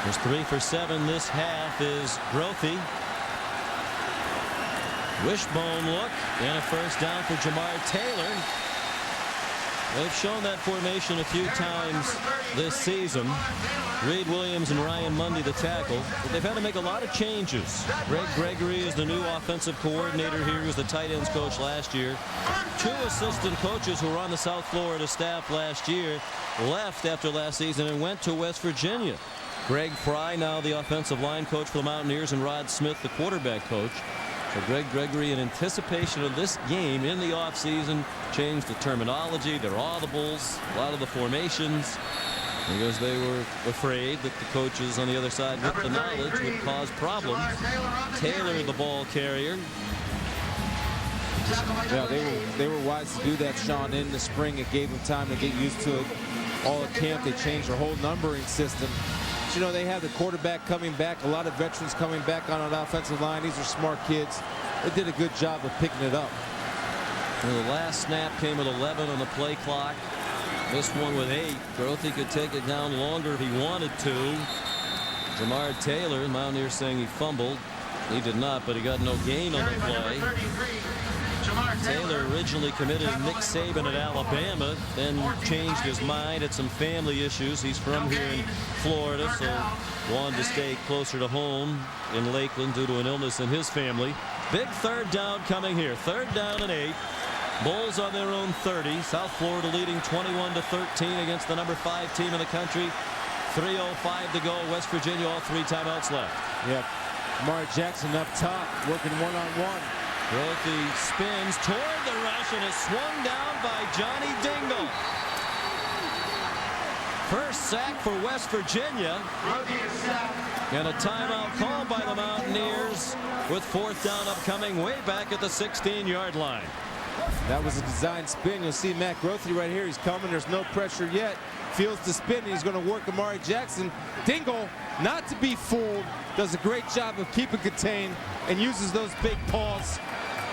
There's 3 for 7 this half is Grothy. Wishbone look and a first down for Jamar Taylor. They've shown that formation a few times this season. Reed Williams and Ryan Mundy the tackle. But they've had to make a lot of changes. Greg Gregory is the new offensive coordinator here. He was the tight ends coach last year. 2 assistant coaches who were on the South Florida staff last year left after last season and went to West Virginia. Greg Fry, now the offensive line coach for the Mountaineers, and Rod Smith, the quarterback coach. So Greg Gregory, in anticipation of this game in the offseason, changed the terminology, their audibles, a lot of the formations, because they were afraid that the coaches on the other side with the knowledge would cause problems. Taylor, the ball carrier. Yeah, they were wise to do that, Sean, in the spring. It gave them time to get used to it. All at camp, they changed their whole numbering system. You know, they have the quarterback coming back, a lot of veterans coming back on an offensive line. These are smart kids. They did a good job of picking it up. Well, the last snap came with 11 on the play clock. This one with 8. Grothy could take it down longer if he wanted to. Jamar Taylor, the Mountaineers saying he fumbled. He did not, but he got no gain on the play. Taylor originally committed to Nick Saban at Alabama, then changed his mind, had some family issues. He's from here in Florida, so wanted to stay closer to home in Lakeland due to an illness in his family. Big third down coming here. 3rd down and 8. Bulls on their own 30. South Florida leading 21-13 against the number 5 team in the country. 3:05 to go. West Virginia, all 3 timeouts left. Yep. Mark Jackson up top, working one-on-one. Grothy spins toward the rush and is swung down by Johnny Dingle. First sack for West Virginia. And a timeout called by the Mountaineers with 4th down upcoming way back at the 16-yard line. That was a design spin. You'll see Matt Grothy right here. He's coming. There's no pressure yet. Feels the spin, and he's going to work Amari Jackson. Dingle, not to be fooled, does a great job of keeping contained and uses those big paws.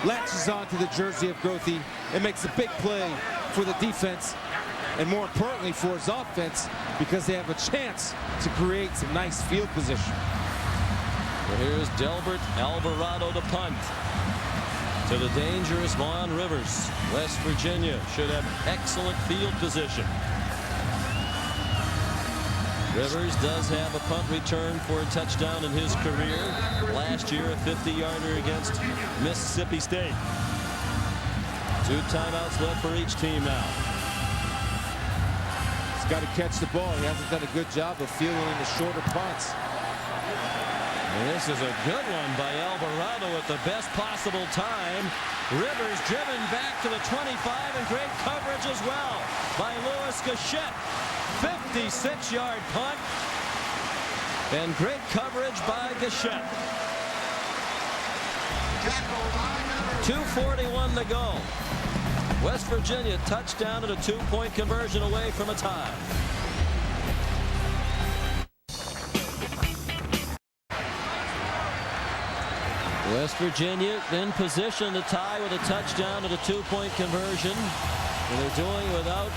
Latches onto the jersey of Grothy and makes a big play for the defense, and more importantly for his offense, because they have a chance to create some nice field position. Well, here's Delbert Alvarado to punt to the dangerous Vaughn Rivers. West Virginia should have excellent field position. Rivers does have a punt return for a touchdown in his career. Last year, a 50-yarder against Mississippi State. 2 timeouts left for each team now. He's got to catch the ball. He hasn't done a good job of fielding the shorter punts. And this is a good one by Alvarado at the best possible time. Rivers driven back to the 25, and great coverage as well by Louis Gachette. 56-yard punt, and great coverage by Gachette. 2:41 to go. West Virginia touchdown and a 2-point conversion away from a tie. West Virginia in position to tie with a touchdown and a 2-point conversion. And they're doing without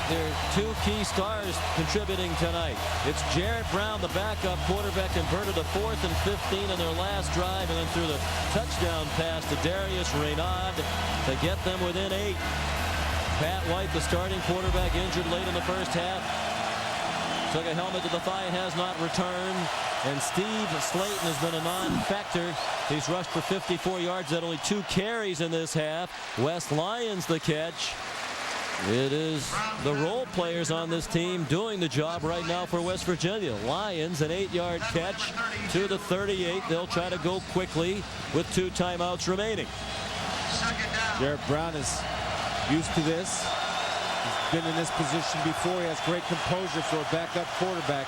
their 2 key stars contributing tonight. It's Jarrett Brown, the backup quarterback, converted a 4th and 15 in their last drive, and then threw the touchdown pass to Darius Raymond to get them within 8. Pat White, the starting quarterback, injured late in the first half. Took a helmet to the thigh and has not returned. And Steve Slayton has been a non-factor. He's rushed for 54 yards, had only 2 carries in this half. Wes Lyons the catch. It is the role players on this team doing the job right now for West Virginia. Lyons, an 8-yard catch to the 38. They'll try to go quickly with 2 timeouts remaining. Jarrett Brown is used to this. He's been in this position before. He has great composure for a backup quarterback.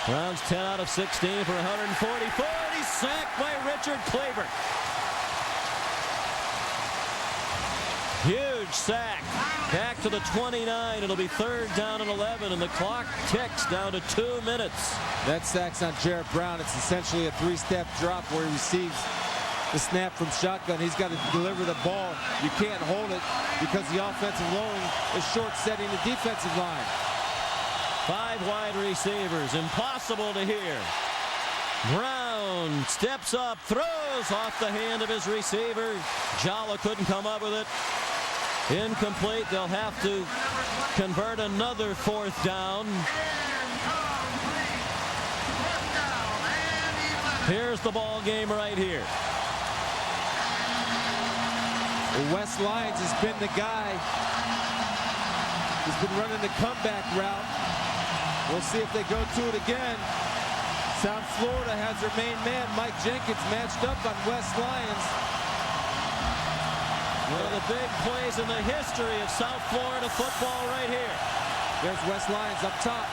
Brown's 10 out of 16 for 144. He's sacked by Richard Claiborne. Huge sack. Back to the 29. It'll be 3rd down and 11, and the clock ticks down to 2 minutes. That sack's on Jarrett Brown. It's essentially a 3-step drop where he receives the snap from shotgun. He's got to deliver the ball. You can't hold it because the offensive line is short-setting the defensive line. 5 wide receivers. Impossible to hear. Brown steps up, throws off the hand of his receiver. Jala couldn't come up with it. Incomplete. They'll have to convert another 4th down. Here's the ball game right here. Wes Lyons has been the guy who's been running the comeback route. We'll see if they go to it again. South Florida has their main man, Mike Jenkins, matched up on Wes Lyons. One of the big plays in the history of South Florida football right here. There's Wes Lyons up top.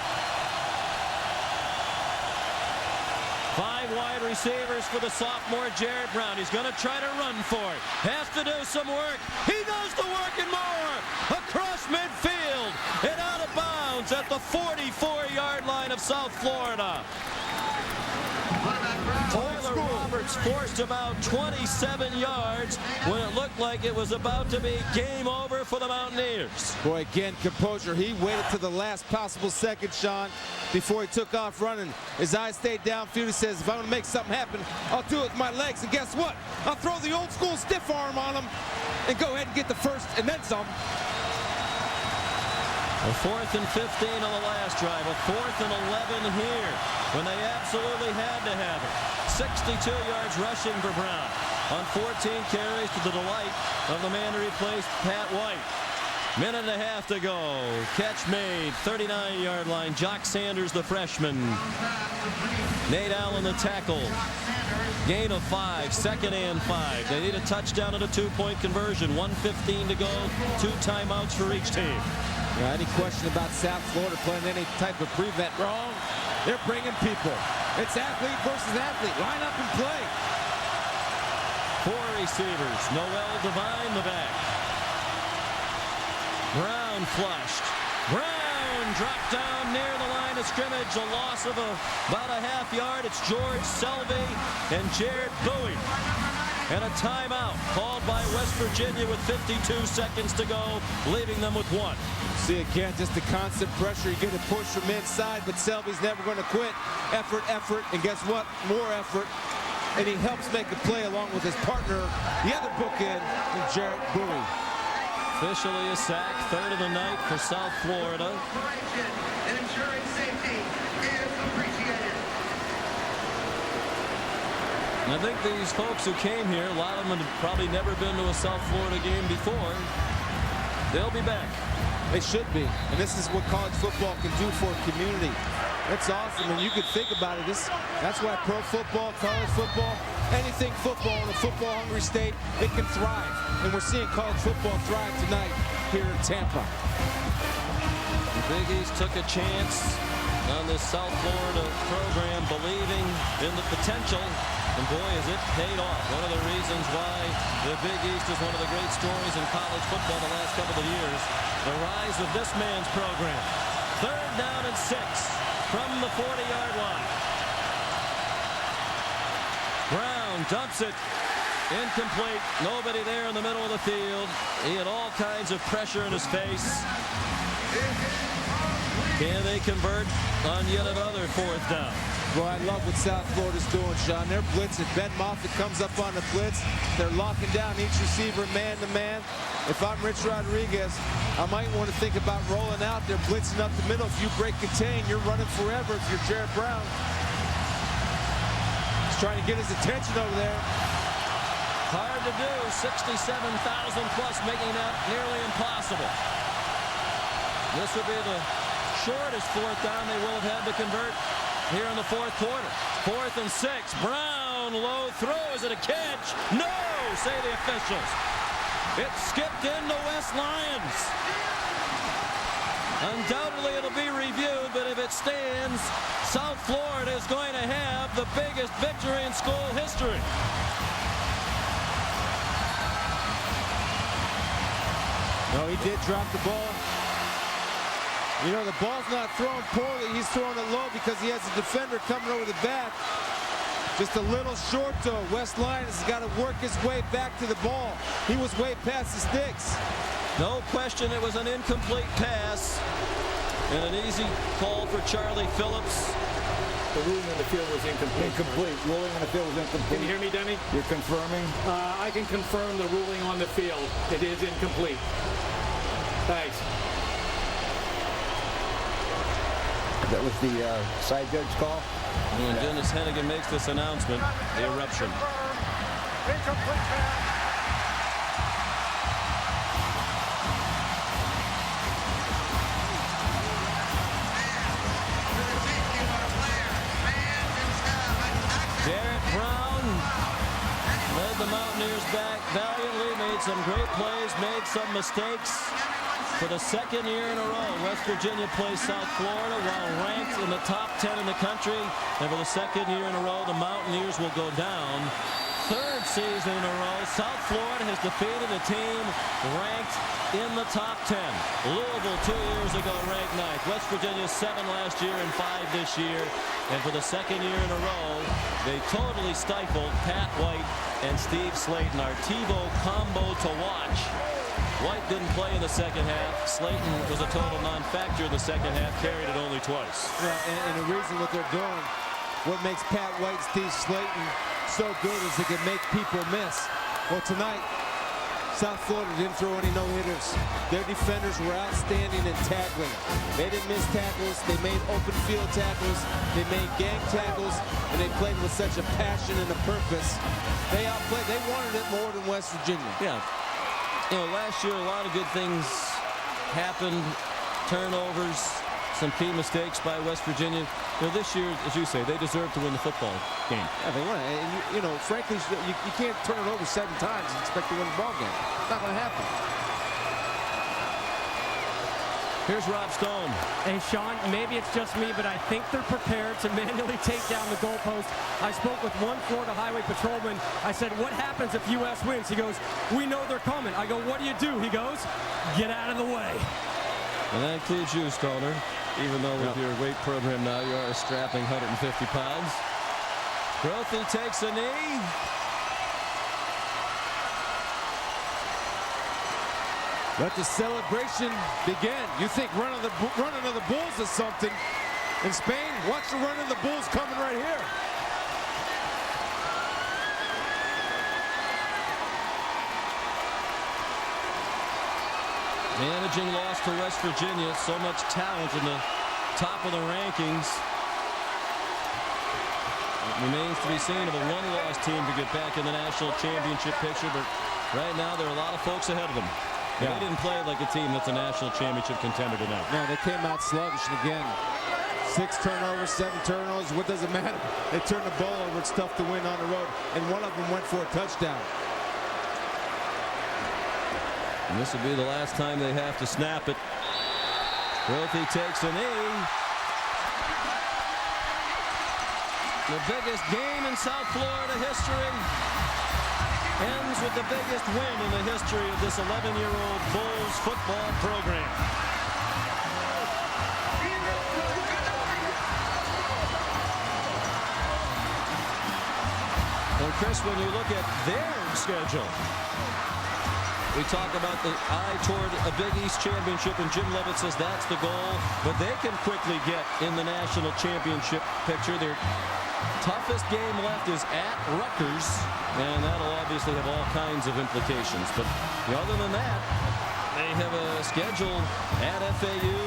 5 wide receivers for the sophomore Jarrett Brown. He's going to try to run for it. Has to do some work. He does the work and more. Across midfield and out of bounds at the 44-yard line of South Florida. Tyler Roberts forced about 27 yards when it looked like it was about to be game over for the Mountaineers. Boy, again, composure. He waited to the last possible second, Sean, before he took off running. His eyes stayed downfield. He says, if I want to make something happen, I'll do it with my legs. And guess what? I'll throw the old school stiff arm on him and go ahead and get the first and then some. A 4th and 15 on the last drive. A 4th and 11 here when they absolutely had to have it. 62 yards rushing for Brown on 14 carries to the delight of the man to replace Pat White. Minute and a half to go. Catch made. 39-yard line. Jock Sanders, the freshman. Nate Allen, the tackle. Gain of 5. 2nd and 5. They need a touchdown and a 2-point conversion. 1:15 to go. 2 timeouts for each team. Yeah, any question about South Florida playing any type of prevent wrong? They're bringing people. It's athlete versus athlete. Line up and play. 4 receivers. Noel Devine, the back. Brown flushed. Brown dropped down near the line of scrimmage. A loss of about a half yard. It's George Selvey and Jared Bowie. And a timeout called by West Virginia with 52 seconds to go, leaving them with 1. See, again, just the constant pressure. You get a push from inside, but Selvey's never going to quit. Effort, and guess what? More effort. And he helps make a play along with his partner, the other bookend, Jared Bowie. Officially a sack, 3rd of the night for South Florida. And ensuring safety is appreciated. And I think these folks who came here, a lot of them have probably never been to a South Florida game before. They'll be back. They should be. And this is what college football can do for a community. That's awesome. And you can think about it. That's why pro football, college football, anything football in a football-hungry state, it can thrive. And we're seeing college football thrive tonight here in Tampa. The Big East took a chance on this South Florida program, believing in the potential. And boy, has it paid off. One of the reasons why the Big East is one of the great stories in college football the last couple of years. The rise of this man's program. 3rd down and 6 from the 40-yard line. Brown dumps it. Incomplete. Nobody there in the middle of the field. He had all kinds of pressure in his face. Can they convert on yet another 4th down? Boy, I love what South Florida's doing, Sean. They're blitzing. Ben Moffitt comes up on the blitz. They're locking down each receiver man to man. If I'm Rich Rodriguez, I might want to think about rolling out. They're blitzing up the middle. If you break contain, you're running forever if you're Jared Brown. He's trying to get his attention over there. Hard to do. 67,000 plus, making that nearly impossible. This would be the shortest 4th down they will have had to convert here in the 4th quarter. 4th and 6. Brown, low throw. Is it a catch? No, say the officials. It skipped into Wes Lyons. Undoubtedly, it'll be reviewed, but if it stands, South Florida is going to have the biggest victory in school history. No, he did drop the ball. You know, the ball's not thrown poorly. He's throwing it low because he has a defender coming over the back. Just a little short, though. West Lyons has got to work his way back to the ball. He was way past the sticks. No question it was an incomplete pass. And an easy call for Charlie Phillips. The ruling on the field was incomplete. Incomplete. Ruling on the field was incomplete. Can you hear me, Denny? You're confirming? I can confirm the ruling on the field. It is incomplete. Thanks. That was the side judge call? When Dennis Hennigan makes this announcement, the eruption. Incomplete pass. Derek Brown led the Mountaineers back valiantly, made some great plays, made some mistakes. For the second year in a row, West Virginia plays South Florida while ranked in the top 10 in the country. And for the second year in a row, the Mountaineers will go down. Third season in a row, South Florida has defeated a team ranked in the top 10. Louisville 2 years ago ranked 9th. West Virginia 7 last year and 5 this year. And for the second year in a row, they totally stifled Pat White and Steve Slayton. Our TiVo combo to watch. White didn't play in the second half. Slayton was a total non-factor in the second half, carried it only twice. Yeah, and the reason what they're doing, what makes Pat White and Steve Slayton so good is they can make people miss. Well, tonight, South Florida didn't throw any no-hitters. Their defenders were outstanding in tackling. They didn't miss tackles. They made open field tackles. They made gang tackles, and they played with such a passion and a purpose. They outplayed. They wanted it more than West Virginia. Yeah. You know, last year a lot of good things happened, turnovers, some key mistakes by West Virginia. You know, this year, as you say, they deserve to win the football game. Yeah, they won. And you know, frankly, you can't turn it over 7 times and expect to win the ball game. It's not going to happen. Here's Rob Stone. Hey, Sean, maybe it's just me, but I think they're prepared to manually take down the goalpost. I spoke with one Florida Highway patrolman. I said, what happens if U.S. wins? He goes, we know they're coming. I go, what do? He goes, get out of the way. And that includes you, Stoner. Even though with your weight program now, you are a strapping 150 pounds. Grothy takes a knee. Let the celebration begin. You think running of the Bulls is something in Spain? Watch the run of the Bulls coming right here. Managing loss to West Virginia. So much talent in the top of the rankings. It remains to be seen if a one-loss team to get back in the national championship picture, but right now there are a lot of folks ahead of them. Yeah. They didn't play like a team that's a national championship contender tonight. No, they came out sluggish again. 6 turnovers, 7 turnovers. What does it matter? They turned the ball over. It's tough to win on the road. And one of them went for a touchdown. And this will be the last time they have to snap it. Grothy takes a knee. The biggest game in South Florida history ends with the biggest win in the history of this 11-year-old Bulls football program. Well, Chris, when you look at their schedule, we talk about the eye toward a Big East championship, and Jim Leavitt says that's the goal, but they can quickly get in the national championship picture. Their toughest game left is at Rutgers, and that'll obviously have all kinds of implications. But other than that, they have a schedule at FAU,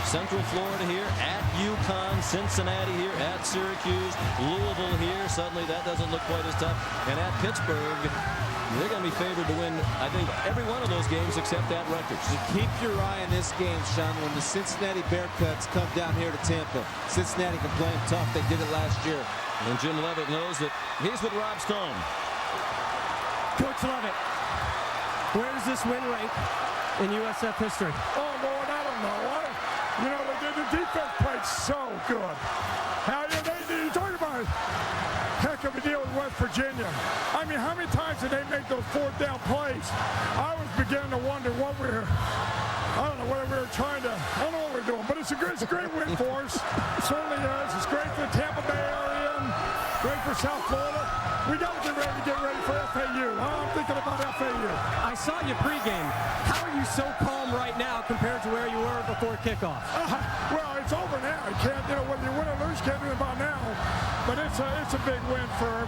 Central Florida here, at UConn, Cincinnati here, at Syracuse, Louisville here. Suddenly that doesn't look quite as tough. And at Pittsburgh, they're going to be favored to win, I think, every one of those games except at Rutgers. So keep your eye on this game, Sean, when the Cincinnati Bearcats come down here to Tampa. Cincinnati can play them tough. They did it last year. And Jim Leavitt knows that he's with Rob Stone. Coach Leavitt, where does this win rank in USF history? Oh, Lord, I don't know. You know, the defense played so good. You talking about a heck of a deal with West Virginia. I mean, how many times did they make those 4th down plays? I was beginning to wonder what we were know whether we were trying to, I don't know what we're doing, but it's a great win for us. It certainly is. It's great for the Tampa Bay area and great for South Florida. We got to get ready for FAU. I'm thinking about FAU. I saw you pregame. How are you so calm right now compared to where you were before kickoff? Well, it's over now. You can't, whether you win or lose, you can't do it about now. But it's a big win for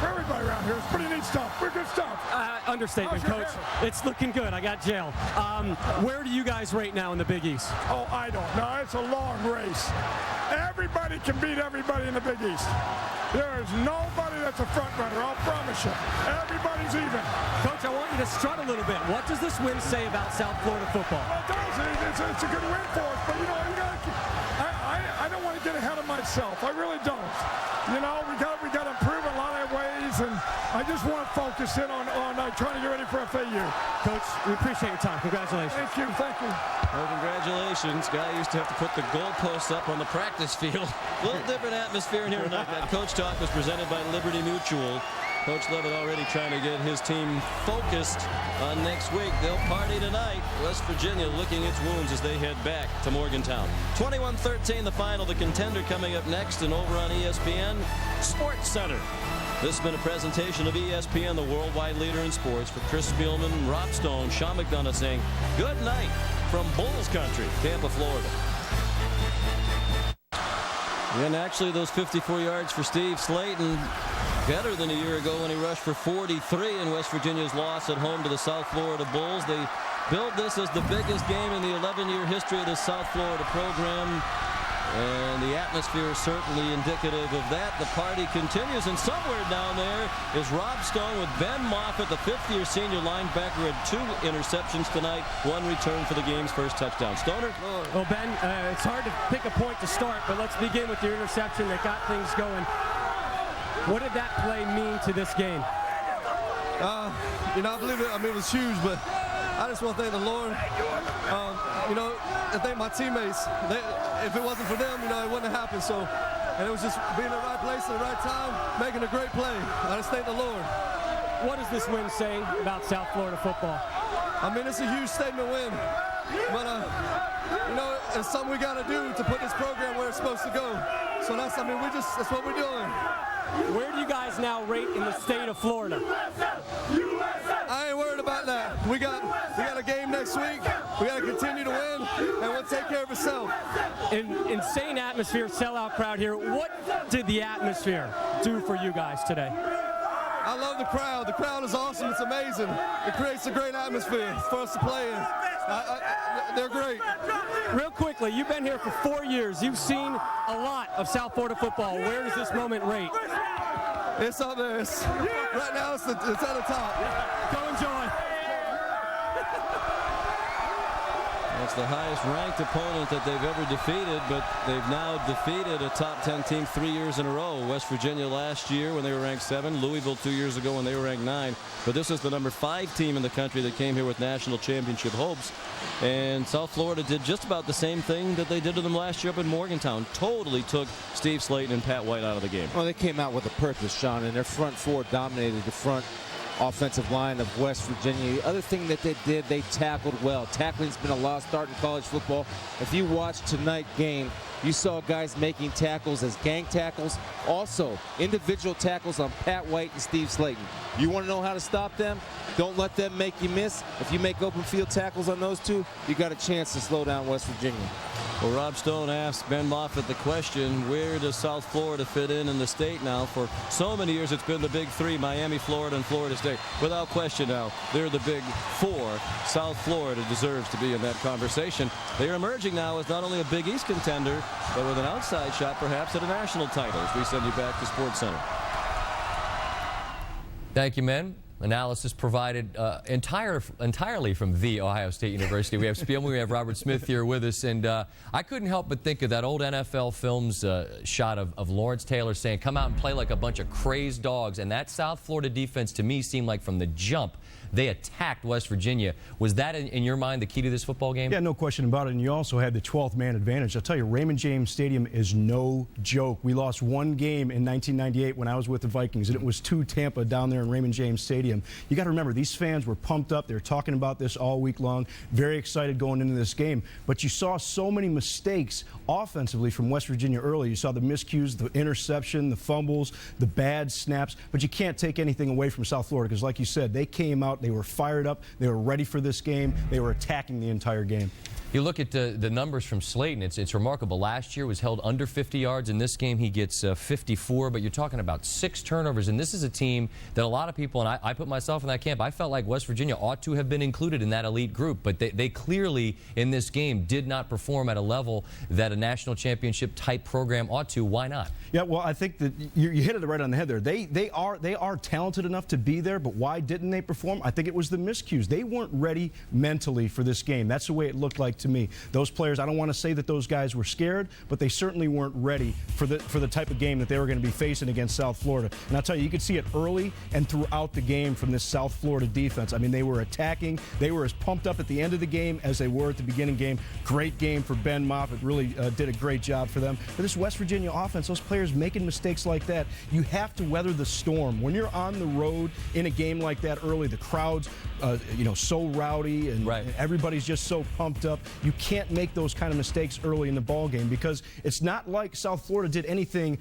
everybody around here. It's pretty neat stuff. We're good stuff. Understatement, Coach. It's looking good. I got jail. Where do you guys rate now in the Big East? Oh, I don't know. It's a long race. Everybody can beat everybody in the Big East. There is nobody that's a front runner, I'll promise you. Everybody's even. Coach, I want you to strut a little bit. What does this win say about South Florida football? Well, it does. It's a good win for us, but you gotta I don't want to get ahead of myself. I really don't. We got to improve in a lot of ways, and I just want to focus in on trying to get ready for FAU. Coach, we appreciate your time. Congratulations. Thank you. Well, congratulations. Guy used to have to put the goalposts up on the practice field. A little different atmosphere in here tonight. That Coach Talk was presented by Liberty Mutual. Coach Leavitt already trying to get his team focused on next week. They'll party tonight. West Virginia licking its wounds as they head back to Morgantown. 21-13 the final. The Contender coming up next, and over on ESPN Sports Center. This has been a presentation of ESPN, the worldwide leader in sports. For Chris Spielman, Rob Stone, Sean McDonough saying good night from Bulls Country, Tampa, Florida. And actually those 54 yards for Steve Slayton, better than a year ago when he rushed for 43 in West Virginia's loss at home to the South Florida Bulls. They billed this as the biggest game in the 11-year history of the South Florida program. And the atmosphere is certainly indicative of that. The party continues, and somewhere down there is Rob Stone with Ben Moffitt, the fifth-year senior linebacker, had 2 interceptions tonight, 1 return for the game's first touchdown. Stoner? Well, Ben, it's hard to pick a point to start, but let's begin with your interception that got things going. What did that play mean to this game? I believe it was huge, but I just want to thank the Lord. I thank my teammates. If it wasn't for them, it wouldn't have happened. And it was just being in the right place at the right time, making a great play. I just thank the Lord. What does this win say about South Florida football? It's a huge statement win. But, it's something we got to do to put this program where it's supposed to go. So that's what we're doing. Where do you guys now rate in the state of Florida? I ain't worried about that. We got a game next week. We got to continue to win, and we'll take care of itself. Insane atmosphere, sellout crowd here. What did the atmosphere do for you guys today? I love the crowd. The crowd is awesome. It's amazing. It creates a great atmosphere for us to play in. They're great. Real quickly, you've been here for 4 years. You've seen a lot of South Florida football. Where does this moment rate? It's up there. Right now, it's at the top. Go enjoy. That's the highest ranked opponent that they've ever defeated, but they've now defeated a top 10 team 3 years in a row. West Virginia last year when they were ranked 7, Louisville 2 years ago when they were ranked 9. But this is the number 5 team in the country that came here with national championship hopes. And South Florida did just about the same thing that they did to them last year up in Morgantown. Totally took Steve Slayton and Pat White out of the game. Well, they came out with a purpose, Sean, and their front 4 dominated the front offensive line of West Virginia. The other thing that they did, they tackled well. Tackling's been a lost art in college football. If you watched tonight's game, you saw guys making tackles as gang tackles, also individual tackles on Pat White and Steve Slayton. You want to know how to stop them? Don't let them make you miss. If you make open field tackles on those two, you got a chance to slow down West Virginia. Well, Rob Stone asked Ben Moffitt the question, where does South Florida fit in the state now? For so many years, it's been the big 3, Miami, Florida, and Florida State. Without question now, they're the big 4. South Florida deserves to be in that conversation. They are emerging now as not only a Big East contender, but with an outside shot perhaps at a national title. As we send you back to Sports Center. Thank you, men. Analysis provided entirely from The Ohio State University. We have Spielman, we have Robert Smith here with us, and I couldn't help but think of that old NFL Films shot of Lawrence Taylor saying, come out and play like a bunch of crazed dogs, and that South Florida defense to me seemed like from the jump They attacked West Virginia. Was that, in your mind, the key to this football game? Yeah, no question about it. And you also had the 12th man advantage. I'll tell you, Raymond James Stadium is no joke. We lost one game in 1998 when I was with the Vikings, and it was to Tampa down there in Raymond James Stadium. You got to remember, these fans were pumped up. They were talking about this all week long, very excited going into this game. But you saw so many mistakes offensively from West Virginia early. You saw the miscues, the interception, the fumbles, the bad snaps. But you can't take anything away from South Florida because, like you said, they came out, they were fired up, they were ready for this game, they were attacking the entire game. You look at the numbers from Slayton, it's remarkable. Last year was held under 50 yards. In this game, he gets 54, but you're talking about 6 turnovers. And this is a team that a lot of people, and I put myself in that camp, I felt like West Virginia ought to have been included in that elite group. But they clearly, in this game, did not perform at a level that a national championship type program ought to. Why not? Yeah, well, I think that you hit it right on the head there. They are talented enough to be there, but why didn't they perform? I think it was the miscues. They weren't ready mentally for this game. That's the way it looked like to me. Those players, I don't want to say that those guys were scared, but they certainly weren't ready for the type of game that they were going to be facing against South Florida. And I'll tell you, you could see it early and throughout the game from this South Florida defense. I mean, they were attacking. They were as pumped up at the end of the game as they were at the beginning game. Great game for Ben Moffitt. Really did a great job for them. But this West Virginia offense, those players making mistakes like that, you have to weather the storm. When you're on the road in a game like that early, the crowd's so rowdy and everybody's just so pumped up. You can't make those kind of mistakes early in the ball game because it's not like South Florida did anything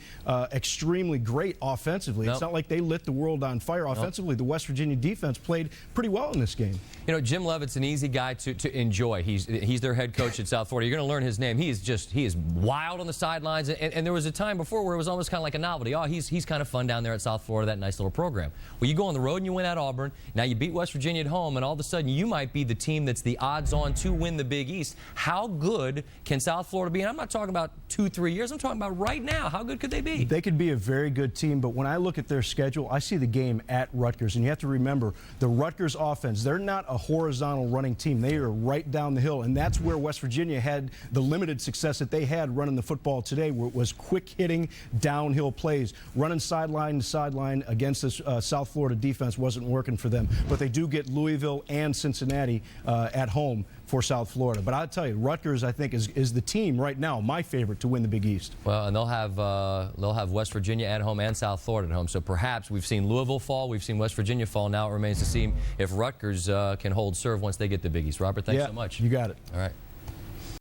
extremely great offensively. Nope. It's not like they lit the world on fire offensively. Nope. The West Virginia defense played pretty well in this game. You know, Jim Leavitt's an easy guy to enjoy. He's their head coach at South Florida. You're going to learn his name. He is wild on the sidelines. And there was a time before where it was almost kind of like a novelty. Oh, he's kind of fun down there at South Florida, that nice little program. Well, you go on the road and you win at Auburn. Now you beat West Virginia at home, and all of a sudden you might be the team that's the odds-on to win the Big East. How good can South Florida be? And I'm not talking about 2-3 years. I'm talking about right now. How good could they be? They could be a very good team, but when I look at their schedule, I see the game at Rutgers. And you have to remember, the Rutgers offense, they're not a horizontal running team. They are right down the hill, and that's where West Virginia had the limited success that they had running the football today, where it was quick-hitting, downhill plays. Running sideline to sideline against this South Florida defense wasn't working for them. But they do get Louisville and Cincinnati at home for South Florida. But I'll tell you, Rutgers, I think, is the team right now, my favorite, to win the Big East. Well, and they'll have West Virginia at home and South Florida at home. So perhaps we've seen Louisville fall, we've seen West Virginia fall. Now it remains to see if Rutgers can hold serve once they get the Big East. Robert, thanks so much. You got it. All right.